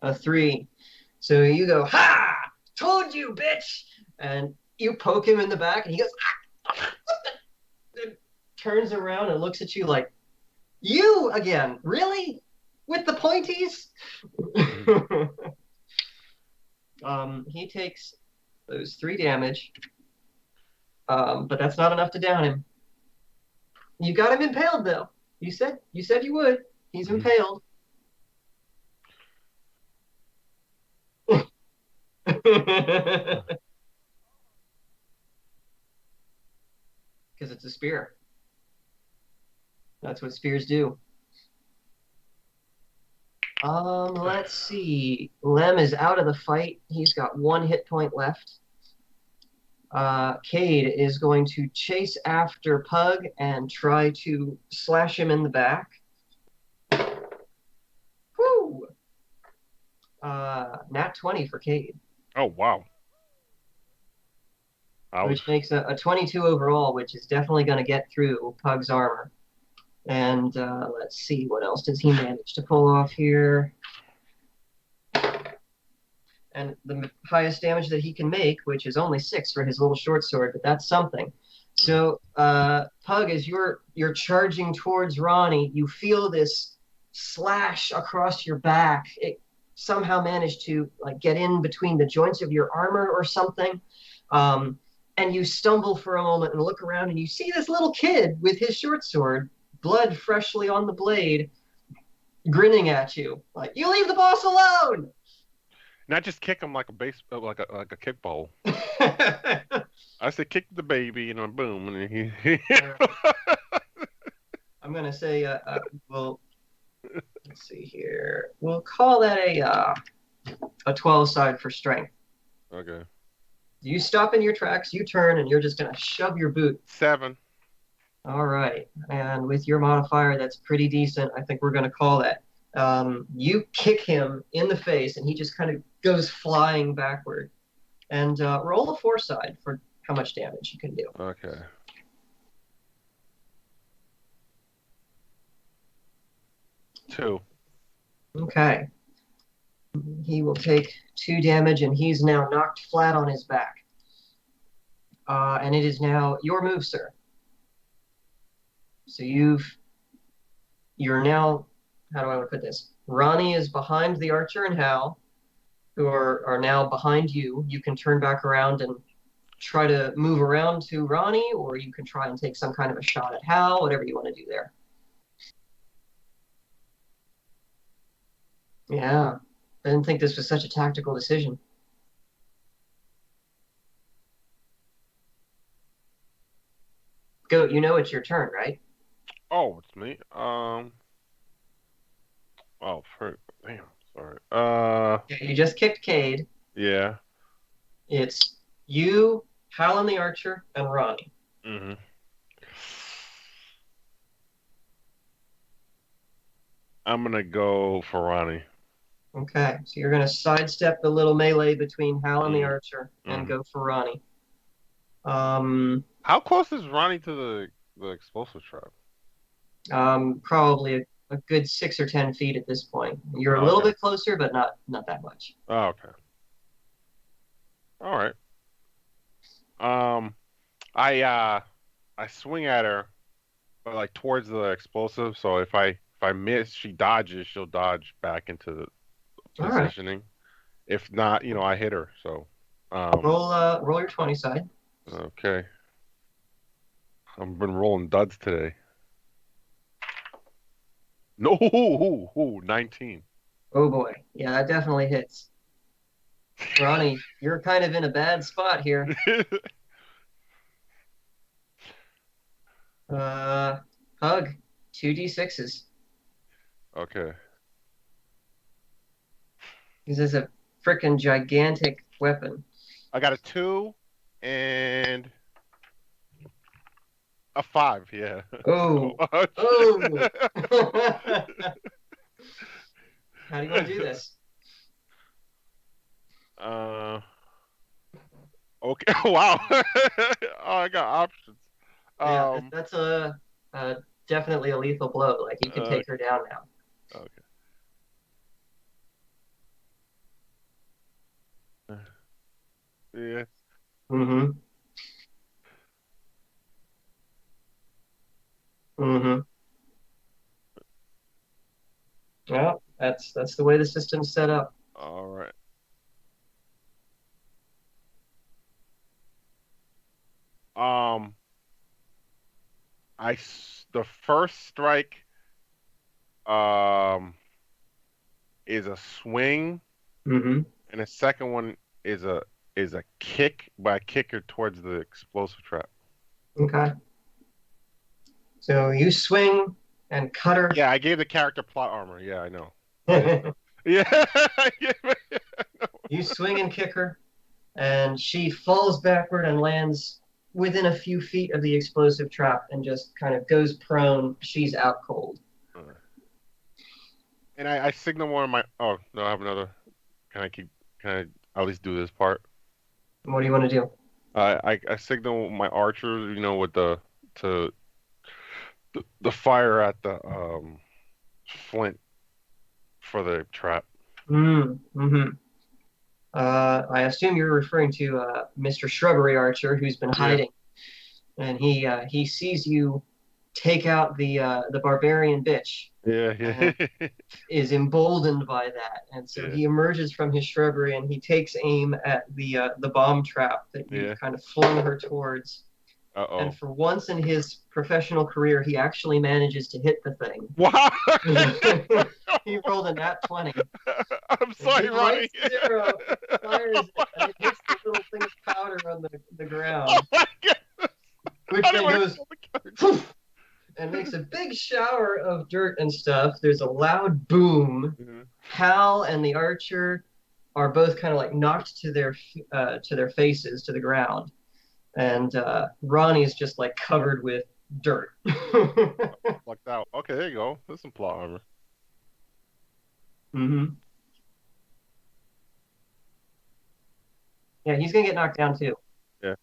A 3. So you go, ha! Told you, bitch! And you poke him in the back, and he goes, ah! And turns around and looks at you like, you again? Really? With the pointies? He takes those 3 damage, but that's not enough to down him. You got him impaled, though. You said you would. He's Mm-hmm. impaled. Because it's a spear. That's what spears do. Let's see. Lem is out of the fight. He's got 1 hit point left. Cade is going to chase after Pug and try to slash him in the back. Woo! Nat 20 for Cade, Oh wow. which Ouch. makes a 22 overall, which is definitely going to get through Pug's armor. And let's see, what else does he manage to pull off here? And the highest damage that he can make, which is only 6 for his little short sword, but that's something. So, Pug, as you're charging towards Ronnie, you feel this slash across your back. It somehow managed to like get in between the joints of your armor or something. Um, and you stumble for a moment and look around, and you see this little kid with his short sword, blood freshly on the blade, grinning at you like, "You leave the boss alone!" Not just kick him like a like a kickball. I said kick the baby, and then boom, and he. I'm gonna say, well, let's see here. We'll call that a 12 side for strength. Okay. You stop in your tracks, you turn, and you're just gonna shove your boot. 7. All right, and with your modifier, that's pretty decent. I think we're gonna call that. You kick him in the face, and he just kind of goes flying backward. And roll a 4 side for how much damage you can do. Okay. 2. Okay. He will take 2 damage, and he's now knocked flat on his back. And it is now your move, sir. So you're now, how do I want to put this? Ronnie is behind the archer and Hal, who are now behind you. You can turn back around and try to move around to Ronnie, or you can try and take some kind of a shot at Hal, whatever you want to do there. Yeah, I didn't think this was such a tactical decision. Goat, you know it's your turn, right? Oh, it's me. Oh, damn. Sorry. You just kicked Cade. Yeah. It's you, Hal and the archer, and Ronnie. Mhm. I'm gonna go for Ronnie. Okay, so you're going to sidestep the little melee between Hal and the Mm. archer and Mhm. go for Ronnie. Um, How close is Ronnie to the explosive trap? Probably a good 6 or 10 feet at this point. You're a Oh, little okay. bit closer, but not that much. Oh, okay. All right. Um, I swing at her, but like towards the explosive. So if I miss, she dodges. She'll dodge back into the All right, positioning. If not, I hit her. So, um, roll your 20 side. okay. I've been rolling duds today. No, 19. Oh boy. Yeah, that definitely hits. Ronnie, you're kind of in a bad spot here. Uh, Hug, 2d6s. Okay. This is a freaking gigantic weapon. I got a 2 and a 5. Yeah. Oh, Oh, oh. shit. How do you want to do this? Uh, okay. Wow. Oh, I got options. Yeah, Um, that's a definitely a lethal blow. Like you can uh, take her down now. okay. Yeah. Mm-hmm. Mm-hmm. Well, that's the way the system's set up. All right. Um, the first strike um is a swing, Mm-hmm. and the second one is a kick, but I kick her towards the explosive trap. Okay. So you swing and cut her. Yeah, I gave the character plot armor. Yeah, I know. I didn't know. Yeah, I gave it- You swing and kick her, and she falls backward and lands within a few feet of the explosive trap and just kind of goes prone. She's out cold. And I signal one of my. Oh no, I have another. Can I keep? Can I at least do this part? What do you want to do? I signal my archers, with to the fire at the flint for the trap. Mm-hmm. I assume you're referring to Mr. Shrubbery Archer, who's been Yeah, hiding, and he sees you take out the barbarian bitch, yeah, and yeah, is emboldened by that, and so yeah, he emerges from his shrubbery and he takes aim at the bomb trap that you've yeah. kind of flung her towards. And Uh-oh. for once in his professional career, he actually manages to hit the thing. Wow. He rolled a nat 20. I'm And he sorry, Ronnie. lights the arrow, fires it, and it hits the little thing of powder on the Oh ground, my God. which I didn't then want to goes kill the character. poof, and makes a big shower of dirt and stuff. There's a loud boom. Mhm. Hal and the archer are both kind of like knocked to their faces to the ground, and Ronnie's just like covered with dirt. Lucked out. Okay, there you go. There's some plot armor. Hmm. Yeah, he's gonna get knocked down too. Yeah.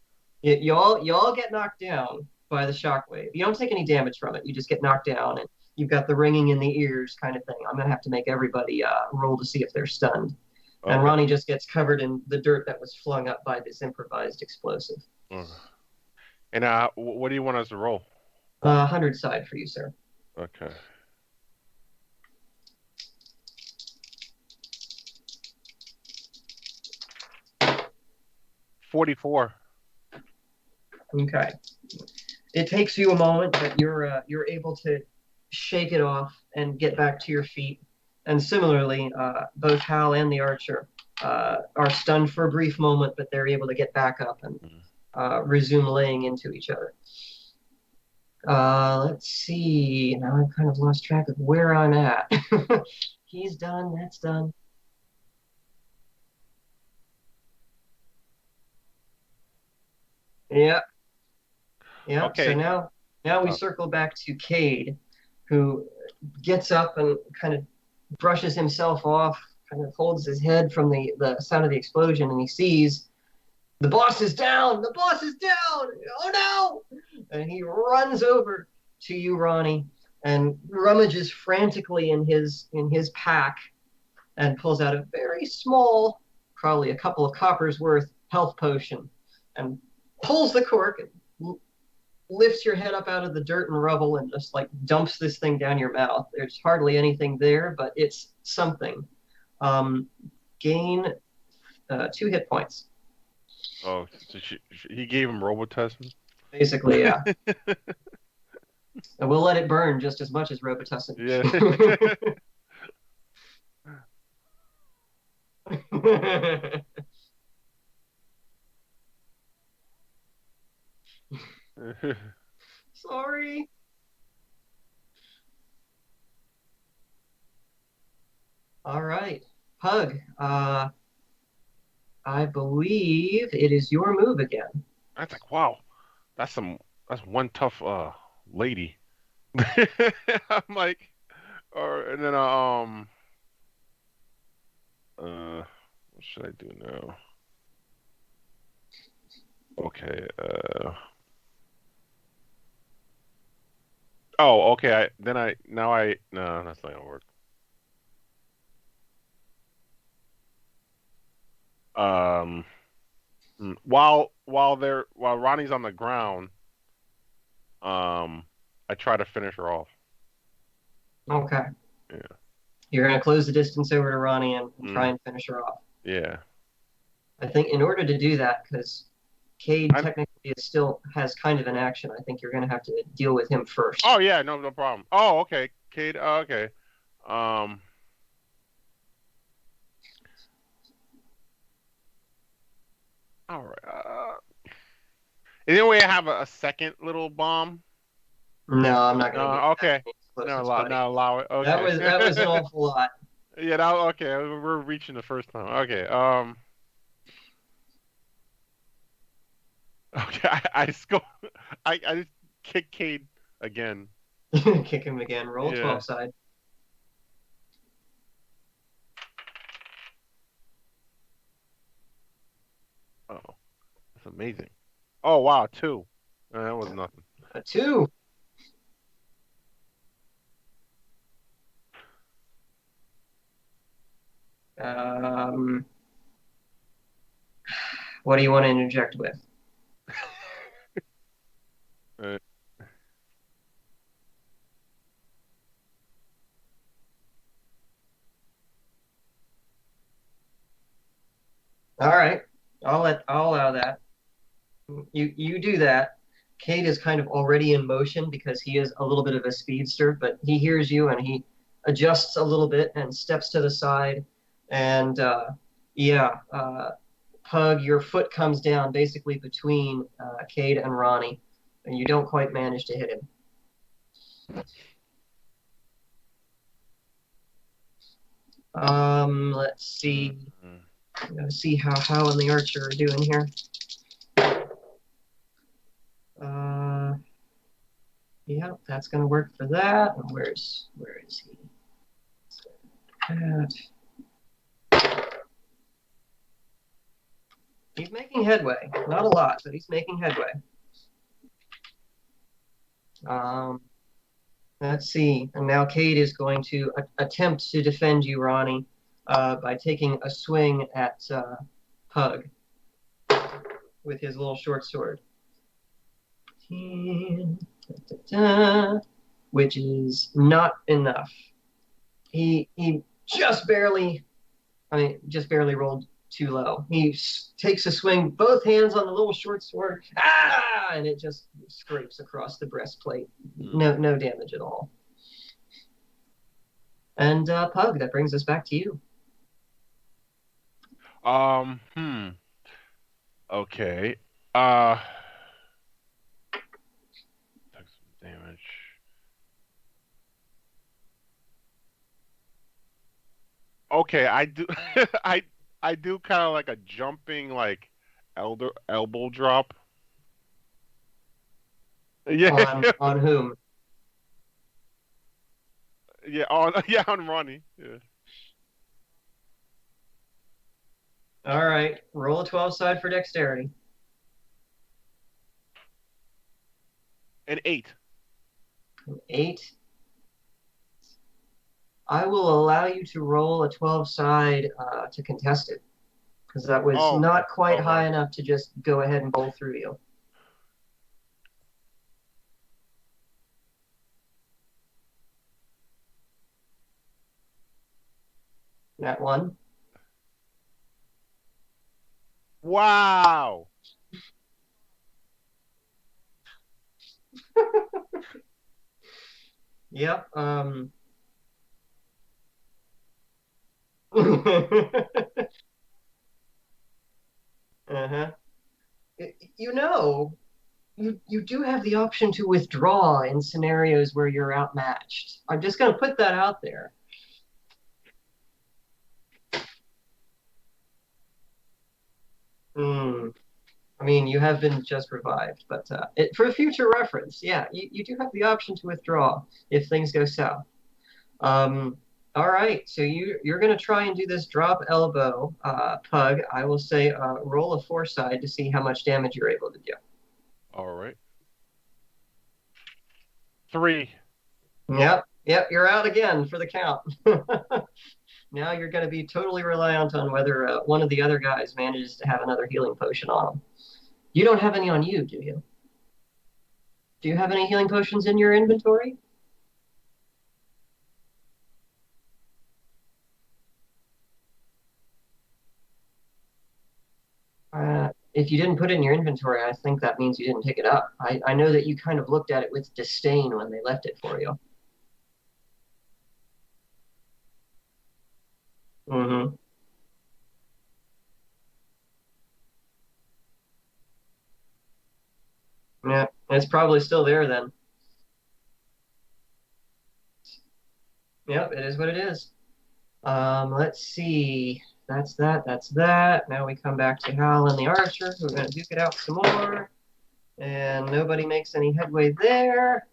You all get knocked down by the shockwave. You don't take any damage from it. You just get knocked down, and you've got the ringing in the ears kind of thing. I'm gonna have to make everybody roll to see if they're stunned. And Okay. Ronnie just gets covered in the dirt that was flung up by this improvised explosive. Okay. And what do you want us to roll? 100 side for you, sir. Okay. 44. Okay. It takes you a moment, but you're able to shake it off and get back to your feet. And similarly, both Hal and the archer are stunned for a brief moment, but they're able to get back up and Mhm. resume laying into each other. Let's see. Now I've kind of lost track of where I'm at. He's done. That's done. Yeah. Yeah. So Okay. now we Uh, circle back to Cade, who gets up and kind of brushes himself off, kind of holds his head from the sound of the explosion, and he sees the boss is down. The boss is down. Oh no! And he runs over to you, Ronnie, and rummages frantically in his pack and pulls out a very small, probably a couple of coppers worth health potion, and pulls the cork and lifts your head up out of the dirt and rubble and just like dumps this thing down your mouth. There's hardly anything there, but it's something. Um, Gain 2 hit points. oh, so he gave him Robitussin? Basically, yeah. And we'll let it burn just as much as Robitussin. Yeah. Sorry. All right. Pug, I believe it is your move again. That's like, wow, that's some that's one tough lady. I'm like, or and then what should I do now? Okay, oh, okay. I no, that's not gonna work. Um, while Ronnie's on the ground, um, I try to finish her off. Okay. Yeah. You're going to close the distance over to Ronnie and try Mm, and finish her off. yeah. I think in order to do that, because Cade I technically is still has kind of an action, I think you're going to have to deal with him Oh first. yeah, no problem. Oh, okay, Kate. Okay. Um. All right. Is there a way I have a second little bomb? No, I'm not going to give No. you that Okay. many No, explosives, buddy. not allow it. That Okay. was an awful lot. Yeah. That, okay. We're reaching the first time. Okay. Okay. I sco I just kick Cade again. Kick him again. Roll Yeah. 12 side. Oh, that's amazing. Oh wow, two. That was nothing. A 2. Um, what do you want to interject with? Uh, All right. I'll allow that. You do that. Cade is kind of already in motion because he is a little bit of a speedster, but he hears you and he adjusts a little bit and steps to the side. And yeah, Pug, your foot comes down basically between Cade and Ronnie, and you don't quite manage to hit him. Let's see. mm, Let's see how Hal and the Archer are doing here. Uh, yeah, that's gonna work for that. And where is he? That. He's making headway. Not a lot, but he's making headway. Um, let's see. And now Cade is going to attempt to defend you, Ronnie, by taking a swing at Pug with his little short sword. Which is not enough. He just barely, just barely rolled too low. He takes a swing, both hands on the little short sword, and it just scrapes across the breastplate. No damage at all. And Pug, that brings us back to you. Hmm. Okay. Uh, Took some damage. Okay, I do. I do kind of like a jumping like elbow drop. Yeah, On whom? yeah, on yeah on Ronnie. Yeah. All right, roll a 12 side for dexterity. An 8. 8. I will allow you to roll a 12 side to contest it because that was Oh, not quite okay. high enough to just go ahead and bowl through you. That one. Wow. Yep. Uh-huh. You know, you do have the option to withdraw in scenarios where you're outmatched. I'm just going to put that out there. Hmm. I mean, you have been just revived, but for future reference, yeah, you do have the option to withdraw if things go south. Um, all right, so you're going to try and do this drop elbow, Pug. I will say roll a foresight to see how much damage you're able to do. All right. 3. Yep, you're out again for the count. Now you're going to be totally reliant on whether one of the other guys manages to have another healing potion on them. You don't have any on you, do you? Do you have any healing potions in your inventory? If you didn't put it in your inventory, I think that means you didn't pick it up. I know that you kind of looked at it with disdain when they left it for you. Mm-hmm. Yeah, it's probably still there then. Yep, it is what it is. Let's see. That's that. That's that. Now we come back to Hal and the Archer, who are going to duke it out some more. And nobody makes any headway there.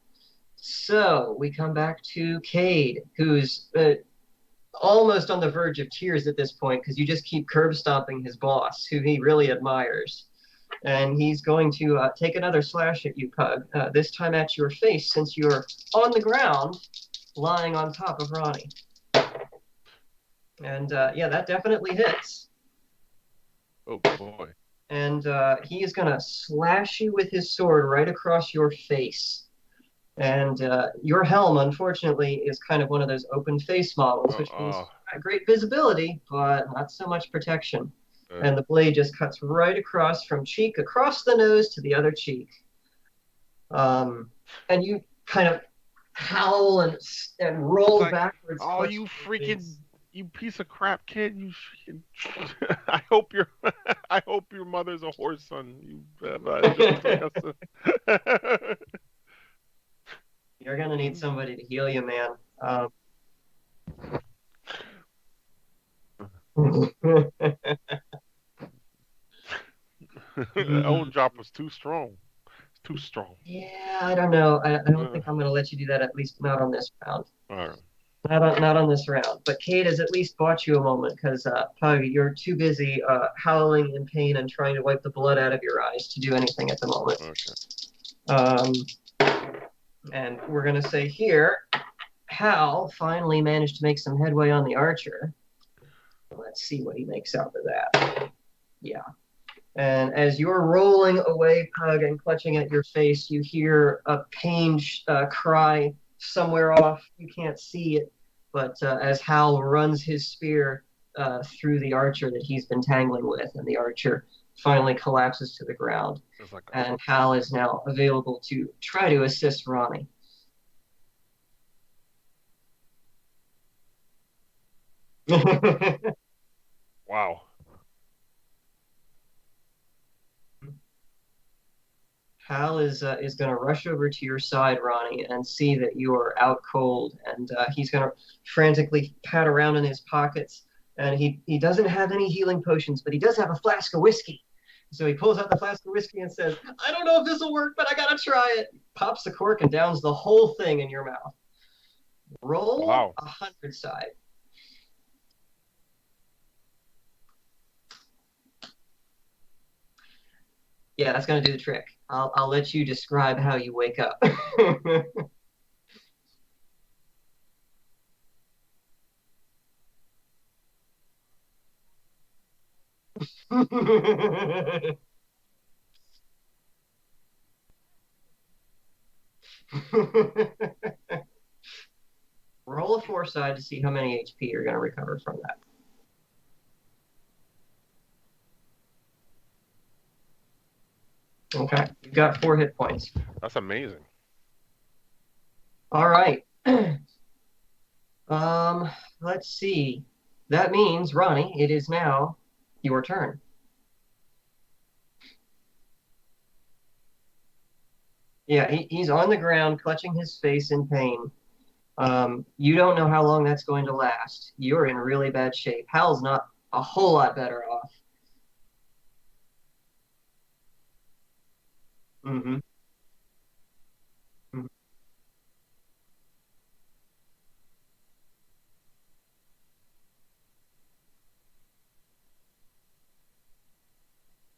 So we come back to Cade, who's almost on the verge of tears at this point because you just keep curb stomping his boss, who he really admires. And he's going to take another slash at you, Pug, this time at your face since you're on the ground lying on top of Ronnie. And yeah, that definitely hits. Oh boy. And he is going to slash you with his sword right across your face. And your helm, unfortunately, is kind of one of those open face models, which means great visibility, but not so much protection. And the blade just cuts right across from cheek, across the nose to the other cheek. And you kind of howl and roll like, backwards. oh, you freaking, you piece of crap, kid! You freaking. I hope your, I hope your mother's a horse son. You You're gonna need somebody to heal you, man. Own drop was too strong. It's too strong. Yeah, I don't know. I don't think I'm gonna let you do that. At least not on this round. All right. Not on this round. But Kate has at least bought you a moment because Pug, you're too busy howling in pain and trying to wipe the blood out of your eyes to do anything at the moment. Okay. And we're gonna say here, Hal finally managed to make some headway on the Archer. Let's see what he makes out of that. Yeah. And as you're rolling away, Pug, and clutching at your face, you hear a pained cry somewhere off. You can't see it, but as Hal runs his spear through the Archer that he's been tangling with, and the Archer finally collapses to the ground. Like and Hal is now available to try to assist Ronnie. Wow. Hal is going to rush over to your side, Ronnie, and see that you are out cold. And he's going to frantically pat around in his pockets. And he doesn't have any healing potions, but he does have a flask of whiskey. So he pulls out the flask of whiskey and says, I don't know if this will work, but I got to try it. Pops the cork and downs the whole thing in your mouth. Roll 100 side. Yeah, that's going to do the trick. I'll let you describe how you wake up. Roll a foresight to see how many HP you're going to recover from that. Okay, you've got 4 hit points. That's amazing. All right. Um, let's see. That means, Ronnie, it is now your turn. Yeah, he's on the ground, clutching his face in pain. You don't know how long that's going to last. You're in really bad shape. Hal's not a whole lot better off. Hmm.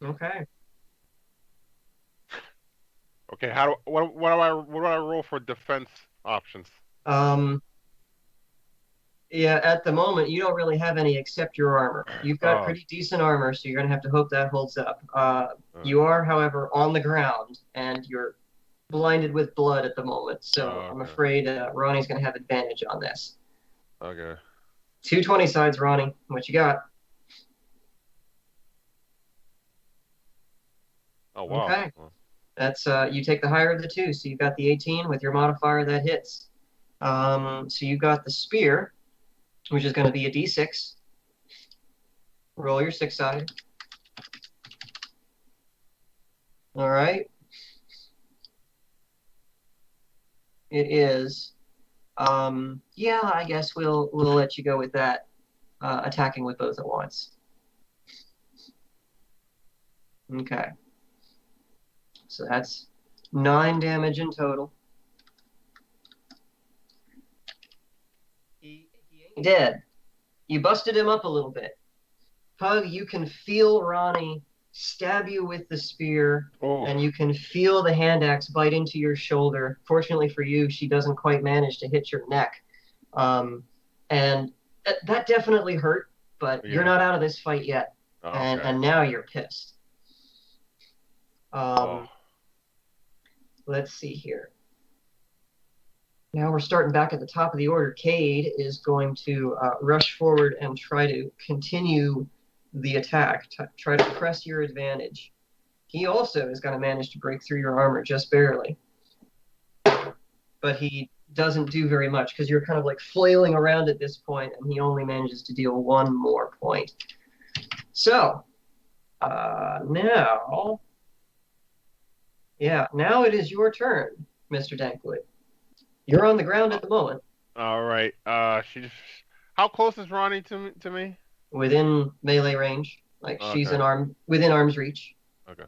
Okay. Okay, how do what do I roll for defense options? Um, yeah, at the moment, you don't really have any except your armor. You've got Oh, pretty decent armor, so you're going to have to hope that holds up. uh, You are, however, on the ground, and you're blinded with blood at the moment, so I'm okay, afraid Ronnie's going to have advantage on this. okay. 220 sides, Ronnie. What you got? Oh wow. Okay. That's you take the higher of the two, so you've got the 18 with your modifier that hits. So you got the spear, which is going to be a d6. Roll your six side. All right. It is. Yeah, I guess we'll let you go with that. Attacking with both at once. Okay. So that's 9 damage in total. He ain't dead. You busted him up a little bit. Pug, you can feel Ronnie stab you with the spear, Oh, and you can feel the hand axe bite into your shoulder. Fortunately for you, she doesn't quite manage to hit your neck. Um, and that definitely hurt, but you're yeah. not out of this fight yet. Oh, And okay. and now you're pissed. Oh, Um, let's see here. Now we're starting back at the top of the order. Cade is going to rush forward and try to continue the attack, try to press your advantage. He also is going to manage to break through your armor just barely, but he doesn't do very much because you're kind of like flailing around at this point, and he only manages to deal one more point. So now, yeah, now it is your turn, Mr. Dankwood. You're on the ground uh, at the moment, all right. She just. How close is Ronnie to me? within melee range. Like she's Okay, an arm within arm's reach. okay.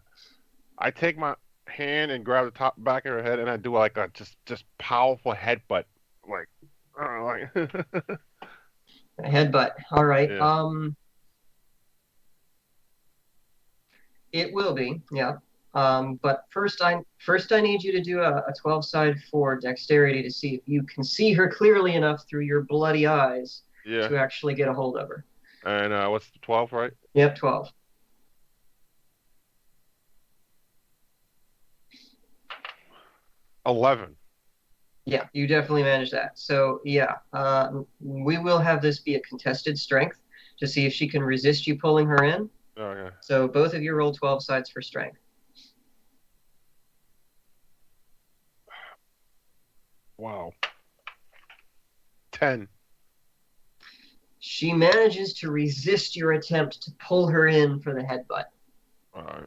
I take my hand and grab the top back of her head, and I do like a just powerful headbutt, like, I don't know, like, A headbutt. All right. yeah, It will be. Yeah. But first I need you to do a 12 side for dexterity to see if you can see her clearly enough through your bloody eyes yeah. to actually get a hold of her. And what's the 12, right? Yep, 12. 11. Yeah, you definitely managed that. So yeah, we will have this be a contested strength to see if she can resist you pulling her in. Okay. So both of you roll 12 sides for strength. Wow. 10. She manages to resist your attempt to pull her in for the headbutt. All right.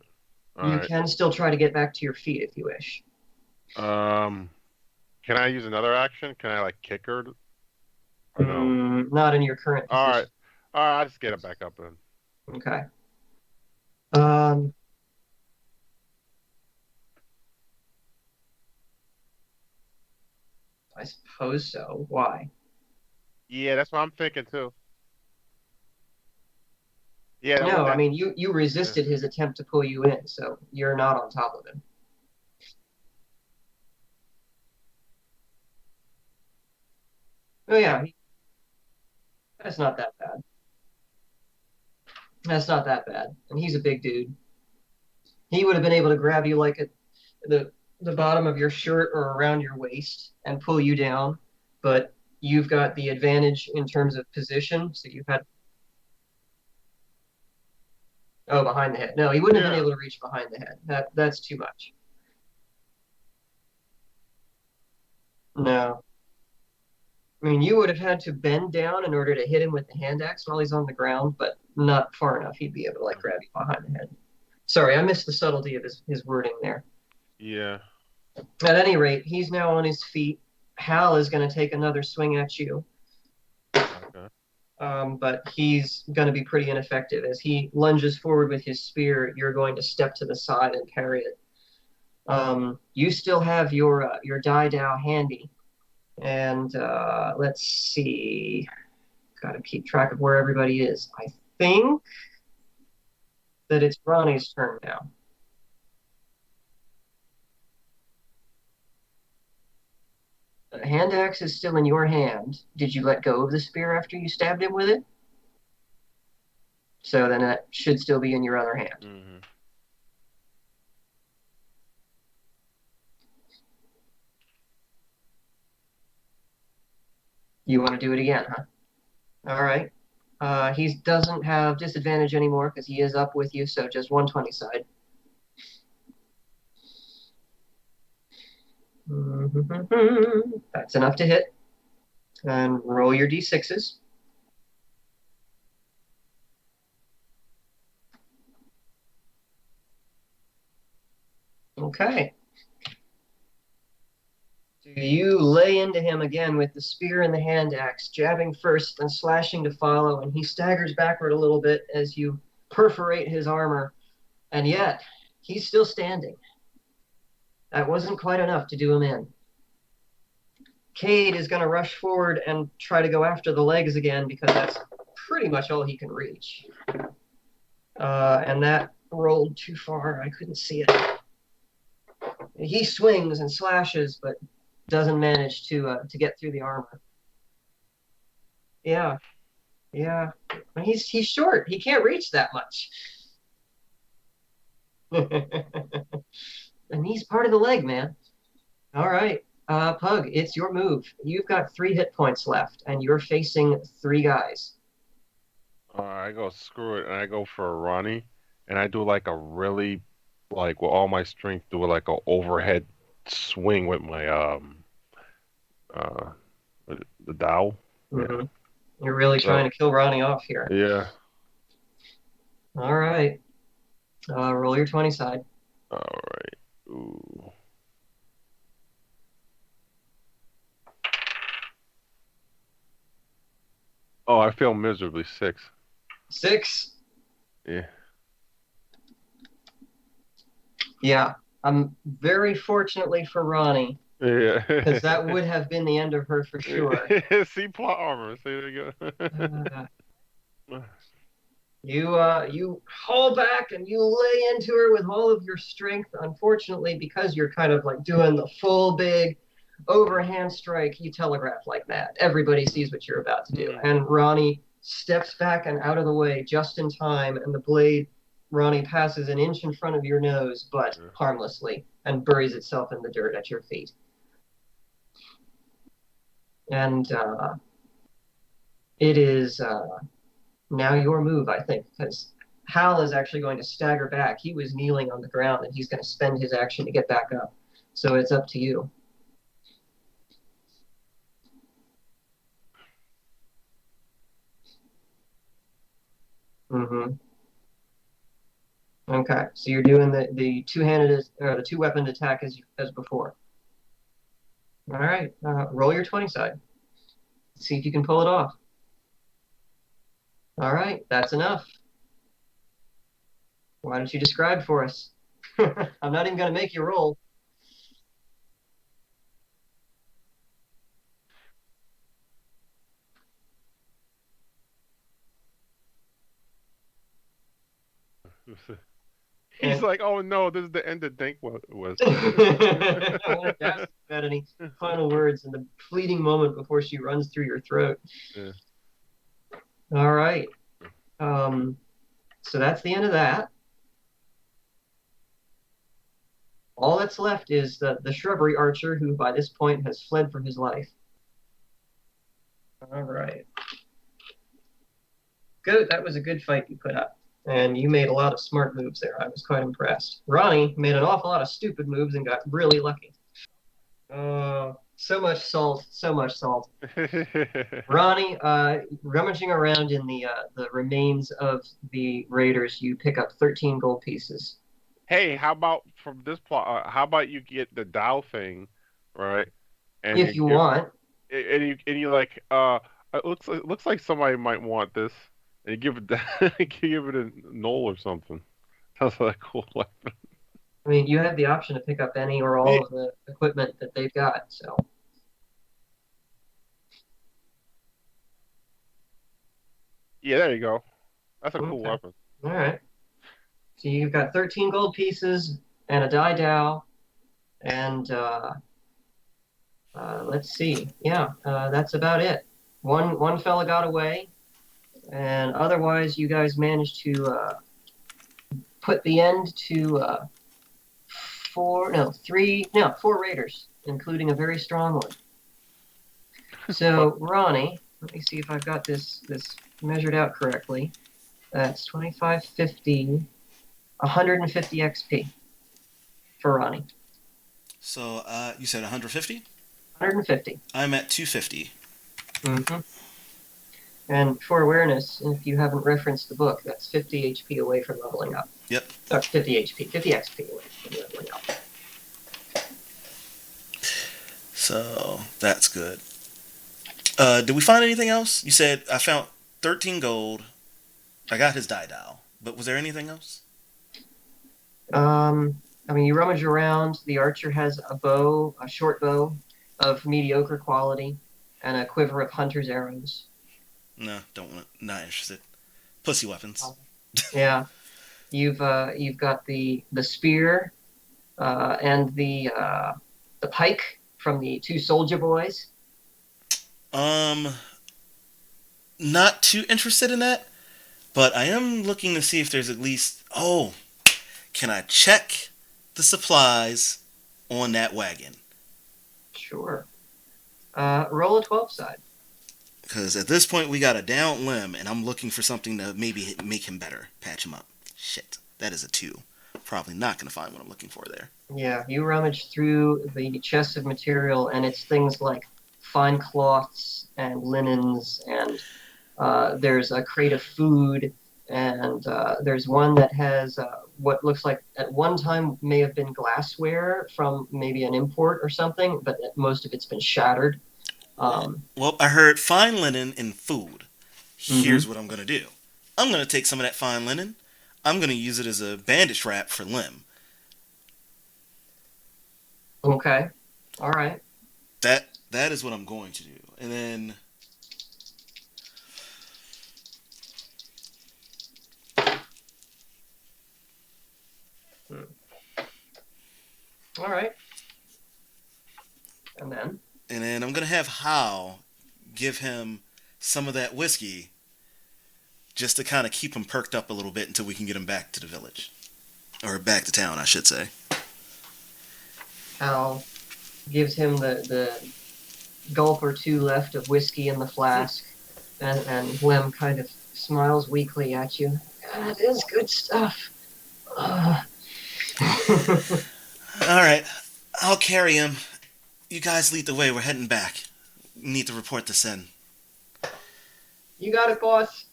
All You right. can still try to get back to your feet if you wish. Um, can I use another action? Can I like kick her or no? Not in your current All right. position. All right. I'll just get it back up then. Okay. Um, I suppose so. Why? Yeah, that's what I'm thinking too. Yeah, that would No, I that. mean you Yeah. resisted his attempt to pull you in, so you're not on top of him. Oh yeah, that's not that bad. That's not that bad. And he's a big dude. He would have been able to grab you like at the bottom of your shirt or around your waist and pull you down, but you've got the advantage in terms of position, so you had oh behind the head. No, he wouldn't have been Yeah. able to reach behind the head. That's too much. No. I mean, you would have had to bend down in order to hit him with the hand axe while he's on the ground, but not far enough. He'd be able to like grab you behind the head. Sorry, I missed the subtlety of his wording there. Yeah. At any rate, he's now on his feet. Hal is going to take another swing at you, Okay. but he's going to be pretty ineffective. As he lunges forward with his spear, you're going to step to the side and parry it. You still have your die dow handy, and let's see. Got to keep track of where everybody is. I think that it's Ronnie's turn now. The hand axe is still in your hand. Did you let go of the spear after you stabbed him with it? So then that should still be in your other hand. Mm-hmm. You want to do it again, huh? All right. He doesn't have disadvantage anymore because he is up with you, so just 120 side. That's enough to hit. And roll your d6s. Okay. So you lay into him again with the spear and the hand axe, jabbing first and slashing to follow, and he staggers backward a little bit as you perforate his armor, and yet he's still standing. That wasn't quite enough to do him in. Cade is going to rush forward and try to go after the legs again because that's pretty much all he can reach. And that rolled too far. I couldn't see it. He swings and slashes, but doesn't manage to get through the armor. Yeah. He's short. He can't reach that much. And he's part of the leg, man. All right. Pug, it's your move. You've got 3 hit points left, and you're facing 3 guys. I go screw it, and I go for Ronnie, and I do like a really, like with all my strength, do like a overhead swing with my the dowel. Mm-hmm. You're really trying to kill Ronnie off here. Yeah. All right. Roll your 20 side. All right. Ooh. Oh, I fail miserably. 6. 6. Yeah. Yeah. Very fortunately for Ronnie, Yeah. because that would have been the end of her for sure. See plot armor. See, there you go. You haul back and you lay into her with all of your strength. Unfortunately, because you're kind of like doing the full big overhand strike, you telegraph like that. Everybody sees what you're about to do. And Ronnie steps back and out of the way just in time, and the blade, Ronnie, passes an inch in front of your nose, but harmlessly, and buries itself in the dirt at your feet. And it is now your move, I think, because Hal is actually going to stagger back. He was kneeling on the ground, and he's going to spend his action to get back up. So it's up to you. Mm-hmm. Okay, so you're doing the two-handed or the two-weaponed attack as before. All right, roll your 20 side. See if you can pull it off. All right, that's enough. Why don't you describe for us? I'm not even going to make you roll. He's like, oh no, this is the end of Dankwood was. I want to ask about any final words in the fleeting moment before she runs through your throat. Yeah. All right. So that's the end of that. All that's left is the shrubbery archer, who by this point has fled for his life. All right. Good. That was a good fight you put up. And you made a lot of smart moves there. I was quite impressed. Ronnie made an awful lot of stupid moves and got really lucky. So much salt, so much salt. Ronnie, rummaging around in the remains of the raiders, you pick up 13 gold pieces. Hey, how about from this plot? How about you get the Dow thing, right? And If you you give want. and you like it looks like somebody might want this, and you give it you give it a Knoll or something. Sounds like a cool weapon. I mean, you have the option to pick up any or Yeah, all of the equipment that they've got. So, yeah, there you go. That's a cool okay. weapon. All right. So you've got 13 gold pieces and a die dow, and let's see. Yeah, that's about it. One fella got away, and otherwise, you guys managed to put the end to four raiders, including a very strong one. But So, Ronnie, let me see if I've got this measured out correctly. That's 25, 50, 150 XP for Ronnie. So you said 150. 150. I'm at 250. Mm-hmm. And for awareness, if you haven't referenced the book, that's 50 HP away from leveling up. Yep. 50 HP, 50 XP away from leveling up. So that's good. Did we find anything else? You said I found 13 gold. I got his die dial. But was there anything else? I mean, you rummage around. The archer has a bow, a short bow of mediocre quality, and a quiver of hunter's arrows. No, don't want. Not interested. Pussy weapons. Yeah, you've got the spear and the pike from the two soldier boys. Um, not too interested in that. But I am looking to see if there's at least. Oh, can I check the supplies on that wagon? Sure. Roll a 12 side. Because at this point we got a down limb, and I'm looking for something to maybe make him better, patch him up. Shit, that is a 2. Probably not going to find what I'm looking for there. Yeah, you rummage through the chest of material, and it's things like fine cloths and linens, and there's a crate of food, and there's one that has what looks like at one time may have been glassware from maybe an import or something, but most of it's been shattered. Well, I heard fine linen and food. Mhm. Here's what I'm going to do. I'm going to take some of that fine linen. I'm going to use it as a bandage wrap for limb. Okay. All right. That is what I'm going to do. And then Hmm. All right. And then. I'm going to have Hal give him some of that whiskey just to kind of keep him perked up a little bit until we can get him back to the village. Or back to town, I should say. Hal gives him the gulp or two left of whiskey in the flask, and Lem kind of smiles weakly at you. That is good stuff. Alright, I'll carry him. You guys lead the way, we're heading back. Need to report this in. You got it, boss.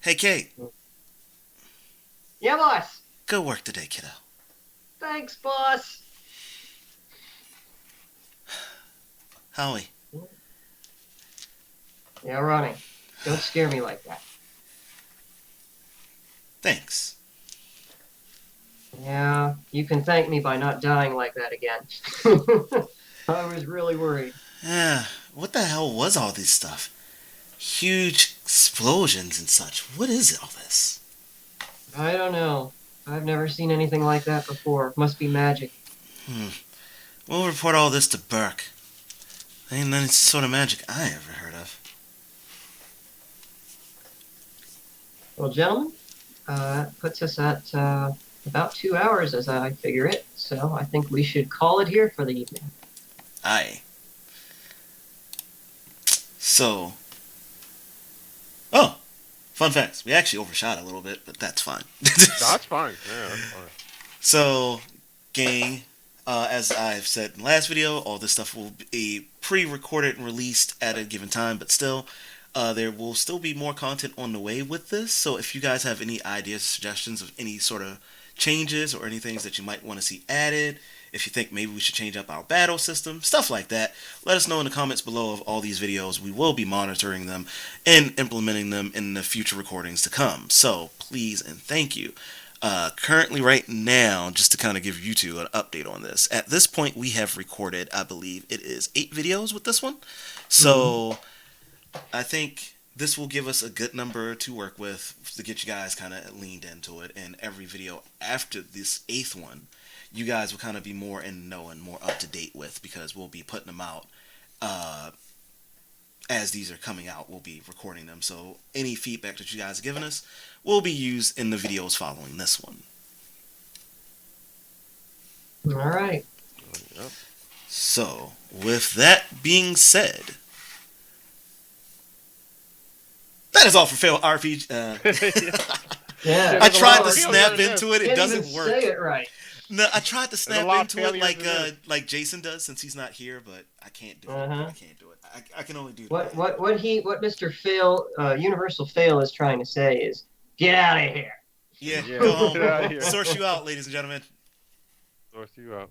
Hey, Kate. Yeah, boss. Good work today, kiddo. Thanks, boss. Howie. Yeah, Ronnie. Don't scare me like that. Thanks. Yeah, you can thank me by not dying like that again. I was really worried. Yeah, what the hell was all this stuff? Huge explosions and such. What is all this? I don't know. I've never seen anything like that before. Must be magic. We'll report all this to Burke. Ain't any sort of magic I ever heard of. Well, gentlemen, puts us at about 2 hours as I figure it. So I think we should call it here for the evening. Aye. So. Oh! Fun facts. We actually overshot a little bit, but that's fine. That's fine. Yeah, that's fine. So, gang, As I've said in the last video, all this stuff will be pre-recorded and released at a given time, but still, there will still be more content on the way with this. So if you guys have any ideas, suggestions of any sort of changes or any things that you might want to see added, if you think maybe we should change up our battle system, stuff like that, let us know in the comments below of all these videos. We will be monitoring them and implementing them in the future recordings to come. So please and thank you. Currently right now, just to kind of give you two an update on this, at this point we have recorded, I believe it is 8 videos with this one. So I think this will give us a good number to work with to get you guys kind of leaned into it. And every video after this 8th one, you guys will kind of be more in the know and more up to date with, because we'll be putting them out as these are coming out. We'll be recording them. So any feedback that you guys have given us will be used in the videos following this one. All right. Yep. So with that being said, that is all for Fail RPG. Yeah. I tried to Failure, snap yeah. into it. It Can't doesn't even work. Say it right. No, I tried to a snap lot of into it failures like Jason does, since he's not here, but I can't do it. Uh-huh. I can't do it. I can only do What that. Mr. Fail, Universal Fail is trying to say is, get out of here. Yeah, Yeah, go home. get out of here. Source you out, ladies and gentlemen. Source you out.